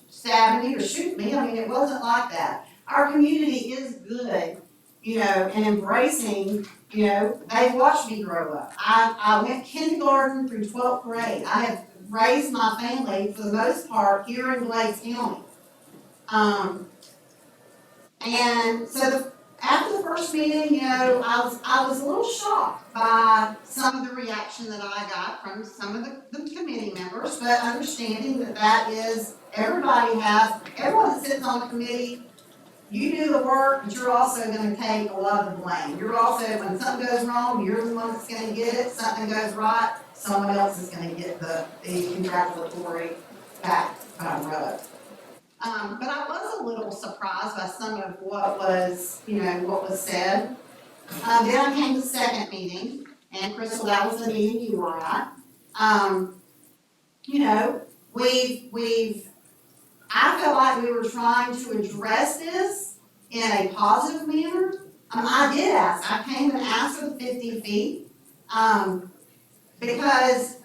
Speaker 4: stabbing me or shooting me. I mean, it wasn't like that. Our community is good and embracing, they've watched me grow up. I went kindergarten through 12th grade. I have raised my family for the most part here in Glades County. And so after the first meeting, I was a little shocked by some of the reaction that I got from some of the committee members, but understanding that is, everyone that sits on the committee, you do the work, but you're also gonna take a lot of the blame. You're also, when something goes wrong, you're the one that's gonna get it. Something goes right, someone else is gonna get the congratulatory back rub. But I was a little surprised by some of what was said. Then came the second meeting, and Crystal, that was the meeting you were at. I felt like we were trying to address this in a positive manner. I did ask, I came and asked for the 50 feet, because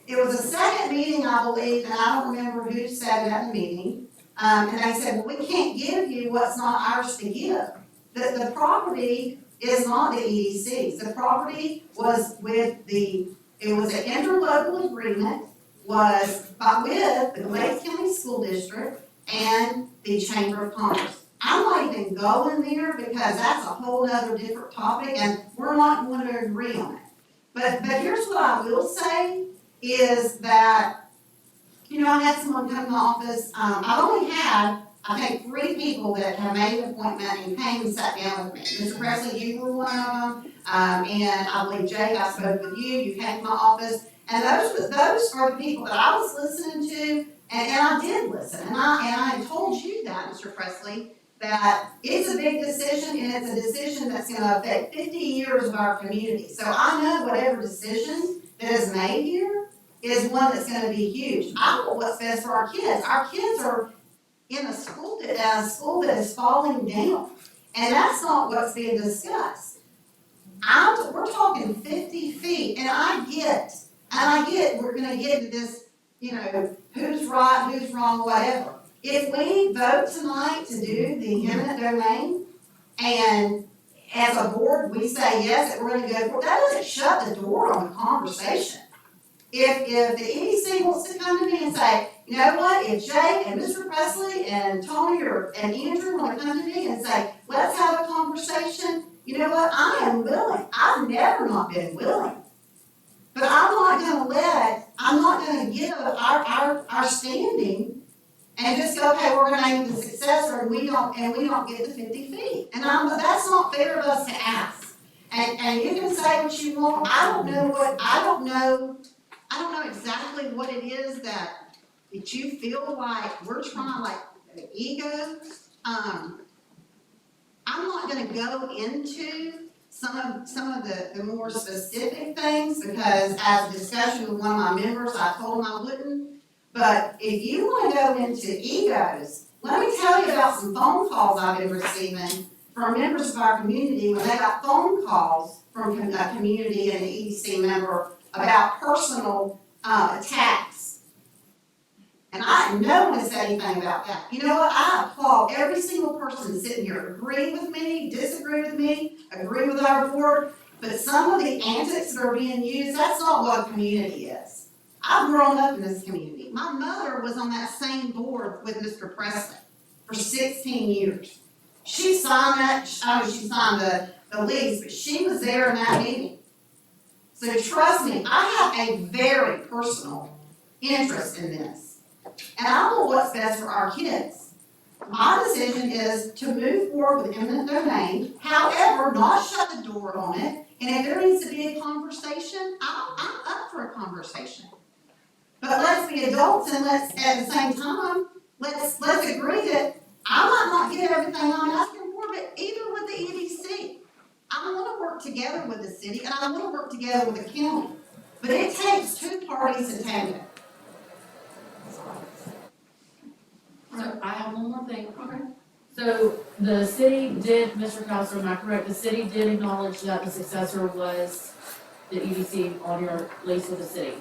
Speaker 4: it was a second meeting, I believe, and I don't remember who said it at the meeting. And they said, well, we can't give you what's not ours to give. The property is not the EDC's. The property was it was an interlocal agreement, with the Glades County School District and the Chamber of Commerce. I'm not even going there because that's a whole other different topic and we're not going to agree on it. But here's what I will say is that, I had someone come to my office. I've only had, I think, 3 people that have made an appointment and came and sat down with me. Mr. Presley, you were one of them, and I believe Jake, I spoke with you. You came to my office, and those are the people that I was listening to, and I did listen. And I told you that, Mr. Presley, that it's a big decision, and it's a decision that's going to affect 50 years of our community. So I know whatever decision that is made here is one that's going to be huge. I know what's best for our kids. Our kids are in a school that is falling down, and that's not what's being discussed. We're talking 50 feet, and I get we're going to get into this, who's right, who's wrong, whatever. If we vote tonight to do the eminent domain, and as a board we say yes, that we're going to go for it, that doesn't shut the door on the conversation. If the EDC wants to come to me and say, you know what, if Jake and Mr. Presley and Tony and Andrew want to come to me and say, let's have a conversation, you know what, I am willing. I've never not been willing. But I'm not going to give our standing and just go, okay, we're going to name the successor and we don't get the 50 feet. And that's not fair of us to ask. And you can say what you want. I don't know exactly what it is that you feel like we're trying, like the ego. I'm not going to go into some of the more specific things because as a discussion with one of my members, I told him I wouldn't. But if you want to go into egos, let me tell you about some phone calls I've been receiving from members of our community when they got phone calls from a community and an EDC member about personal attacks. And no one has said anything about that. You know what? I applaud every single person sitting here. Agree with me, disagree with me, agree with our board. But some of the antics that are being used, that's not what a community is. I've grown up in this community. My mother was on that same board with Mr. Presley for 16 years. She signed the lease, but she was there in that meeting. So trust me, I have a very personal interest in this. And I know what's best for our kids. My decision is to move forward with eminent domain, however, not shut the door on it. And if there needs to be a conversation, I'm up for a conversation. But let's be adults and let's, at the same time, let's agree that I might not get everything I'm asking for, but even with the EDC, I want to work together with the city and I want to work together with the county. But it takes 2 parties to tango.
Speaker 2: So I have one more thing. Okay. So the city did, Mr. Counselor, am I correct? The city did acknowledge that the successor was the EDC on your lease with the city.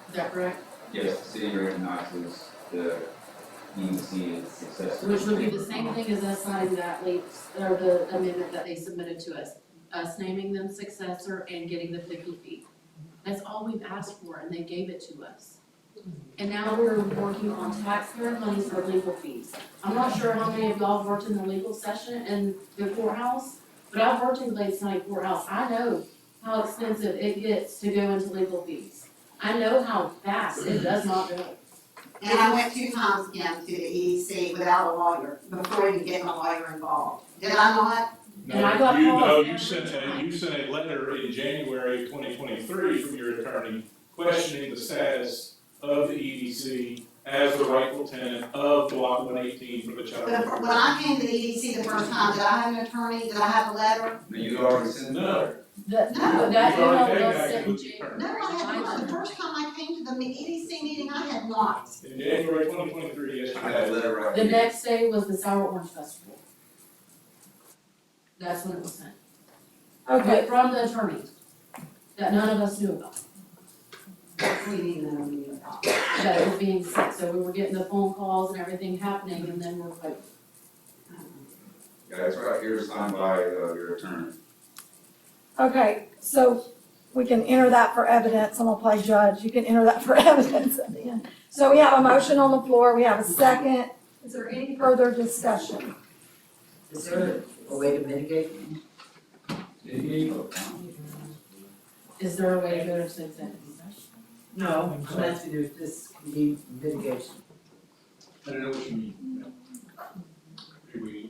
Speaker 2: Is that correct?
Speaker 9: Yes, the city recognizes the
Speaker 20: EDC is successful.
Speaker 21: Which would be the same thing as us signing that late, or the amendment that they submitted to us naming them successor and getting the 50 feet. That's all we've asked for, and they gave it to us. And now we're working on taxpayer money for legal fees. I'm not sure how many of y'all have worked in the legal session in the courthouse, but I've worked in the Lake County Courthouse. I know how expensive it gets to go into legal fees. I know how fast it does not go.
Speaker 4: And I went 2 times again to the EDC without a lawyer, before even getting a lawyer involved. Did I not?
Speaker 21: And I got calls.
Speaker 18: You sent a letter in January 2023 from your attorney questioning the status of the EDC as the rightful tenant of Block 118 for the child.
Speaker 4: When I came to the EDC the first time, did I have an attorney? Did I have a letter?
Speaker 20: You already sent the letter.
Speaker 21: That
Speaker 4: No.
Speaker 21: email was sent in January.
Speaker 4: No, I had not. The first time I came to the EDC meeting, I had not.
Speaker 18: In January 2023, yes, you
Speaker 20: I got a letter right
Speaker 21: The
Speaker 20: here.
Speaker 21: next day was the Sour Orange Festival. That's when it was sent.
Speaker 1: Okay,
Speaker 21: But from the attorney, that none of us knew about.
Speaker 4: We didn't know anything about.
Speaker 21: That it was being sent, so we were getting the phone calls and everything happening, and then we're voting.
Speaker 20: Yeah, it's right here signed by your attorney.
Speaker 1: okay, so we can enter that for evidence. I'm gonna play judge. You can enter that for evidence at the end. So we have a motion on the floor. We have a second. Is there any further discussion?
Speaker 14: Is there a way to mitigate?
Speaker 21: Is there a way to go to executive session?
Speaker 14: No, I'm asking if this can be mitigation.
Speaker 18: I don't know what you mean.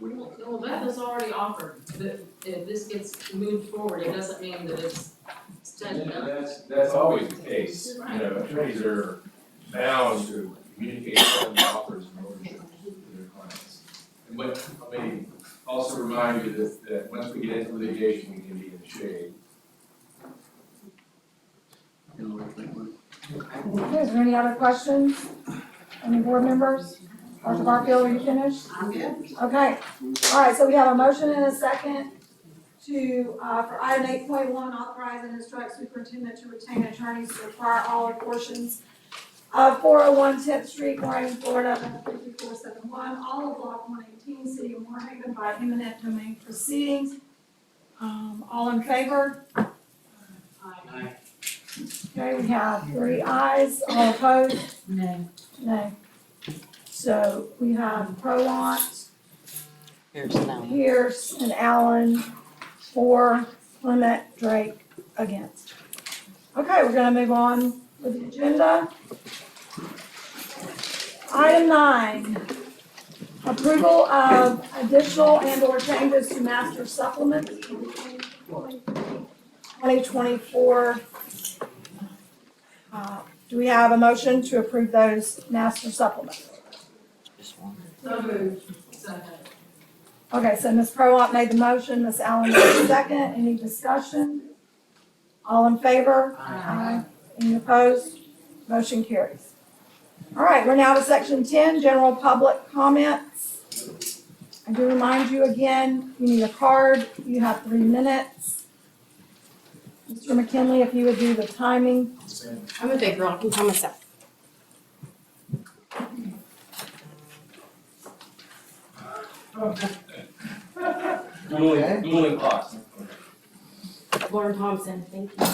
Speaker 21: Well, Beth has already offered that if this gets moved forward, it doesn't mean that it's done.
Speaker 18: That's always the case. You know, attorneys are bound to communicate with the offers and ownership to their clients. But I may also remind you that once we get into litigation, we can be in the shade.
Speaker 1: Okay, is there any other questions? Any board members? Dr. Barfield, are you finished?
Speaker 4: I'm good.
Speaker 1: Okay, all right, so we have a motion and a second to, for item 8.1, authorize and instruct superintendent to retain attorneys to acquire all or portions of 401 10th Street, Moraine, Florida, 33471, all of Block 118, City of Moorhaven, by eminent domain proceedings. All in favor?
Speaker 14: Aye.
Speaker 1: Okay, we have 3 ayes, all opposed?
Speaker 21: No.
Speaker 1: Nay. So we have Prolant,
Speaker 3: Here's now.
Speaker 1: Pierce, and Allen for, Clement, Drake against. Okay, we're gonna move on with the agenda. Item 9, approval of additional and/or changes to master supplements 2024. Do we have a motion to approve those master supplements?
Speaker 3: Just one.
Speaker 21: So moved. Second.
Speaker 1: Okay, so Ms. Prolant made the motion, Ms. Allen made the second. Any discussion? All in favor? Aye. Any opposed? Motion carries. All right, we're now to section 10, general public comments. I do remind you again, you need a card. You have 3 minutes. Mr. McKinley, if you would do the timing.
Speaker 5: I'm a big girl, I can tell myself.
Speaker 20: Dueling clocks.
Speaker 5: Lauren Thompson, thank you.
Speaker 14: You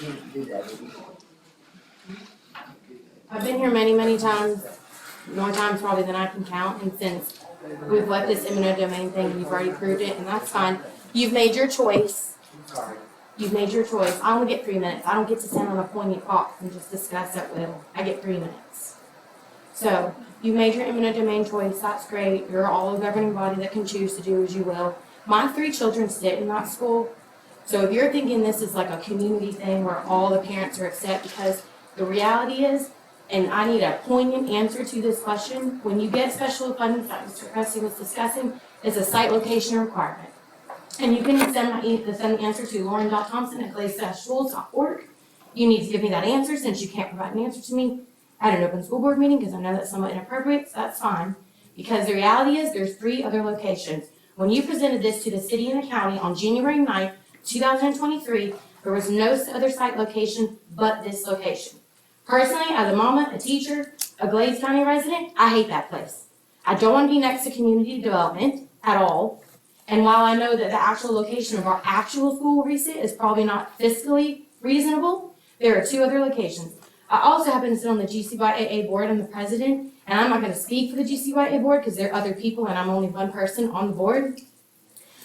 Speaker 14: can't do that anymore.
Speaker 5: I've been here many, many times, more times probably than I can count, and since we've let this eminent domain thing, you've already proved it, and that's fine. You've made your choice.
Speaker 14: Sorry.
Speaker 5: You've made your choice. I only get 3 minutes. I don't get to stand on a poignant box and just discuss at will. I get 3 minutes. So, you made your eminent domain choice. That's great. You're all a governing body that can choose to do as you will. My 3 children sit in that school. So if you're thinking this is like a community thing where all the parents are upset, because the reality is, and I need a poignant answer to this question, when you get special funding, that Mr. Cressy was discussing, is a site location requirement. And you can send the answer to lauren.thompson@glaze-schools.org. You need to give me that answer since you can't provide an answer to me at an open school board meeting, because I know that's somewhat inappropriate, so that's fine. Because the reality is there's 3 other locations. When you presented this to the city and the county on January 9th, 2023, there was no other site location but this location. Personally, as a mama, a teacher, a Glades County resident, I hate that place. I don't want to be next to community development at all. And while I know that the actual location of our actual school resit is probably not fiscally reasonable, there are 2 other locations. I also happen to sit on the GCYAA board. I'm the president, and I'm not going to speak for the GCYA board because there are other people and I'm only one person on the board.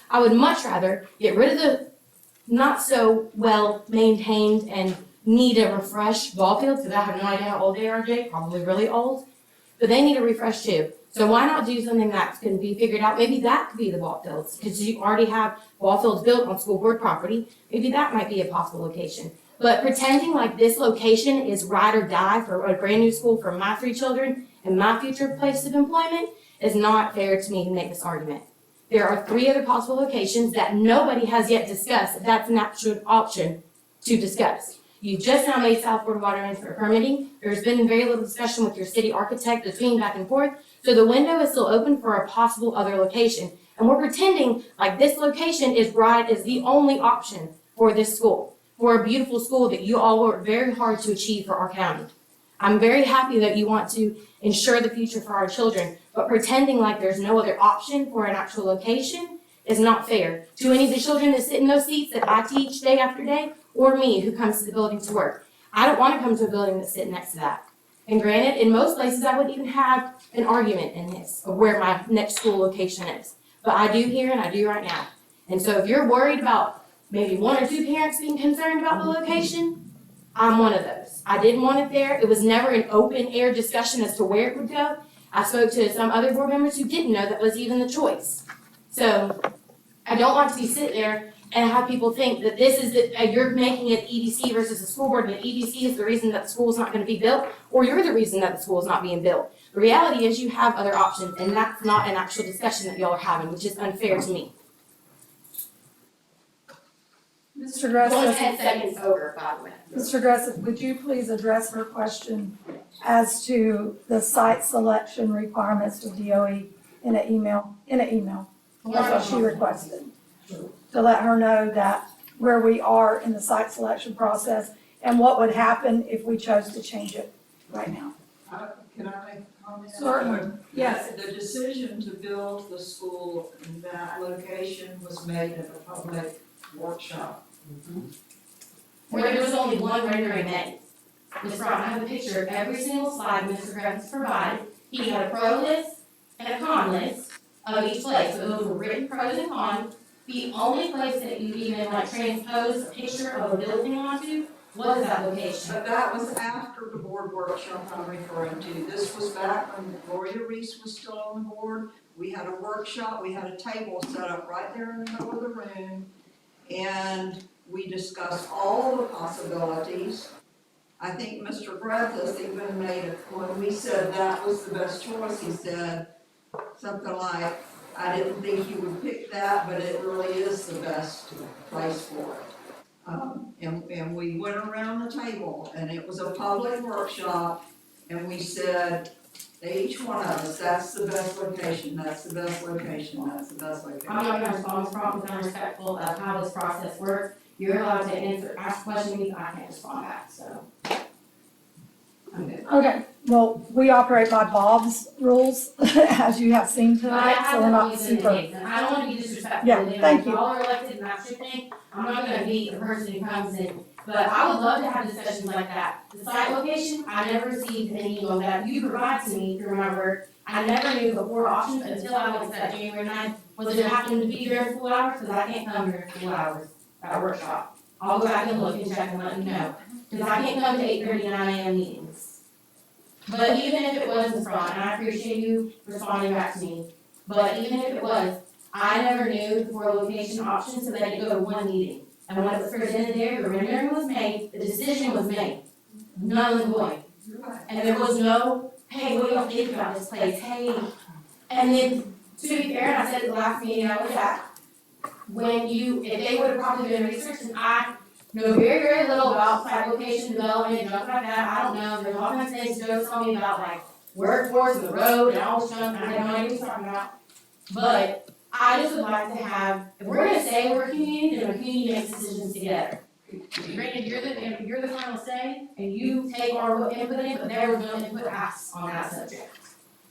Speaker 5: I would much rather get rid of the not so well maintained and need a refresh ball field, because I have no idea how old they are, Jake, probably really old, but they need a refresh too. So why not do something that can be figured out? Maybe that could be the ball fields, because you already have ball fields built on school board property. Maybe that might be a possible location. But pretending like this location is ride or die for a brand new school for my 3 children and my future place of employment is not fair to me to make this argument. There are 3 other possible locations that nobody has yet discussed. That's an actual option to discuss. You just now made South Florida Water in for permitting. There's been very little discussion with your city architect between back and forth. So the window is still open for a possible other location. And we're pretending like this location is the only option for this school, for a beautiful school that you all worked very hard to achieve for our county. I'm very happy that you want to ensure the future for our children, but pretending like there's no other option for an actual location is not fair to any of the children that sit in those seats that I teach day after day, or me who comes to the building to work. I don't want to come to a building that's sitting next to that. And granted, in most places I wouldn't even have an argument in this of where my next school location is. But I do here and I do right now. And so if you're worried about maybe 1 or 2 parents being concerned about the location, I'm one of those. I didn't want it there. It was never an open air discussion as to where it would go. I spoke to some other board members who didn't know that was even the choice. So I don't want to be sitting there and have people think that this is you're making it EDC versus the school board, and the EDC is the reason that the school is not going to be built, or you're the reason that the school is not being built. The reality is you have other options, and that's not an actual discussion that y'all are having, which is unfair to me.
Speaker 1: Mr. Gressick.
Speaker 5: Only 10 seconds over, by the way.
Speaker 1: Mr. Gressick, would you please address her question as to the site selection requirements for DOE in an email? That's what she requested. To let her know that where we are in the site selection process and what would happen if we chose to change it right now.
Speaker 15: Can I make a comment?
Speaker 1: Certainly, yes.
Speaker 15: The decision to build the school in that location was made at a public workshop.
Speaker 5: Where there was only one rendering made. Ms. Broughton, I have a picture of every single slide Mr. Griffiths provided. He had a pro list and a con list of each place. So those were written pros and cons. The only place that you even transpose a picture of a building onto was that location.
Speaker 15: But that was after the board workshop I'm referring to. This was back when Gloria Reese was still on the board. We had a workshop, we had a table set up right there in the middle of the room, and we discussed all the possibilities. I think Mr. Breathes even made it, when we said that was the best choice, he said something like, I didn't think you would pick that, but it really is the best place for it. And we went around the table, and it was a public workshop, and we said, each one of us, that's the best location, that's the best location, that's the best location.
Speaker 5: I'm not going to respond to problems. I'm respectful of how this process works. You're allowed to ask questions, I can't respond back, so. I'm good.
Speaker 1: Okay, well, we operate by Bob's rules, as you have seen tonight, so we're not super.
Speaker 5: I don't want to be disrespectful.
Speaker 1: Yeah, thank you.
Speaker 5: Y'all are elected and that's your thing. I'm not going to be the person who comes in, but I would love to have discussions like that. The site location, I never received any email that you provide to me through my work. I never knew the 4 options until I went to that January 9th. Was it happening to be during school hours? Because I can't come during school hours at a workshop. I'll go back and look and check and let you know. Because I can't come to 8:30 and 9 a.m. meetings. But even if it was in front, and I appreciate you responding back to me, but even if it was, I never knew the 4 location options so that it go to 1 meeting. And when it was presented there, the rendering was made, the decision was made. None of the void. And there was no, hey, what do y'all think about this place? Hey. And then, to be fair, and I said at the last meeting I was at, if they would have probably been research, and I know very, very little about site location development and junk like that. I don't know. There's all kinds of things Joe told me about, like workforce and the road and all this junk. I have no idea what he's talking about. But I just would like to have, if we're going to say we're a community, then a community makes decisions together. Granted, you're the final say, and you take our input in, but there was no input asked on that subject.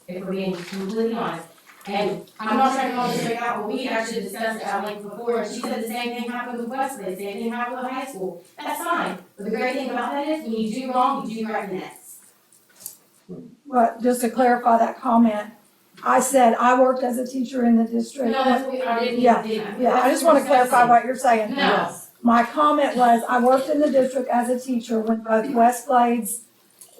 Speaker 5: If we're being completely honest. And I'm not trying to call this straight out, but we actually discussed it at length before, and she said the same thing happened with Wesley, the same thing happened with high school. That's fine, but the great thing about that is, when you do wrong, you do right next.
Speaker 1: But just to clarify that comment, I said I worked as a teacher in the district.
Speaker 5: No, that's what I didn't
Speaker 1: Yeah,
Speaker 5: even.
Speaker 1: yeah, I just want to clarify what you're saying.
Speaker 5: No.
Speaker 1: My comment was, I worked in the district as a teacher when both West Glades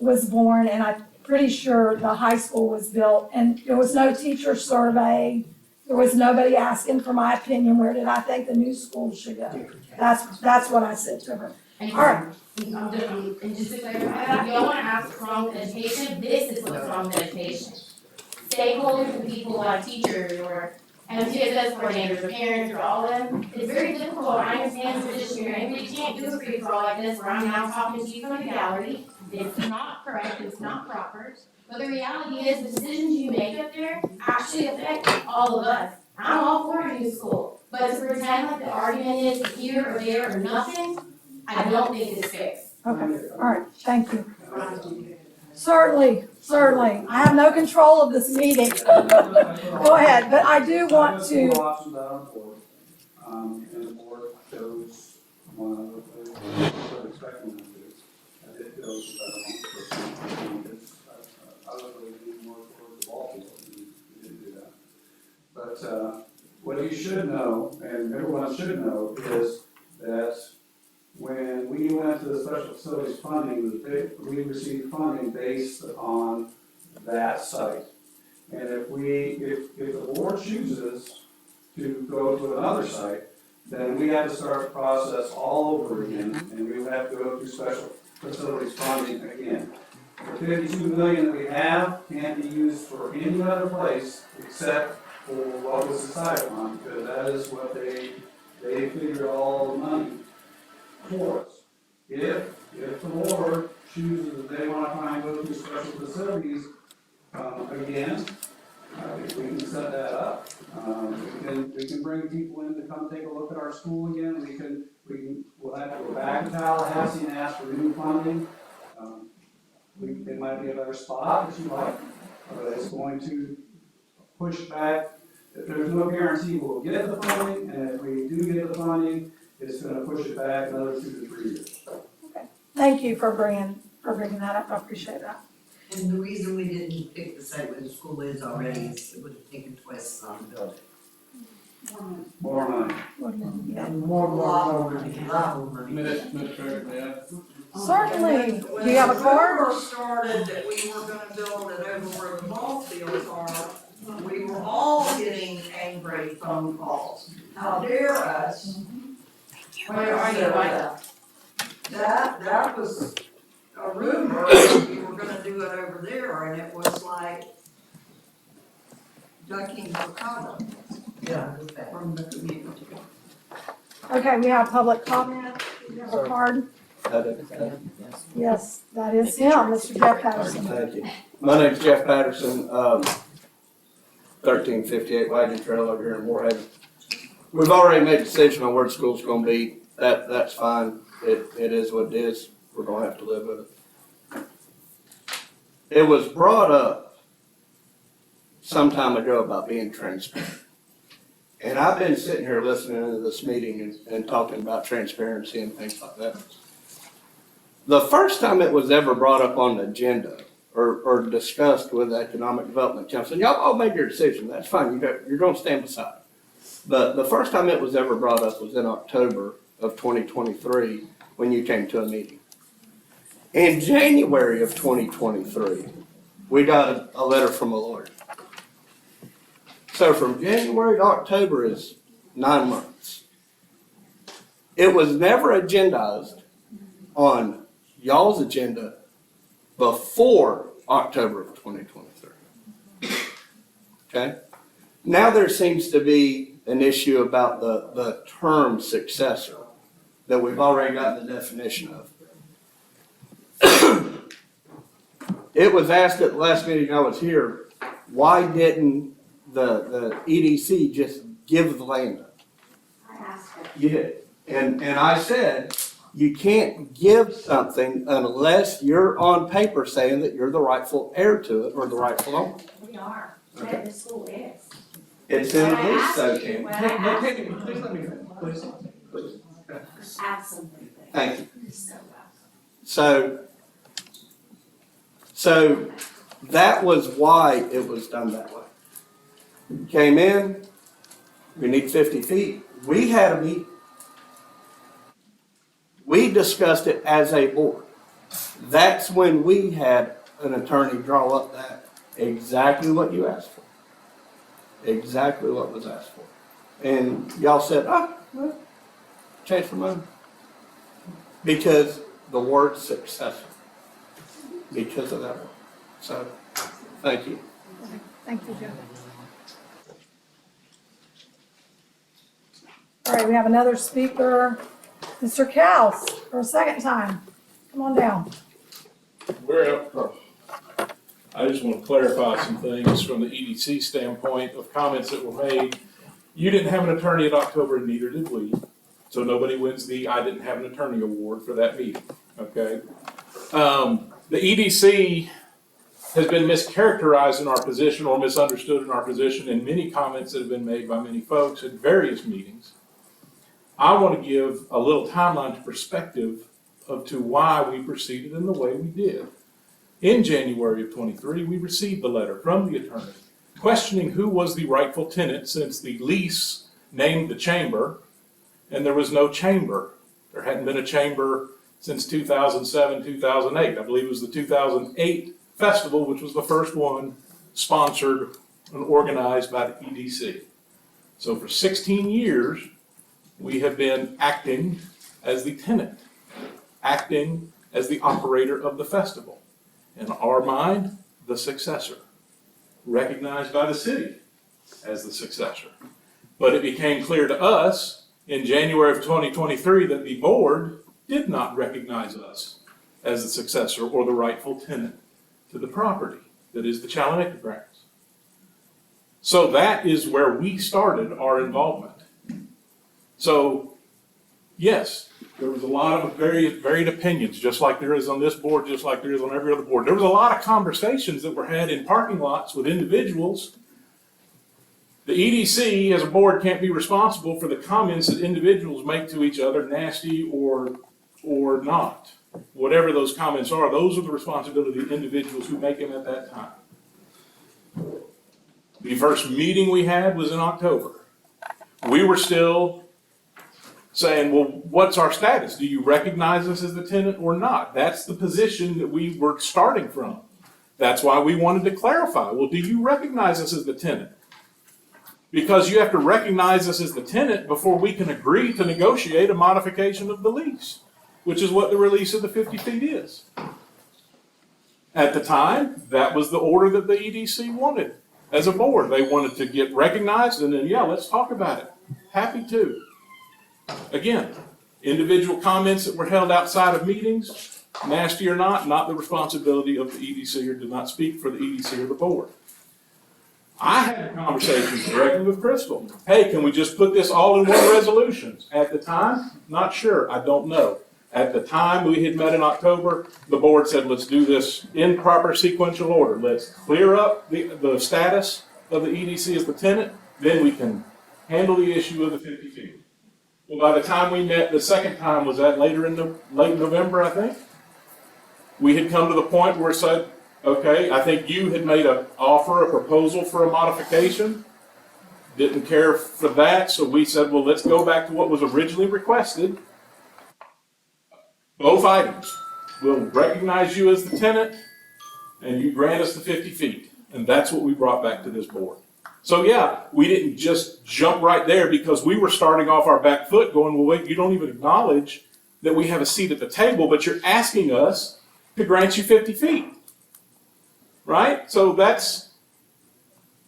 Speaker 1: was born, and I'm pretty sure the high school was built, and there was no teacher survey. There was nobody asking for my opinion, where did I think the new school should go? That's what I said to her.
Speaker 5: And
Speaker 1: All right.
Speaker 5: and just to clarify that, y'all wanna ask what's wrong with education, this is what's wrong with education. Stakeholders and people like teachers or MTSS coordinators or parents or all of them, it's very difficult, I understand the position you're in, but you can't do a free for all like this where I'm now talking to you from the gallery. It's not correct, it's not proper, but the reality is the decisions you make up there actually affect all of us. I'm all for a new school, but to pretend like the argument is here or there or nothing, I don't think it's fair.
Speaker 1: Okay, all right, thank you. Certainly, I have no control of this meeting. Go ahead, but I do want to.
Speaker 16: Options out on the board, and the board chose one of the things I was expecting them to do. I did chose the better one, because I was really leaning more towards the ball field, and we didn't do that. But what you should know, and everyone should know, is that when we went to the special facilities funding, we received funding based upon that site. And if the board chooses to go to another site, then we have to start the process all over again, and we would have to go through special facilities funding again. The $52 million that we have can't be used for any other place except for what was decided on, because that is what they figure all the money for us. If the board chooses that they want to try and go through special facilities, again, we can set that up. We can bring people in to come take a look at our school again. We'll have to go back to Tallahassee and ask for new funding. It might be a better spot if you like, but it's going to push back. There's no guarantee we'll get the funding, and if we do get the funding, it's going to push it back another 2 to 3 years.
Speaker 1: Okay, thank you for bringing that up. I appreciate that.
Speaker 14: And the reason we didn't pick the site where the school is already is it would have taken twice on the building.
Speaker 16: More money.
Speaker 14: And more money, a lot more money.
Speaker 1: Certainly. Do you have a card?
Speaker 15: When we first started that we were gonna build it over where the ball fields are, we were all getting angry phone calls. How dare us?
Speaker 5: Where are you, Micah?
Speaker 15: That was a rumor that we were gonna do it over there, and it was like ducking for cover.
Speaker 14: Yeah.
Speaker 15: From the community.
Speaker 1: Okay, we have public comment. Do you have a card? Yes, that is him, Mr. Jeff Patterson.
Speaker 7: Thank you. My name's Jeff Patterson, 1358 Wagon Trail over here in Moorhaven. We've already made a decision on where the school's gonna be. That's fine. It is what it is. We're gonna have to live with it. It was brought up some time ago about being transparent. And I've been sitting here listening to this meeting and talking about transparency and things like that. The first time it was ever brought up on the agenda or discussed with the Economic Development Council, y'all all made your decision, that's fine, you're gonna stand beside it. But the first time it was ever brought up was in October of 2023 when you came to a meeting. In January of 2023, we got a letter from a lawyer. So from January to October is 9 months. It was never agendized on y'all's agenda before October of 2023. Okay? Now there seems to be an issue about the term successor that we've already got the definition of. It was asked at the last meeting I was here, why didn't the EDC just give the land up?
Speaker 5: I asked her.
Speaker 7: You did. And I said, You can't give something unless you're on paper saying that you're the rightful heir to it or the rightful owner.
Speaker 17: We are, the school is.
Speaker 7: It's in the
Speaker 17: When I
Speaker 7: lease,
Speaker 17: asked
Speaker 7: so
Speaker 17: you-
Speaker 7: Tammy.
Speaker 17: when I asked
Speaker 7: Tammy,
Speaker 17: you-
Speaker 7: please let me finish, please, please.
Speaker 17: Absolutely.
Speaker 7: Thank you.
Speaker 17: You're so welcome.
Speaker 7: So that was why it was done that way. Came in, we need 50 feet. We had a meeting. We discussed it as a board. That's when we had an attorney draw up that, exactly what you asked for. Exactly what was asked for. And y'all said, well, change the mind. Because the word successor. Because of that word. So, thank you.
Speaker 1: Thank you, Joe. All right, we have another speaker, Mr. Kels, for a second time. Come on down.
Speaker 18: We're up. I just want to clarify some things from the EDC standpoint of comments that were made. You didn't have an attorney in October, and neither did we. So nobody wins the I didn't have an attorney award for that meeting, okay? The EDC has been mischaracterized in our position or misunderstood in our position in many comments that have been made by many folks at various meetings. I want to give a little timeline to perspective to why we proceeded in the way we did. In January of 23, we received the letter from the attorney questioning who was the rightful tenant since the lease named the chamber and there was no chamber. There hadn't been a chamber since 2007, 2008. I believe it was the 2008 festival, which was the first one sponsored and organized by the EDC. So for 16 years, we have been acting as the tenant, acting as the operator of the festival. In our mind, the successor, recognized by the city as the successor. But it became clear to us in January of 2023 that the board did not recognize us as the successor or the rightful tenant to the property that is the Chalanicka grounds. So that is where we started our involvement. So, yes, there was a lot of varied opinions, just like there is on this board, just like there is on every other board. There was a lot of conversations that were had in parking lots with individuals. The EDC, as a board, can't be responsible for the comments that individuals make to each other, nasty or not. Whatever those comments are, those are the responsibility of the individuals who make them at that time. The first meeting we had was in October. We were still saying, well, what's our status? Do you recognize us as the tenant or not? That's the position that we were starting from. That's why we wanted to clarify. Well, do you recognize us as the tenant? Because you have to recognize us as the tenant before we can agree to negotiate a modification of the lease, which is what the release of the 50 feet is. At the time, that was the order that the EDC wanted as a board. They wanted to get recognized and then, yeah, let's talk about it. Happy to. Again, individual comments that were held outside of meetings, nasty or not the responsibility of the EDC or did not speak for the EDC or the board. I had conversations directly with Crystal. Hey, can we just put this all in one resolution? At the time, not sure. I don't know. At the time we had met in October, the board said, let's do this in proper sequential order. Let's clear up the status of the EDC as the tenant, then we can handle the issue of the 50 feet. Well, by the time we met the second time, was that late November, I think? We had come to the point where it said, okay, I think you had made an offer, a proposal for a modification. Didn't care for that, so we said, well, let's go back to what was originally requested. Both items. We'll recognize you as the tenant, and you grant us the 50 feet. And that's what we brought back to this board. So yeah, we didn't just jump right there because we were starting off our back foot going, well, wait, you don't even acknowledge that we have a seat at the table, but you're asking us to grant you 50 feet. Right? So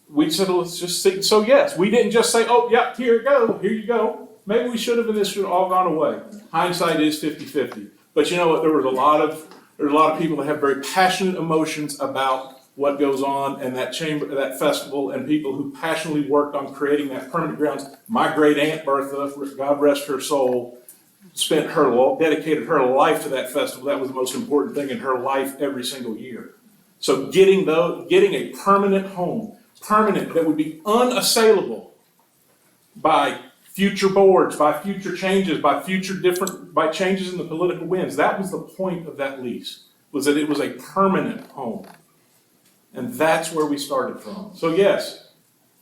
Speaker 18: we said, let's just see. So yes, we didn't just say, oh, yeah, here you go. Maybe we should have, and this should have all gone away. Hindsight is 50-50. But you know what? There was a lot of people that have very passionate emotions about what goes on in that chamber, that festival, and people who passionately worked on creating that permanent grounds. My great aunt Bertha, God rest her soul, dedicated her life to that festival. That was the most important thing in her life every single year. So getting a permanent home, permanent, that would be unassailable by future boards, by future changes, by changes in the political winds. That was the point of that lease, was that it was a permanent home. And that's where we started from. So yes,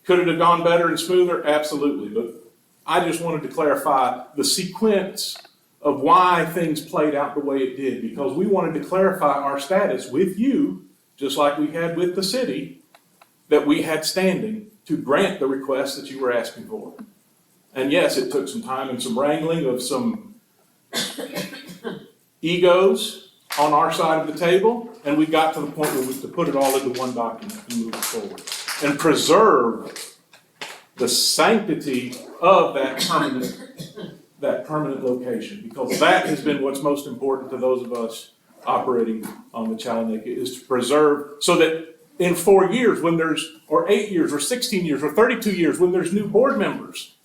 Speaker 18: could it have gone better and smoother? Absolutely. But I just wanted to clarify the sequence of why things played out the way it did, because we wanted to clarify our status with you, just like we had with the city, that we had standing to grant the request that you were asking for. And yes, it took some time and some wrangling of some egos on our side of the table, and we got to the point where we could put it all into one document and move it forward and preserve the sanctity of that permanent location, because that has been what's most important to those of us operating on the Chalanika, is to preserve, so that in 4 years, or 8 years, or 16 years, or 32 years, when there's new board members,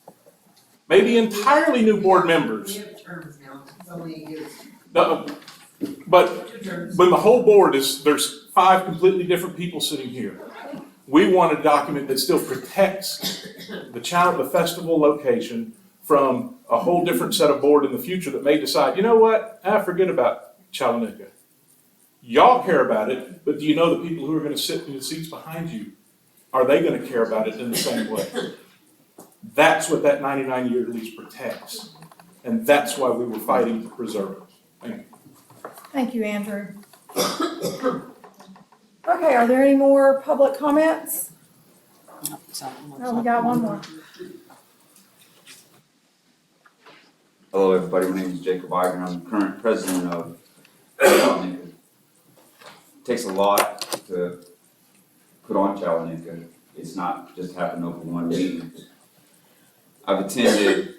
Speaker 18: maybe entirely new board members.
Speaker 14: We have terms now, so many years.
Speaker 18: But when the whole board there's 5 completely different people sitting here. We want a document that still protects the festival location from a whole different set of board in the future that may decide, you know what, forget about Chalanika. Y'all care about it, but do you know the people who are going to sit in the seats behind you, are they going to care about it in the same way? That's what that 99-year lease protects. And that's why we were fighting to preserve it. Thank you.
Speaker 1: Thank you, Andrew. Okay, are there any more public comments? Oh, we got one more.
Speaker 10: Hello, everybody. My name is Jacob Iger. I'm the current president of Chalanika. It takes a lot to put on Chalanika. It's not just happened over one meeting. I've attended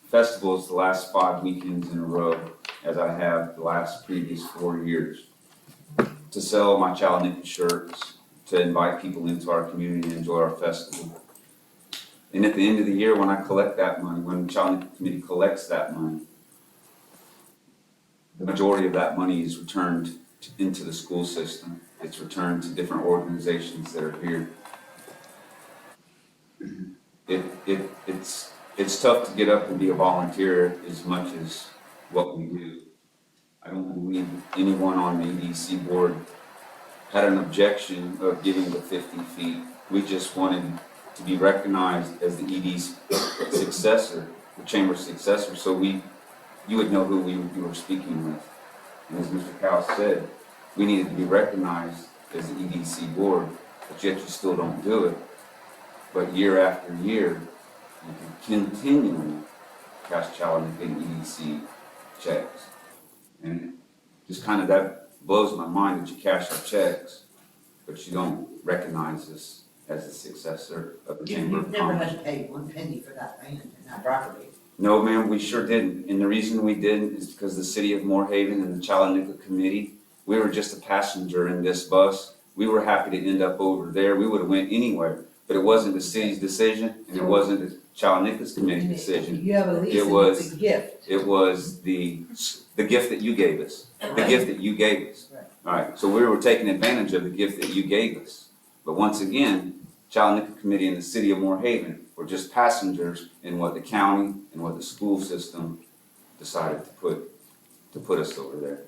Speaker 10: festivals the last 5 weekends in a row, as I have the last previous 4 years, to sell my Chalanika shirts, to invite people into our community and enjoy our festival. And at the end of the year, when I collect that money, when the Chalanika Committee collects that money, the majority of that money is returned into the school system. It's returned to different organizations that are here. It's tough to get up and be a volunteer as much as what we do. I don't believe anyone on the EDC board had an objection of giving the 50 feet. We just wanted to be recognized as the ED's successor, the chamber's successor, so you would know who we were speaking with. And as Mr. Cowell said, we needed to be recognized as the EDC board, but yet you still don't do it. But year after year, you can continually cash Chalanika and EDC checks. And just kind of that blows my mind that you cash our checks, but you don't recognize us as the successor of the Chamber of
Speaker 14: You've never
Speaker 10: Commerce.
Speaker 14: had to pay 1 penny for that land and that property.
Speaker 10: No, ma'am, we sure didn't. And the reason we didn't is because the city of Moorhaven and the Chalanika Committee, we were just a passenger in this bus. We were happy to end up over there. We would have went anywhere, but it wasn't the city's decision and it wasn't the Chalanika's committee decision.
Speaker 14: You have a lease
Speaker 10: It
Speaker 14: and
Speaker 10: was,
Speaker 14: it's a gift.
Speaker 10: it was the gift that you gave us, the gift that you gave us. All right, so we were taking advantage of the gift that you gave us. But once again, Chalanika Committee and the city of Moorhaven were just passengers in what the county and what the school system decided to put us over there.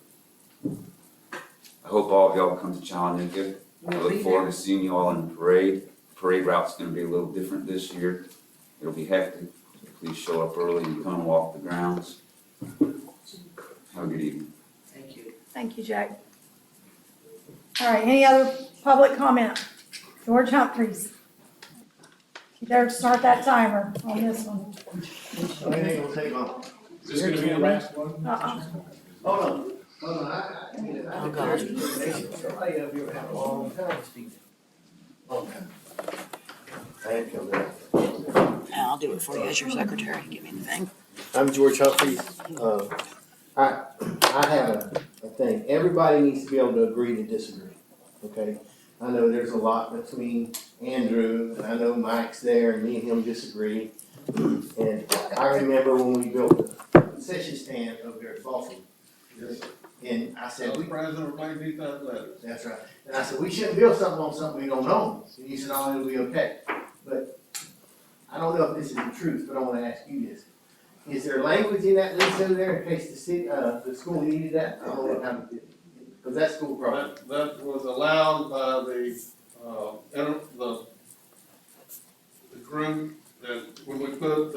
Speaker 10: I hope all of y'all come to Chalanika. I look forward to seeing you all in the parade. The parade route's gonna be a little different this year. It'll be hectic. Please show up early and come walk the grounds. Have a good evening.
Speaker 14: Thank you.
Speaker 1: Thank you, Jack. All right, any other public comment? George Humphreys. You better start that timer on this one.
Speaker 22: Anything will take long.
Speaker 18: Is this gonna be the last one?
Speaker 22: Hold on. Oh, gosh. Somebody up here had a long time speaking. Okay. Thank you.
Speaker 3: I'll do it for you as your secretary. Give me the thing.
Speaker 22: I'm George Humphreys. I have a thing. Everybody needs to be able to agree to disagree. Okay? I know there's a lot between Andrew and I know Mike's there and me and him disagree. And I remember when we built the concession stand over there at Boston. And I said, we.
Speaker 19: President of Plain View Athletics.
Speaker 22: That's right. And I said, we shouldn't build something on something we don't own. And you said, oh, it'll be okay. But I don't know if this is the truth, but I wanna ask you this. Is there language in that lease over there in case the city, the school needed that? I don't know what kind of, because that's school property.
Speaker 19: That was allowed by the group that when we put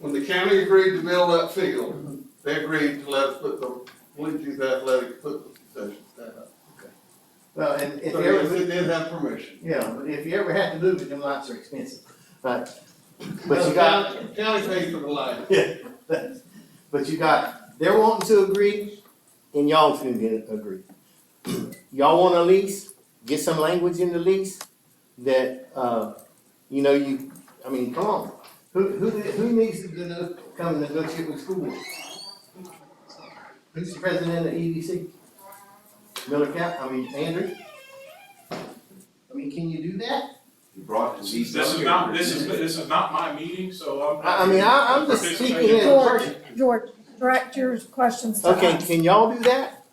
Speaker 19: when the county agreed to build that field, they agreed to let us put the Blue Youth Athletic, put the concession stand up.
Speaker 22: Well, and if
Speaker 19: So
Speaker 22: you
Speaker 19: yes,
Speaker 22: ever.
Speaker 19: it did have permission.
Speaker 22: Yeah, but if you ever have to move it, them lots are expensive. Right. But
Speaker 19: The
Speaker 22: you got.
Speaker 19: County paid for the land.
Speaker 22: Yeah. But you got, they're wanting to agree, and y'all can agree. Y'all want a lease, get some language in the lease that, you know, I mean, come on. Who needs to come and negotiate with the school board? Who's the president of EDC? Andrew? I mean, can you do that?
Speaker 10: You brought the
Speaker 18: This is not my meeting, so
Speaker 22: I'm just speaking as a person.
Speaker 1: George, direct your questions to
Speaker 22: Okay,
Speaker 1: us.
Speaker 22: can y'all do that?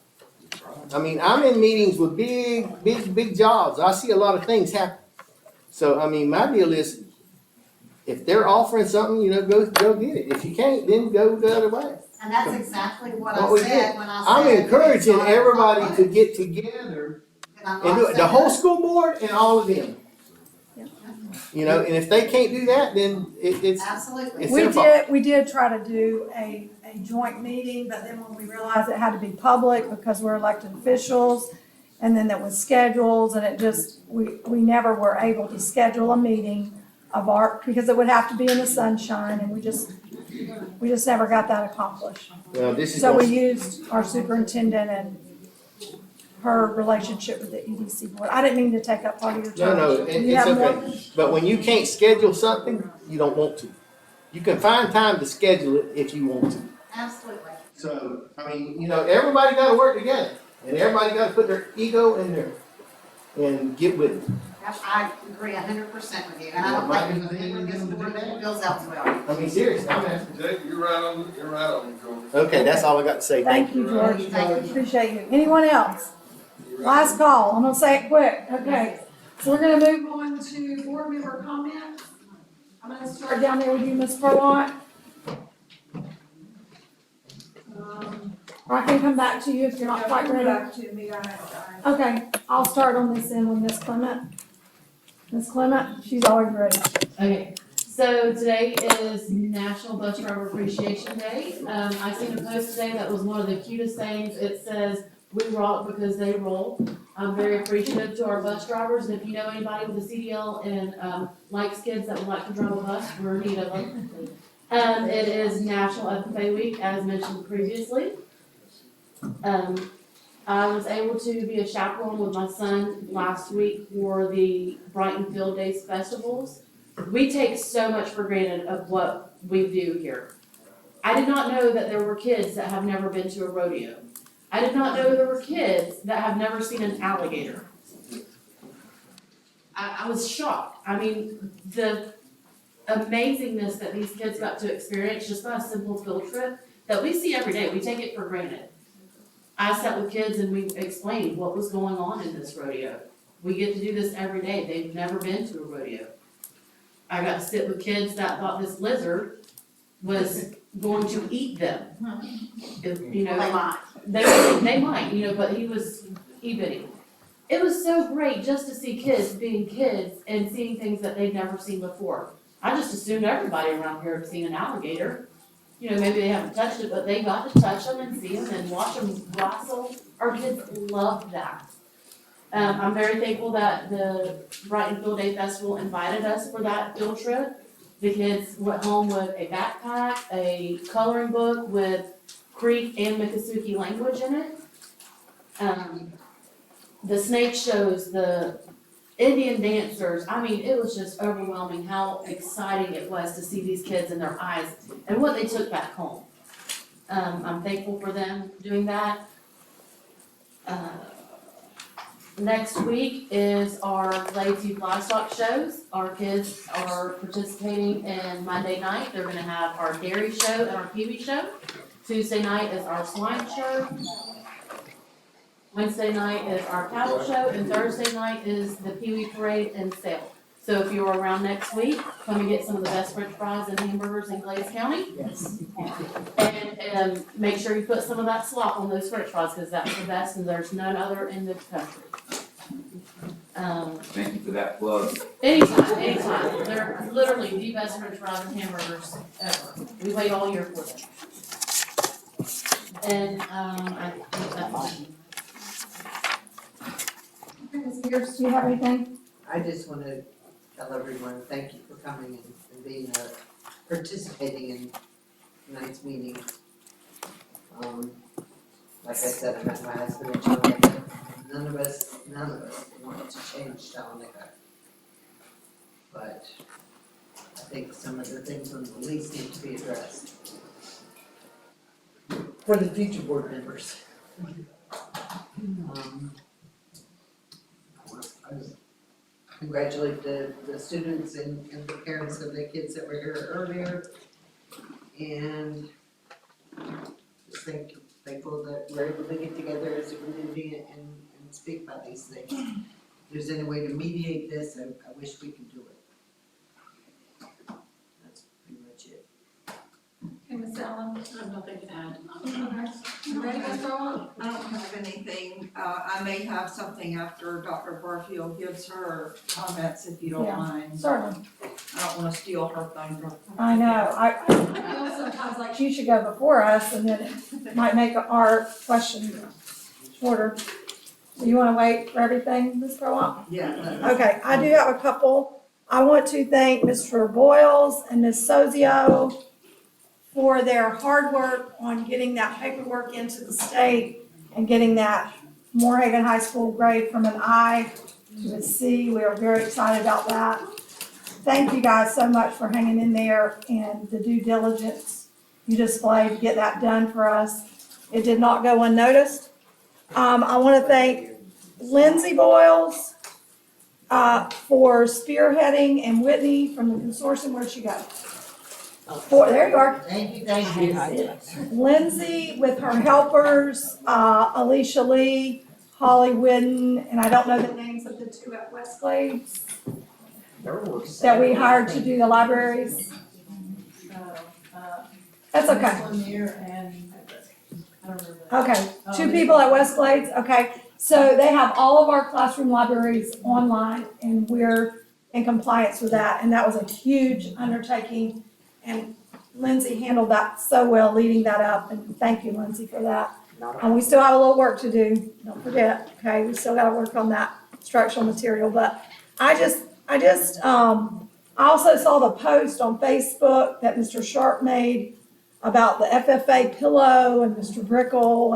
Speaker 22: I mean, I'm in meetings with big jobs. I see a lot of things happen. So, I mean, my deal is, if they're offering something, you know, go get it. If you can't, then go the other way.
Speaker 6: And that's exactly what
Speaker 22: What we
Speaker 6: I said
Speaker 22: did.
Speaker 6: when I said.
Speaker 22: I'm encouraging
Speaker 6: it's not
Speaker 22: everybody
Speaker 6: public.
Speaker 22: to get together
Speaker 6: And I'm
Speaker 22: and
Speaker 6: not
Speaker 22: do it, the
Speaker 6: saying
Speaker 22: whole
Speaker 6: that-
Speaker 22: school board and all of them. You know, and if they can't do that, then it's.
Speaker 6: Absolutely.
Speaker 22: It's
Speaker 1: We
Speaker 22: their fault.
Speaker 1: we did try to do a joint meeting, but then when we realized it had to be public because we're elected officials, and then there was schedules, and it just, we never were able to schedule a meeting of because it would have to be in the sunshine, and we just never got that accomplished.
Speaker 22: Well, this is.
Speaker 1: So we
Speaker 22: gonna-
Speaker 1: used our superintendent and her relationship with the EDC board. I didn't mean to take up part of your time.
Speaker 22: No,
Speaker 1: You
Speaker 22: it's
Speaker 1: have more?
Speaker 22: okay. But when you can't schedule something, you don't want to. You can find time to schedule it if you want to.
Speaker 6: Absolutely.
Speaker 22: So, I mean, you know, everybody gotta work together, and everybody gotta put their ego in there and get with it.
Speaker 6: I agree 100% with you, and I don't
Speaker 22: Might be
Speaker 6: think
Speaker 22: the thing to get them to do that.
Speaker 6: Bill's out well.
Speaker 22: I mean, seriously, I'm asking.
Speaker 19: Jake, you're right on it, George.
Speaker 22: Okay, that's all I got to say.
Speaker 1: Thank you, George. Appreciate you. Anyone else? Last call. I'm gonna say it quick. Okay. So we're gonna move on to board member comments. I'm gonna start down there with you, Ms. Furlong. Or I can come back to you if you're not quite ready.
Speaker 15: Back to me, I have time.
Speaker 1: Okay, I'll start on this end with Ms. Clement. Ms. Clement, she's always ready.
Speaker 2: Okay, so today is National Bus Driver Appreciation Day. I seen a post today that was one of the cutest things. It says, "We rock because they roll." I'm very appreciative to our bus drivers, and if you know anybody with a CDL and likes kids that would like to drive a bus, we're in need of them. It is National FFA Week, as mentioned previously. I was able to be a chaperone with my son last week for the Brighton Field Days festivals. We take so much for granted of what we do here. I did not know that there were kids that have never been to a rodeo. I did not know there were kids that have never seen an alligator. I was shocked. I mean, the amazingness that these kids got to experience just by a simple field trip that we see every day, we take it for granted. I sat with kids and we explained what was going on in this rodeo. We get to do this every day. They've never been to a rodeo. I got to sit with kids that thought this lizard was going to eat them. If, you know, they might, you know, but he was itty-bitty. It was so great just to see kids being kids and seeing things that they'd never seen before. I just assumed everybody around here had seen an alligator. You know, maybe they haven't touched it, but they got to touch them and see them and watch them wrestle. Our kids loved that. I'm very thankful that the Brighton Field Day Festival invited us for that field trip. The kids went home with a backpack, a coloring book with Creek and Miccosukee language in it. The snake shows, the Indian dancers, I mean, it was just overwhelming how exciting it was to see these kids in their eyes and what they took back home. I'm thankful for them doing that. Next week is our Glades Youth Livestock Shows. Our kids are participating in Monday night. They're gonna have our dairy show and our kiwi show. Tuesday night is our swine show. Wednesday night is our cattle show, and Thursday night is the Pee-wee Parade and sale. So if you're around next week, come and get some of the best french fries and hamburgers in Glades County.
Speaker 22: Yes.
Speaker 2: And make sure you put some of that slop on those french fries, because that's the best, and there's none other in the country.
Speaker 10: Thank you for that plug.
Speaker 2: Anytime. They're literally the best french fries and hamburgers ever. We wait all year for them. And, I think that's all.
Speaker 1: Ms. Pierce, do you have anything?
Speaker 14: I just want to tell everyone, thank you for coming and being participating in tonight's meeting. Like I said, I met my husband in Chalmette. None of us want to change Chalmette. But I think some of the things on the lease need to be addressed for the future board members. Congratulate the students and the parents of the kids that were here earlier. And just thankful that we're able to get together as a community and speak about these things. If there's any way to mediate this, I wish we could do it. That's pretty much it.
Speaker 21: Okay, Ms. Allen, I have nothing to add.
Speaker 15: You ready, Ms. Rowland? I don't have anything. I may have something after Dr. Barfield gives her comments, if you don't
Speaker 1: Yeah,
Speaker 15: mind.
Speaker 1: certainly.
Speaker 15: I don't wanna steal her thunder.
Speaker 1: I know, I feel sometimes like you should go before us, and then it might make our question shorter. Do you wanna wait for everything, Ms. Crowell?
Speaker 14: Yeah.
Speaker 1: Okay, I do have a couple. I want to thank Mr. Boyles and Ms. Sozio for their hard work on getting that paperwork into the state and getting that Moorhaven High School grade from an I to a C. We are very excited about that. Thank you guys so much for hanging in there and the due diligence you displayed to get that done for us. It did not go unnoticed. I want to thank Lindsay Boyles for spearheading, and Whitney from the consortium. Where'd she go? There you are.
Speaker 14: Thank you.
Speaker 1: Lindsay with her helpers, Alicia Lee, Holly Whidden, and I don't know the names of the two at West Glades that we hired to do the libraries. That's okay. Okay, two people at West Glades, okay. So they have all of our classroom libraries online, and we're in compliance with that, and that was a huge undertaking. And Lindsay handled that so well, leading that up, and thank you, Lindsay, for that. And we still have a little work to do, don't forget, okay? We still gotta work on that structural material, but I also saw the post on Facebook that Mr. Sharp made about the FFA pillow and Mr. Brickle,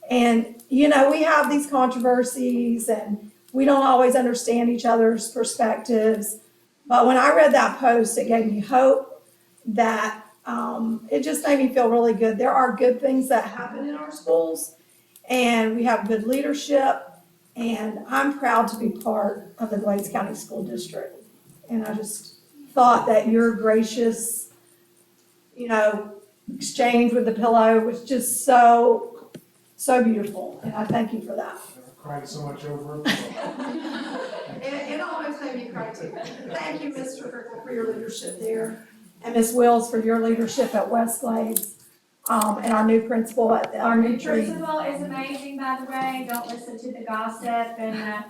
Speaker 1: and you know, we have these controversies, and we don't always understand each other's perspectives, but when I read that post, it gave me hope that it just made me feel really good. There are good things that happen in our schools, and we have good leadership, and I'm proud to be part of the Glades County School District. And I just thought that your gracious, exchange with the pillow was just so beautiful, and I thank you for that.
Speaker 18: I cried so much over it.
Speaker 1: It almost made me cry too. Thank you, Mr. Brickle, for your leadership there. And Ms. Wills for your leadership at West Glades, and our new principal at
Speaker 17: Our new
Speaker 1: elementary.
Speaker 17: principal is amazing, by the way. Don't listen to the gossip and the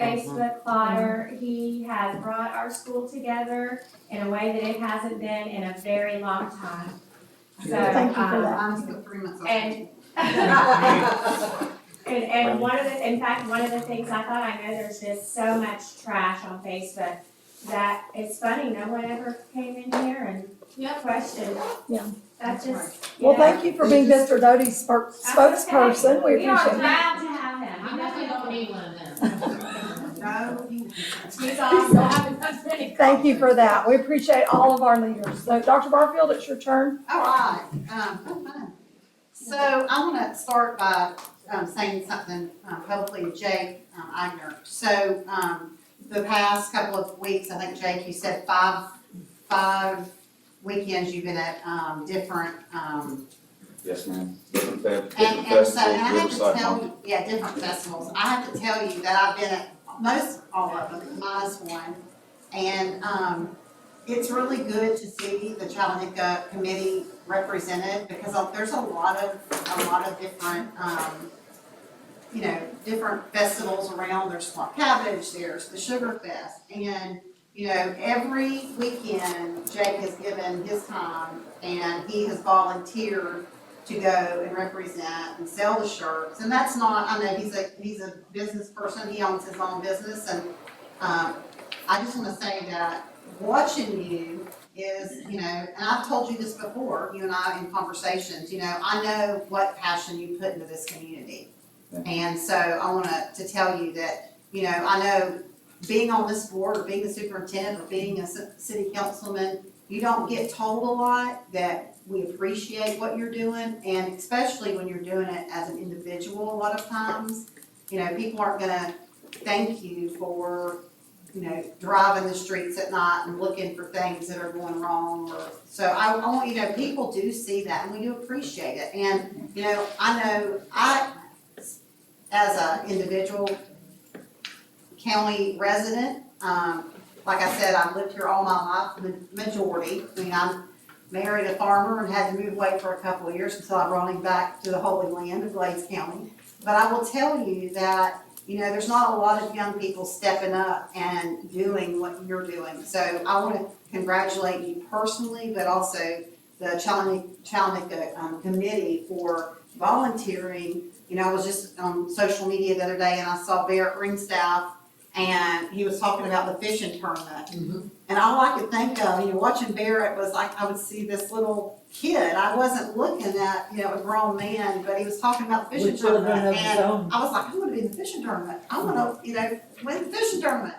Speaker 17: Facebook fire. He has brought our school together in a way that it hasn't been in a very long time. So,
Speaker 1: Thank you for that.
Speaker 6: Mine's got 3 months off.
Speaker 17: And one of the things I thought, I know there's just so much trash on Facebook that it's funny, no one ever came in here and questioned.
Speaker 1: Yeah.
Speaker 17: That's just,
Speaker 1: Well, thank you for being Mr. Doty's spokesperson. We
Speaker 17: We are
Speaker 1: appreciate it.
Speaker 17: proud to have him.
Speaker 21: I definitely don't need one of them.
Speaker 6: No,
Speaker 17: He's awesome.
Speaker 1: Thank you for that. We appreciate all of our leaders. So, Dr. Barfield, it's your turn.
Speaker 6: all right. So I want to start by
Speaker 4: saying something publicly to Jake Eigner. So, the past couple of weeks, I think, Jake, you said five weekends you've been at different,
Speaker 10: Yes, ma'am. Different
Speaker 4: and
Speaker 10: festivals,
Speaker 4: so, and I have to
Speaker 10: Riverside
Speaker 4: tell
Speaker 10: Mountain.
Speaker 4: you, yeah, different festivals. I have to tell you that I've been at most all of them, minus one. And, it's really good to see the Chattanooga committee represented because there's a lot of different, different festivals around. There's Swamp Cabbage, there's the Sugar Fest. And, every weekend Jake has given his time and he has volunteered to go and represent and sell the shirts. And that's not, I know he's a business person, he owns his own business. And I just want to say that watching you is, and I've told you this before, you and I in conversations, I know what passion you put into this community. And so I want to tell you that, I know being on this board or being the superintendent or being a city councilman, you don't get told a lot that we appreciate what you're doing, and especially when you're doing it as an individual a lot of times. People aren't gonna thank you for, driving the streets at night and looking for things that are going wrong. So I want you to know, people do see that and we do appreciate it. And, I know as an individual county resident, like I said, I've lived here all my life, the majority. I mean, I married a farmer and had to move away for a couple of years until I brought him back to the Holy Land of Glades County. But I will tell you that, there's not a lot of young people stepping up and doing what you're doing. So I want to congratulate you personally, but also the Chattanooga committee for volunteering. I was just on social media the other day and I saw Barrett Ringstaff and he was talking about the fishing tournament. Mm-hmm. And all I could think of, watching Barrett was like I would see this little kid. I wasn't looking at, a grown man, but he was talking about the fishing tournament. And I was like, I want to be in the fishing tournament. I want to, win the fishing tournament.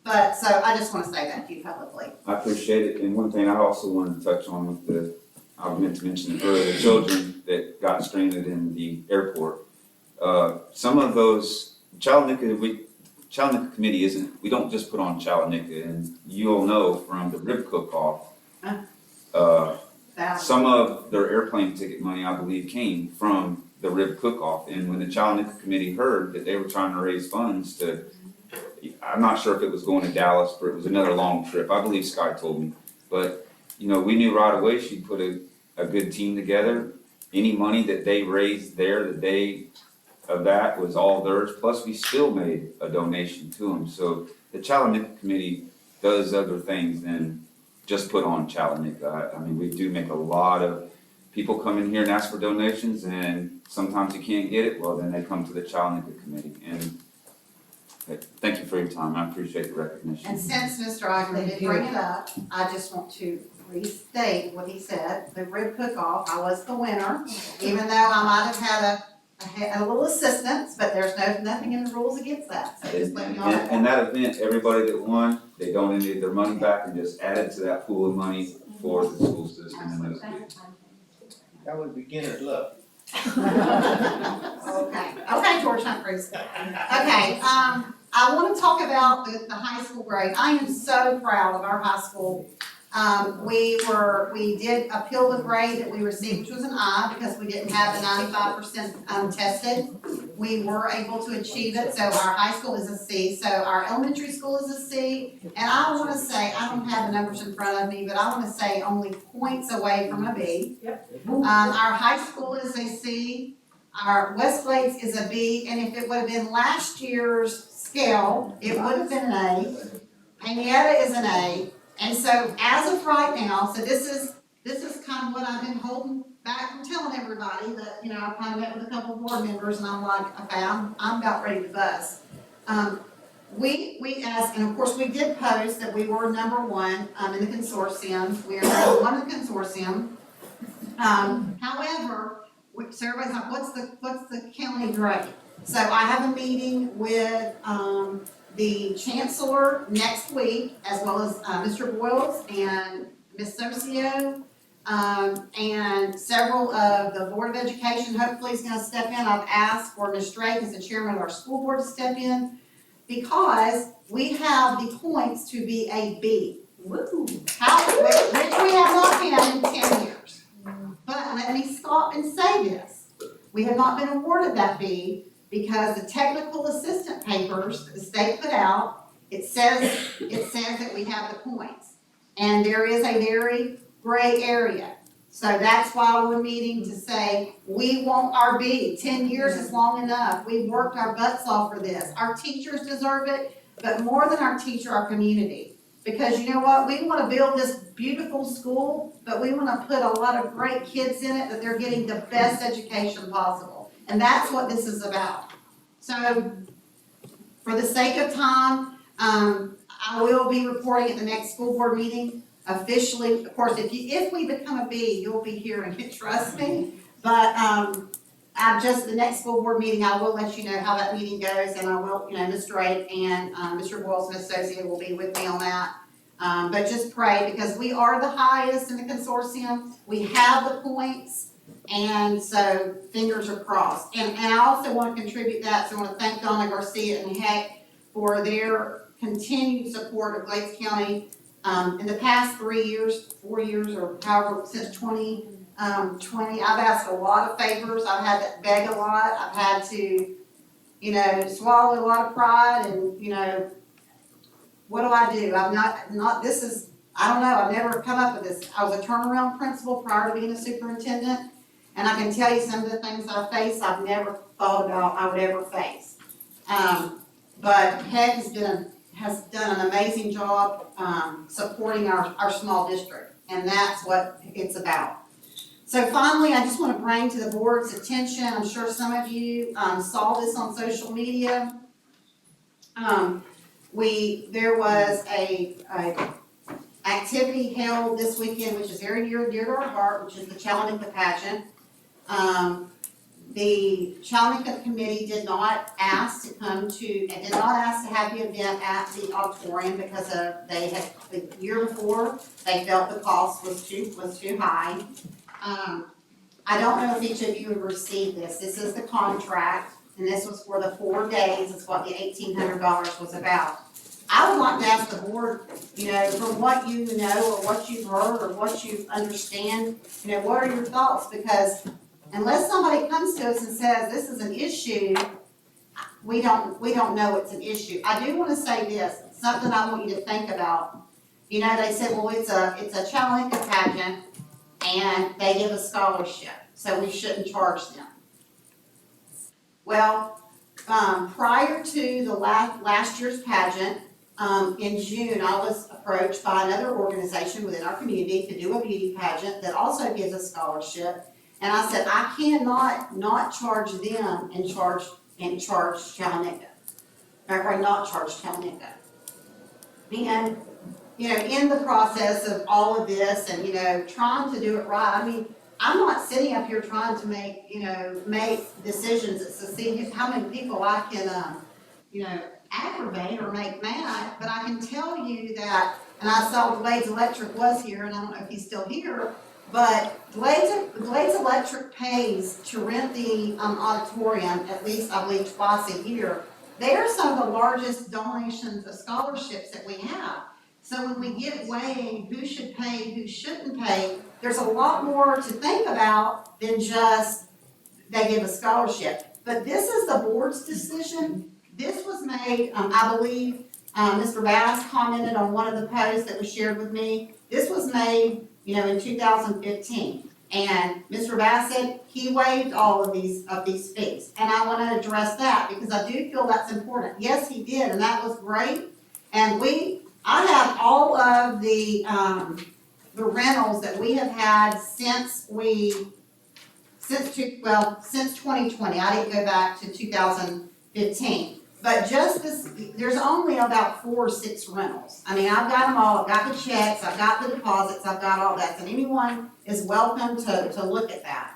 Speaker 4: But so I just want to say that to you publicly.
Speaker 10: I appreciate it. And one thing I also wanted to touch on with I meant to mention it earlier, the children that got stranded in the airport. Some of those, Chattanooga committee we don't just put on Chattanooga, and you'll know from the rib cook-off, some of their airplane ticket money, I believe, came from the rib cook-off. And when the Chattanooga committee heard that they were trying to raise funds I'm not sure if it was going to Dallas, or it was another long trip. I believe Sky told me. But, we knew right away she'd put a good team together. Any money that they raised there, the day of that, was all theirs. Plus, we still made a donation to them. So the Chattanooga committee does other things than just put on Chattanooga. I mean, we do make a lot of people come in here and ask for donations, and sometimes you can't get it. Well, then they come to the Chattanooga committee. And thank you for your time. I appreciate the recognition.
Speaker 4: And since Mr. Igley did bring it up, I just want to restate what he said. The rib cook-off, I was the winner, even though I might have had a little assistance, but there's nothing in the rules against that. So just let me know.
Speaker 10: And that event, everybody that won, they donated their money back and just added to that pool of money for the school system. And that was good.
Speaker 22: That was beginner's luck.
Speaker 4: Okay, George Humphreys. Okay, I want to talk about the high school grade. I am so proud of our high school. We did appeal the grade that we received, which was an I, because we didn't have the 95% tested. We were able to achieve it, so our high school is a C, so our elementary school is a C. And I want to say, I don't have the numbers in front of me, but I want to say only points away from a B. Our high school is a C. Our West Glades is a B, and if it would have been last year's scale, it would have been an A. Henrietta is an A. And so as of right now, so this is kind of what I've been holding back from telling everybody that, I kind of met with a couple of board members and I'm like, okay, I'm about ready to bust. We asked, and of course we did post that we were number one in the consortium. We are number one in the consortium. However, so everybody's like, what's the county grade? So I have a meeting with the chancellor next week, as well as Mr. Boyles and Ms. Socio. And several of the Board of Education hopefully is gonna step in. I've asked for Ms. Drake as the chairman of our school board to step in because we have the points to be a B. Which we have not been in 10 years. But let me stop and say this. We have not been awarded that B because the technical assistant papers that the state put out, it says that we have the points. And there is a very gray area. So that's why we're meeting to say, we want our B. 10 years is long enough. We've worked our butts off for this. Our teachers deserve it, but more than our teacher, our community. Because you know what? We want to build this beautiful school, but we want to put a lot of great kids in it, that they're getting the best education possible. And that's what this is about. So, for the sake of time, I will be reporting at the next school board meeting officially. Of course, if we become a B, you'll be here and trust me. But the next school board meeting, I will let you know how that meeting goes, and I will, Ms. Drake and Mr. Boylston Associate will be with me on that. But just pray, because we are the highest in the consortium. We have the points. And so fingers are crossed. And I also want to contribute that, so I want to thank Donna Garcia and Heck for their continued support of Glades County. In the past 3 years, 4 years, or however, since 2020, I've asked a lot of favors. I've had to beg a lot. I've had to, swallow a lot of pride, and, what do? I'm not, this is, I don't know, I've never come up with this. I was a turnaround principal prior to being a superintendent. And I can tell you some of the things I face, I've never thought about I would ever face. But Heck has done an amazing job supporting our small district, and that's what it's about. So finally, I just want to bring to the board's attention, I'm sure some of you saw this on social media. There was a activity held this weekend, which is very near to our heart, which is the Challenger pageant. The Challenger committee did not ask to have the event at the auditorium because the year before, they felt the cost was too high. I don't know if each of you have received this. This is the contract, and this was for the 4 days. It's what the $1,800 was about. I would like to ask the board, from what you know, or what you've heard, or what you understand, what are your thoughts? Because unless somebody comes to us and says this is an issue, we don't know it's an issue. I do want to say this, something I want you to think about. They said, well, it's a Challenger pageant, and they give a scholarship, so we shouldn't charge them. Well, prior to the last year's pageant, in June, I was approached by another organization within our community to do a beauty pageant that also gives a scholarship. And I said, I cannot not charge them and charge Challenger, or not charge Challenger. And, in the process of all of this and, trying to do it right, I mean, I'm not sitting up here trying to make decisions to see how many people I can, aggravate or make mad, but I can tell you that, and I saw Glades Electric was here, and I don't know if he's still here, but Glades Electric pays to rent the auditorium, at least I believe twice a year. They are some of the largest donations of scholarships that we have. So when we get weighing who should pay, who shouldn't pay, there's a lot more to think about than just they give a scholarship. But this is the board's decision. This was made, I believe, Mr. Bass commented on one of the posts that was shared with me. This was made, in 2015. And Mr. Bass said he waived all of these fees. And I want to address that because I do feel that's important. Yes, he did, and that was great. And I have all of the rentals that we have had since 2020. I didn't go back to 2015. But there's only about 4 or 6 rentals. I mean, I've got them all. I've got the checks, I've got the deposits, I've got all that. And anyone is welcome to look at that.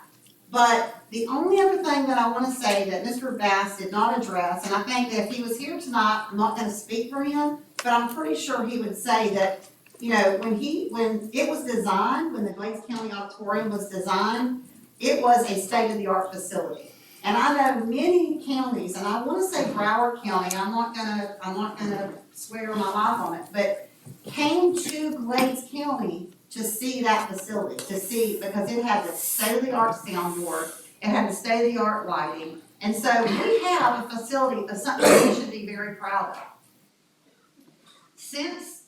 Speaker 4: But the only other thing that I want to say that Mr. Bass did not address, and I think that if he was here tonight, I'm not going to speak for him, but I'm pretty sure he would say that you know, when it was designed, when the Glades County Auditorium was designed, it was a state-of-the-art facility. And I know many counties, and I wanna say Broward County, I'm not gonna swear my life on it, but came to Glades County to see that facility, because it had the state-of-the-art soundboard, it had the state-of-the-art lighting, and so we have a facility of something we should be very proud of. Since,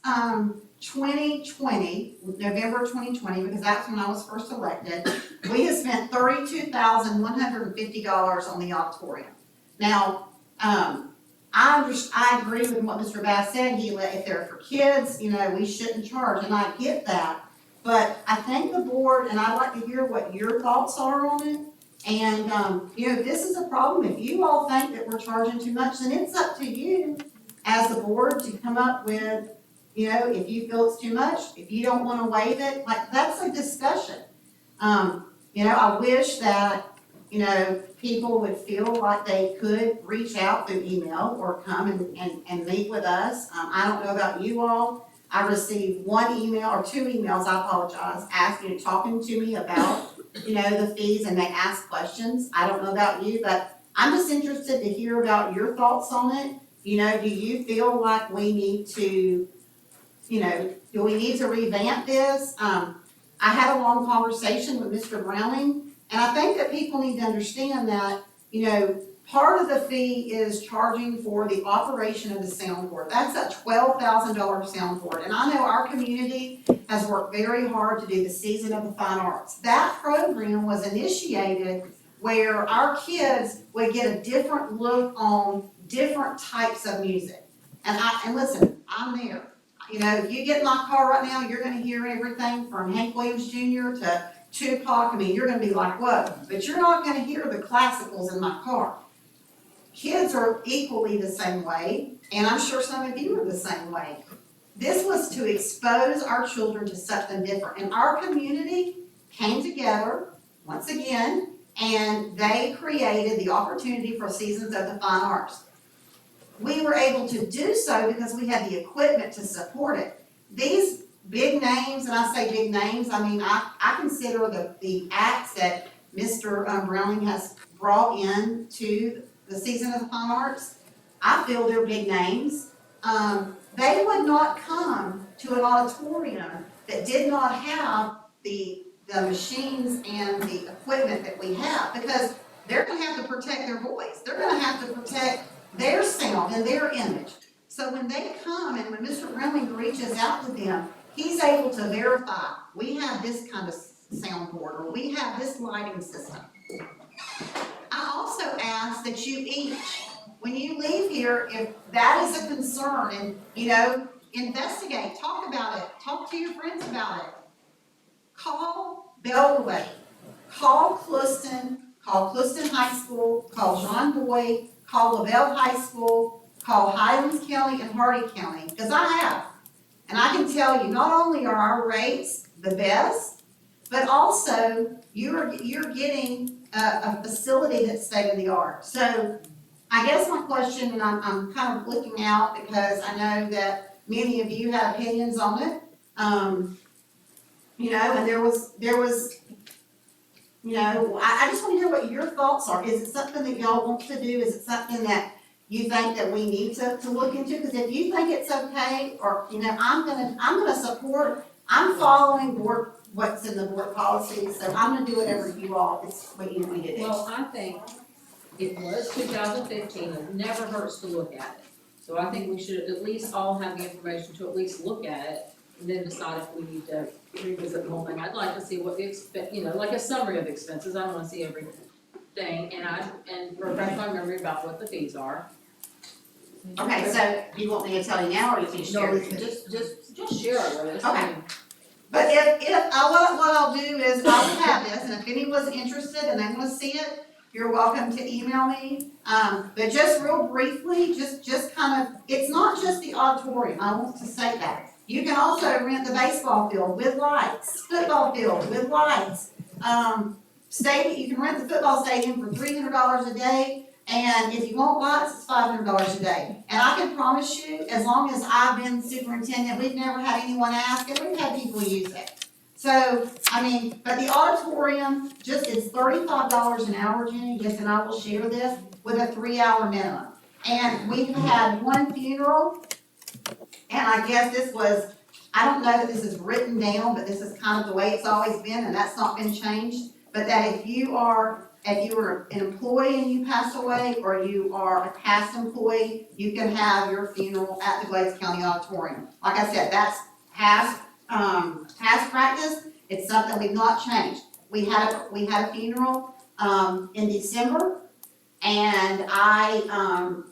Speaker 4: 2020, November 2020, because that's when I was first elected, we have spent $32,150 on the auditorium. Now, I agree with what Mr. Bass said, if they're for kids, you know, we shouldn't charge, and I get that. But I thank the board, and I'd like to hear what your thoughts are on it. And, you know, this is a problem. If you all think that we're charging too much, then it's up to you as the board to come up with, you know, if you feel it's too much, if you don't wanna waive it, like, that's a discussion. You know, I wish that, you know, people would feel like they could reach out through email or come and meet with us. I don't know about you all. I received one email or two emails, I apologize, talking to me about, you know, the fees, and they ask questions. I don't know about you, but I'm just interested to hear about your thoughts on it. You know, do you feel like we need to, you know, do we need to revamp this? I had a long conversation with Mr. Browning, and I think that people need to understand that, you know, part of the fee is charging for the operation of the soundboard. That's a $12,000 soundboard, and I know our community has worked very hard to do the Season of the Fine Arts. That program was initiated where our kids would get a different look on different types of music. And listen, I'm there. You know, if you get in my car right now, you're gonna hear everything from Hank Williams Jr. to Tupac. I mean, you're gonna be like, whoa, but you're not gonna hear the classicals in my car. Kids are equally the same way, and I'm sure some of you are the same way. This was to expose our children to something different, and our community came together, once again, and they created the opportunity for Seasons of the Fine Arts. We were able to do so because we had the equipment to support it. These big names, and I say big names, I mean, I consider the acts that Mr. Browning has brought in to the Season of the Fine Arts, I feel they're big names. They would not come to an auditorium that did not have the machines and the equipment that we have, because they're gonna have to protect their voice. They're gonna have to protect their sound and their image. So when they come and when Mr. Browning reaches out to them, he's able to verify, we have this kind of soundboard, or we have this lighting system. I also ask that you each, when you leave here, if that is a concern, and, you know, investigate, talk about it, talk to your friends about it. Call Bellway, call Cluston High School, call John Boyd, call LaBelle High School, call Highlands County and Hardy County, because I have. And I can tell you, not only are our rates the best, but also you're getting a facility that's state of the art. So I guess my question, and I'm kind of looking out because I know that many of you have opinions on it. You know, and there was, you know, I just want to hear what your thoughts are. Is it something that y'all want to do? Is it something that you think that we need to look into? Because if you think it's okay, or, you know, I'm gonna support, I'm following what's in the board policy, so I'm gonna do whatever you all, it's what you want me to do.
Speaker 11: Well, I think it was 2015, it never hurts to look at it. So I think we should at least all have the information to at least look at it, and then decide if we need to revisit the whole thing. I'd like to see what the you know, like a summary of expenses. I don't wanna see everything, and refresh my memory about what the fees are.
Speaker 4: Okay, so you want me to tell you now, or you can share with me?
Speaker 11: Just share it with us.
Speaker 4: Okay. But if what I'll do is I will have this, and if anyone's interested and they wanna see it, you're welcome to email me. But just real briefly, just kind of, it's not just the auditorium, I want to say that. You can also rent the baseball field with lights, football field with lights. You can rent the football stadium for $300 a day. And if you want lights, it's $500 a day. And I can promise you, as long as I've been superintendent, we've never had anyone ask, and we've had people use it. So, I mean, but the auditorium, just, it's $35 an hour, Jenny, just, and I will share this, with a 3-hour minimum. And we've had one funeral, and I guess this was, I don't know that this is written down, but this is kind of the way it's always been, and that's not been changed. But that if you were an employee and you pass away, or you are a past employee, you can have your funeral at the Glades County Auditorium. Like I said, that's past practice. It's something we've not changed. We had a funeral, in December, and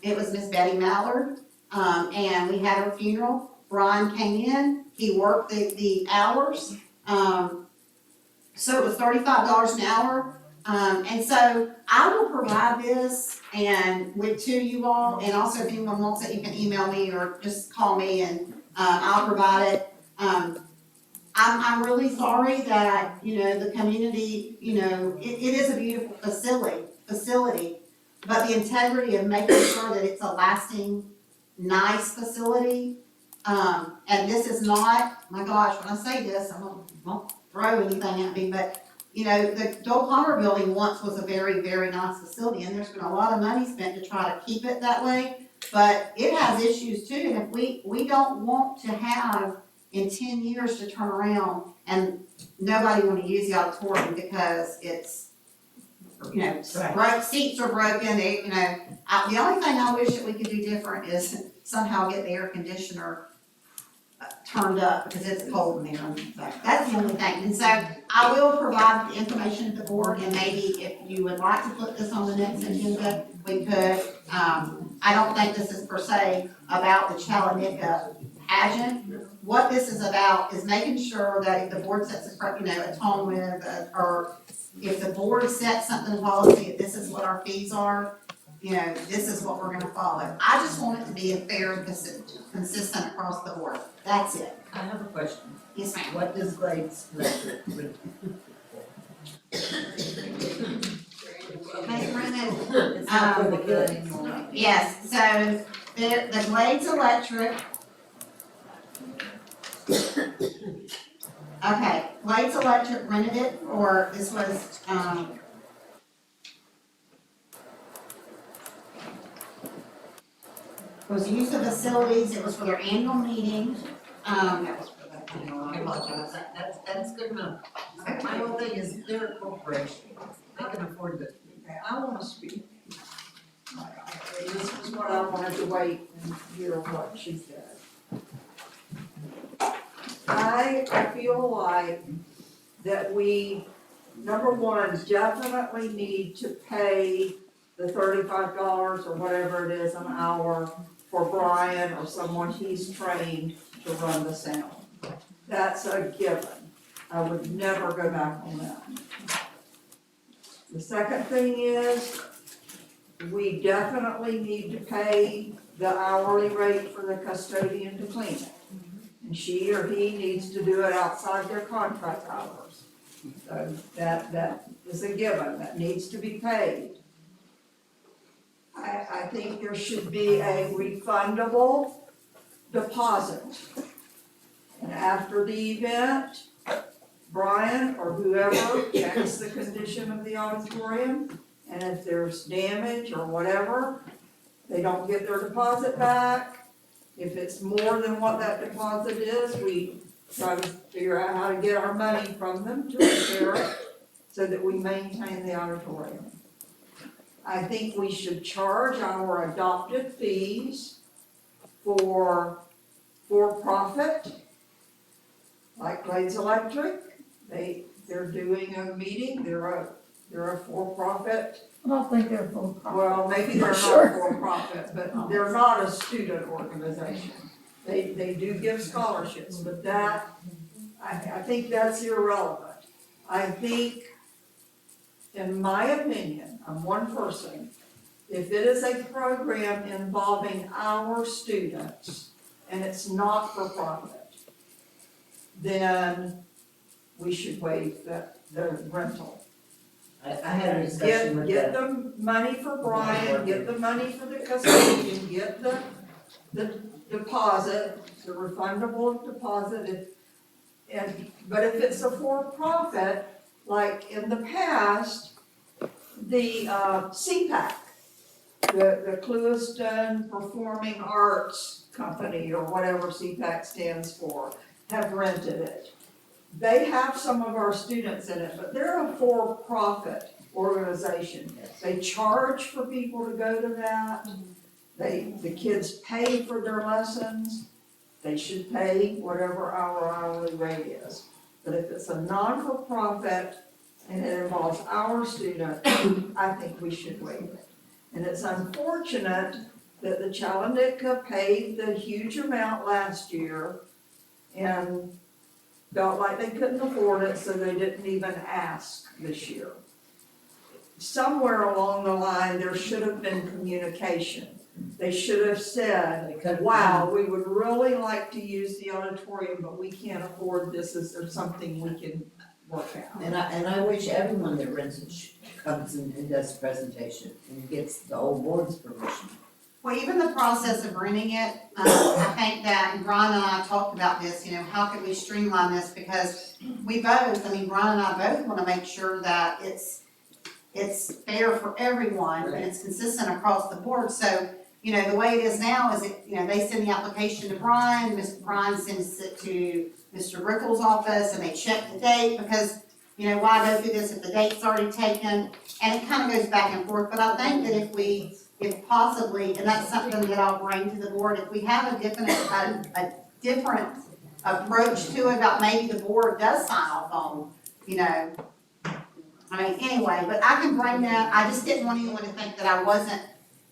Speaker 4: it was Miss Betty Mallard, and we had her funeral. Brian came in, he worked the hours, so it was $35 an hour. And so I will provide this to you all, and also if anyone wants it, you can email me or just call me and, I'll provide it. I'm really sorry that, the community, it is a beautiful facility, but the integrity of making sure that it's a lasting, nice facility. And this is not, my gosh, when I say this, I won't throw anything at me, but the Dole Palmer building once was a very, very nice facility, and there's been a lot of money spent to try to keep it that way. But it has issues too, and if we don't want to have in 10 years to turn around and nobody want to use the auditorium because it's, broke, seats are broken, the only thing I wish that we could do different is somehow get the air conditioner turned up because it's cold in there. So that's the only thing. And so I will provide the information to the board, and maybe if you would like to put this on the next agenda, we could. I don't think this is per se about the Challenger pageant. What this is about is making sure that if the board sets a tone with, or if the board sets something in policy, if this is what our fees are, this is what we're gonna follow. I just want it to be fair and consistent across the board. That's it.
Speaker 14: I have a question.
Speaker 4: Yes, ma'am.
Speaker 14: What does Glades Electric do? It's not for the good anymore.
Speaker 4: Yes, so the Glades Electric. Okay, Glades Electric rented it for, this was, it was use of facilities, it was for their annual meeting, that was for that.
Speaker 14: I apologize. That's good enough. My whole thing is they're a corporation. They can afford to.
Speaker 15: I want to speak. This is what I wanted to wait and hear what she said. I feel like that we, number one, definitely need to pay the $35 or whatever it is an hour for Brian or someone he's trained to run the sound. That's a given. I would never go back on that. The second thing is, we definitely need to pay the hourly rate for the custodian to clean it. And she or he needs to do it outside their contract hours. So that is a given, that needs to be paid. I think there should be a refundable deposit. And after the event, Brian or whoever checks the condition of the auditorium, and if there's damage or whatever, they don't get their deposit back. If it's more than what that deposit is, we try to figure out how to get our money from them to repair it so that we maintain the auditorium. I think we should charge our adopted fees for profit, like Glades Electric. They're doing a meeting, they're a for-profit.
Speaker 1: I don't think they're full profit.
Speaker 15: Well, maybe they're not for-profit, but they're not a student organization. They do give scholarships, but that, I think that's irrelevant. I think, in my opinion, I'm one person, if it is a program involving our students and it's not for profit, then we should waive the rental.
Speaker 14: I had a discussion with
Speaker 15: Get
Speaker 14: the,
Speaker 15: the money for Brian, get the money for the custodian, get the deposit, the refundable deposit. But if it's a for-profit, like in the past, the CPAC, the Clewiston Performing Arts Company, or whatever CPAC stands for, have rented it. They have some of our students in it, but they're a for-profit organization. They charge for people to go to that. The kids pay for their lessons. They should pay whatever our hourly rate is. But if it's a non-for-profit and it involves our student, I think we should waive it. And it's unfortunate that the Chalanika paid the huge amount last year and felt like they couldn't afford it, so they didn't even ask this year. Somewhere along the line, there should have been communication. They should have said, wow, we would really like to use the auditorium, but we can't afford this. Is there something we can work out?
Speaker 14: and I wish everyone that rents it comes and does a presentation and gets the old board's permission.
Speaker 4: Well, even the process of renting it, I think that, and Brian and I talked about this, how can we streamline this? Because we both, Brian and I both wanna make sure that it's fair for everyone and it's consistent across the board. So, the way it is now is they send the application to Brian, Mr. Brian sends it to Mr. Rickles' office and they check the date because, why go through this if the date's already taken? And it kind of goes back and forth, but I think that if possibly, and that's something that I'll bring to the board, if we have a different approach to it, about maybe the board does sign off on, anyway, but I can bring that. I just didn't want anyone to think that I wasn't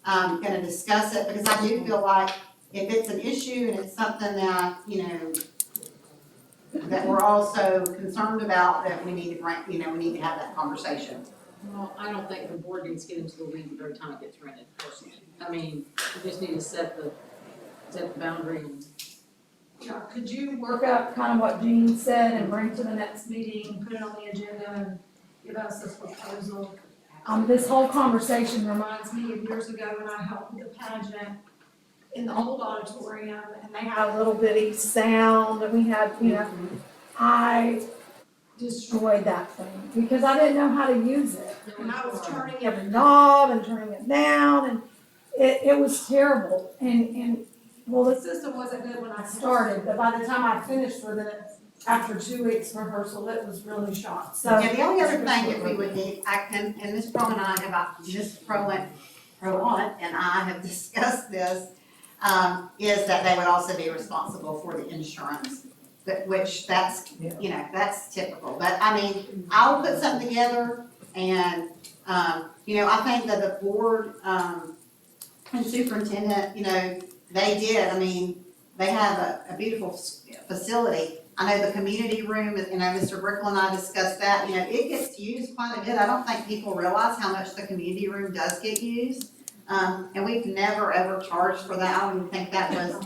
Speaker 4: gonna discuss it, because I do feel like if it's an issue and it's something that, that we're also concerned about, that we need to bring, we need to have that conversation.
Speaker 11: Well, I don't think the board needs to get into the weeds every time it gets rented, personally. We just need to set the boundary and.
Speaker 1: Yeah, could you work out kind of what Jean said and bring to the next meeting, put it on the agenda and give us this proposal? This whole conversation reminds me of years ago when I helped with the pageant in the old auditorium, and they had a little bitty sound, and we had, I destroyed that thing because I didn't know how to use it. And I was turning every knob and turning it down, and it was terrible. And well, the system wasn't good when I started, but by the time I finished with it, after 2 weeks rehearsal, it was really shot. So
Speaker 4: yeah, the only other thing that we would need, and Ms. Pro and I have, Ms. Prolent and I have discussed this, is that they would also be responsible for the insurance, which that's, that's typical. But I'll put something together and, I think that the board, and superintendent, they did, they have a beautiful facility. I know the community room, Mr. Brickell and I discussed that, it gets used quite a bit. I don't think people realize how much the community room does get used. And we've never ever charged for that. I don't even think that was,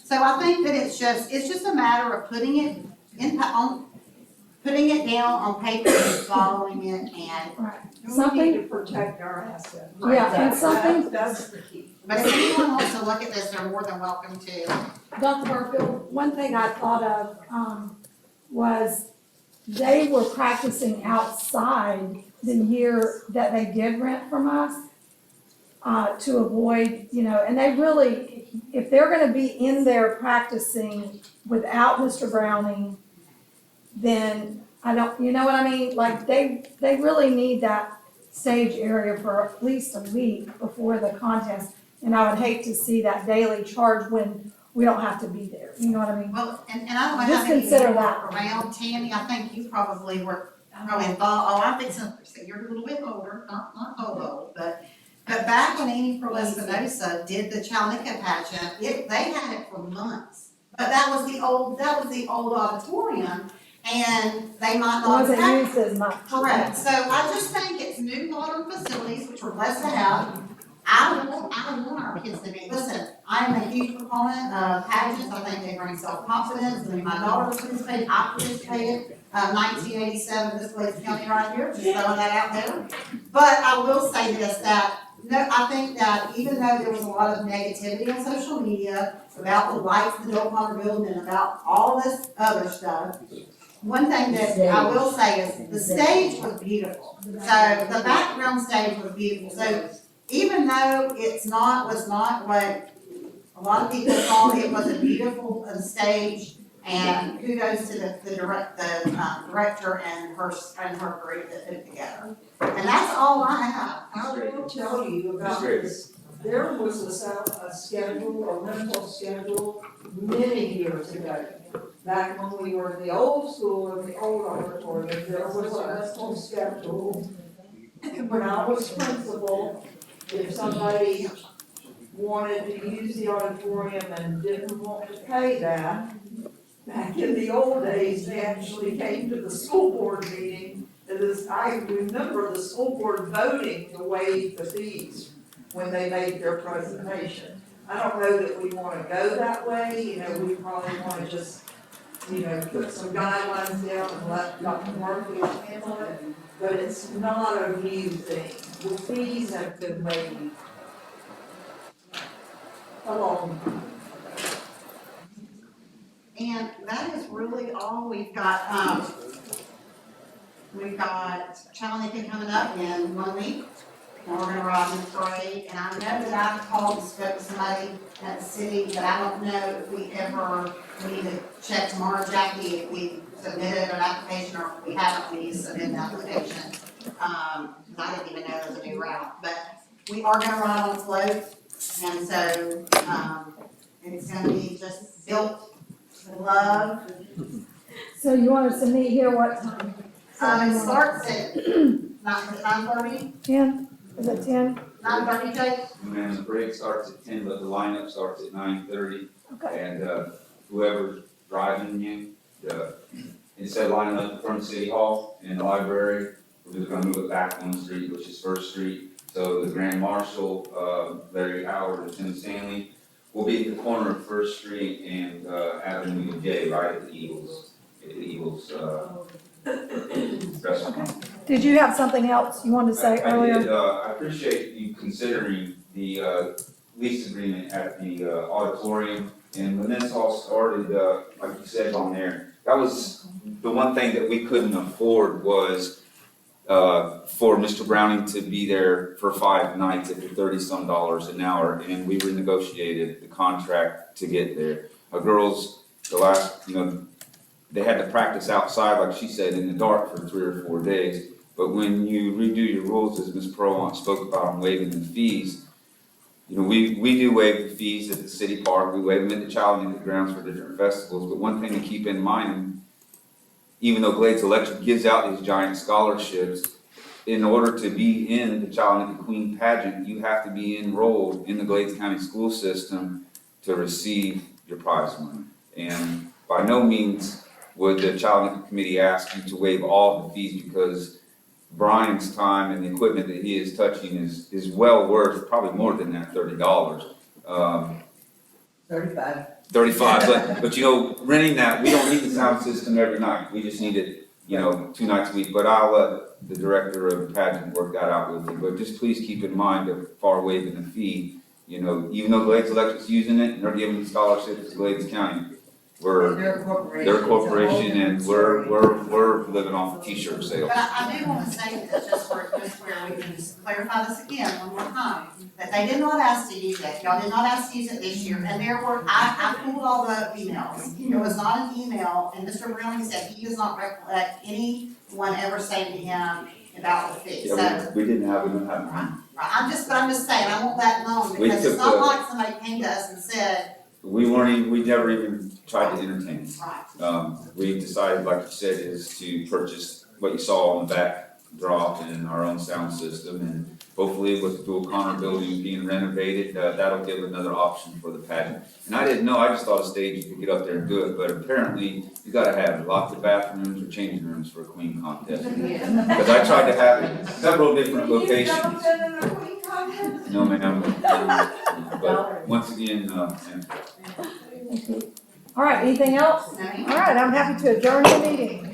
Speaker 4: so I think that it's just a matter of putting it down on paper and following it and.
Speaker 1: Right.
Speaker 15: We need to protect our assets.
Speaker 1: Yeah, and something.
Speaker 15: That's the key.
Speaker 4: But if anyone wants to look at this, they're more than welcome to.
Speaker 1: Dr. Barfield, one thing I thought of, was they were practicing outside the year that they did rent from us, to avoid, and they really, if they're gonna be in there practicing without Mr. Browning, then I don't, you know what I mean? Like, they really need that stage area for at least a week before the contest. And I would hate to see that daily charge when we don't have to be there, you know what I mean?
Speaker 4: Well, and I don't know
Speaker 1: Just
Speaker 4: how many
Speaker 1: consider
Speaker 4: people
Speaker 1: that.
Speaker 4: were around, Tammy, I think you probably were involved, I'm fixing to say, you're a little bit older, not old, but back when Amy Espinosa did the Chalanika pageant, they had it for months. But that was the old auditorium, and they might not.
Speaker 1: Wasn't used as much.
Speaker 4: Correct, so I just think it's new modern facilities, which we're blessed to have. I want our kids to be, listen, I'm a huge proponent of pageants. I think they bring self-confidence. My daughter participated, I participated. 1987 Viscount County right here, just throwing that out there. But I will say this, that, no, I think that even though there was a lot of negativity on social media about the lights in the Joel Palmer building and about all this other stuff, one thing that I will say is the stage was beautiful. So the background stage was beautiful. So even though was not what a lot of people thought, it was a beautiful stage. And kudos to the director and her group that put it together. And that's all I have.
Speaker 15: I will tell you about this. There was a schedule, a rental schedule, many years ago. Back when we were in the old school, in the old auditorium, there was a rental schedule. When I was principal, if somebody wanted to use the auditorium and didn't want to pay that, back in the old days, they actually came to the school board meeting. I remember the school board voting to waive the fees when they made their presentation. I don't know that we wanna go that way, we probably wanna just, put some guidelines down and let Dr. Murphy handle it, but it's not a new thing. The fees have been waived.
Speaker 4: And that is really all we've got. We've got Challenger coming up in 1 week. And we're gonna ride in the parade. And I know that I've called and spoke to somebody at the city, but I don't know if we need to check tomorrow, Jackie, if we submitted an application or if we haven't, we need to submit an application. I didn't even know there was a new route, but we are gonna ride on float. And so, it's gonna be just built with love.
Speaker 1: So you want us to meet here what time?
Speaker 4: It starts at 9:30.
Speaker 1: 10? Is it 10?
Speaker 4: 9:30, Jake?
Speaker 10: And the parade starts at 10, but the lineup starts at 9:30.
Speaker 1: Okay.
Speaker 10: And whoever's driving you, instead of lining up in front of City Hall and the library, we're just gonna move it back on the street, which is First Street. So the Grand Marshal, Larry Howard and Tim Stanley will be at the corner of First Street and Avenue J, right at the Eagles restaurant.
Speaker 1: Did you have something else you wanted to say earlier?
Speaker 10: I did, I appreciate you considering the lease agreement at the auditorium. And when this all started, like you said on there, that was the one thing that we couldn't afford was for Mr. Browning to be there for 5 nights at $30-some an hour, and we renegotiated the contract to get there. Our girls, they had to practice outside, like she said, in the dark for 3 or 4 days. But when you redo your rules, as Ms. Perlon spoke about on waiving the fees, we do waive the fees at the city park. We waive them at the Child and Youth grounds for different festivals. But one thing to keep in mind, even though Glades Electric gives out these giant scholarships, in order to be in the Child and Youth Queen pageant, you have to be enrolled in the Glades County school system to receive your prize money. And by no means would the Child and Youth Committee ask you to waive all the fees, because Brian's time and the equipment that he is touching is well worth probably more than that $30. 35, but renting that, we don't need the sound system every night. We just need it, 2 nights a week. But I'll let the director of the pageant work that out with you. But just please keep in mind that far waiving the fee, even though Glades Electric's using it and they're giving scholarships to Glades County, they're a corporation and we're living off of t-shirt sales.
Speaker 4: But I do want to say this, just where we can just clarify this again one more time, that they did not ask to use it. Y'all did not ask to use it this year, and I pulled all the emails. There was not an email, and Mr. Browning said he does not recollect anyone ever saying to him about the fee.
Speaker 10: Yeah, we didn't have it.
Speaker 4: Right. I'm just saying, I want that known, because it's not like somebody came to us and said,
Speaker 10: we never even tried to entertain it.
Speaker 4: right.
Speaker 10: We decided, like you said, is to purchase what you saw on the backdrop and our own sound system, and hopefully with the Dual Connor building being renovated, that'll give another option for the pageant. And I didn't know, I just thought a stage you could get up there and do it, but apparently you gotta have lots of bathrooms or changing rooms for a queen contest. Because I tried to have it in several different locations. No, ma'am. But once again,
Speaker 1: All right, anything else? All right, I'm happy to adjourn the meeting.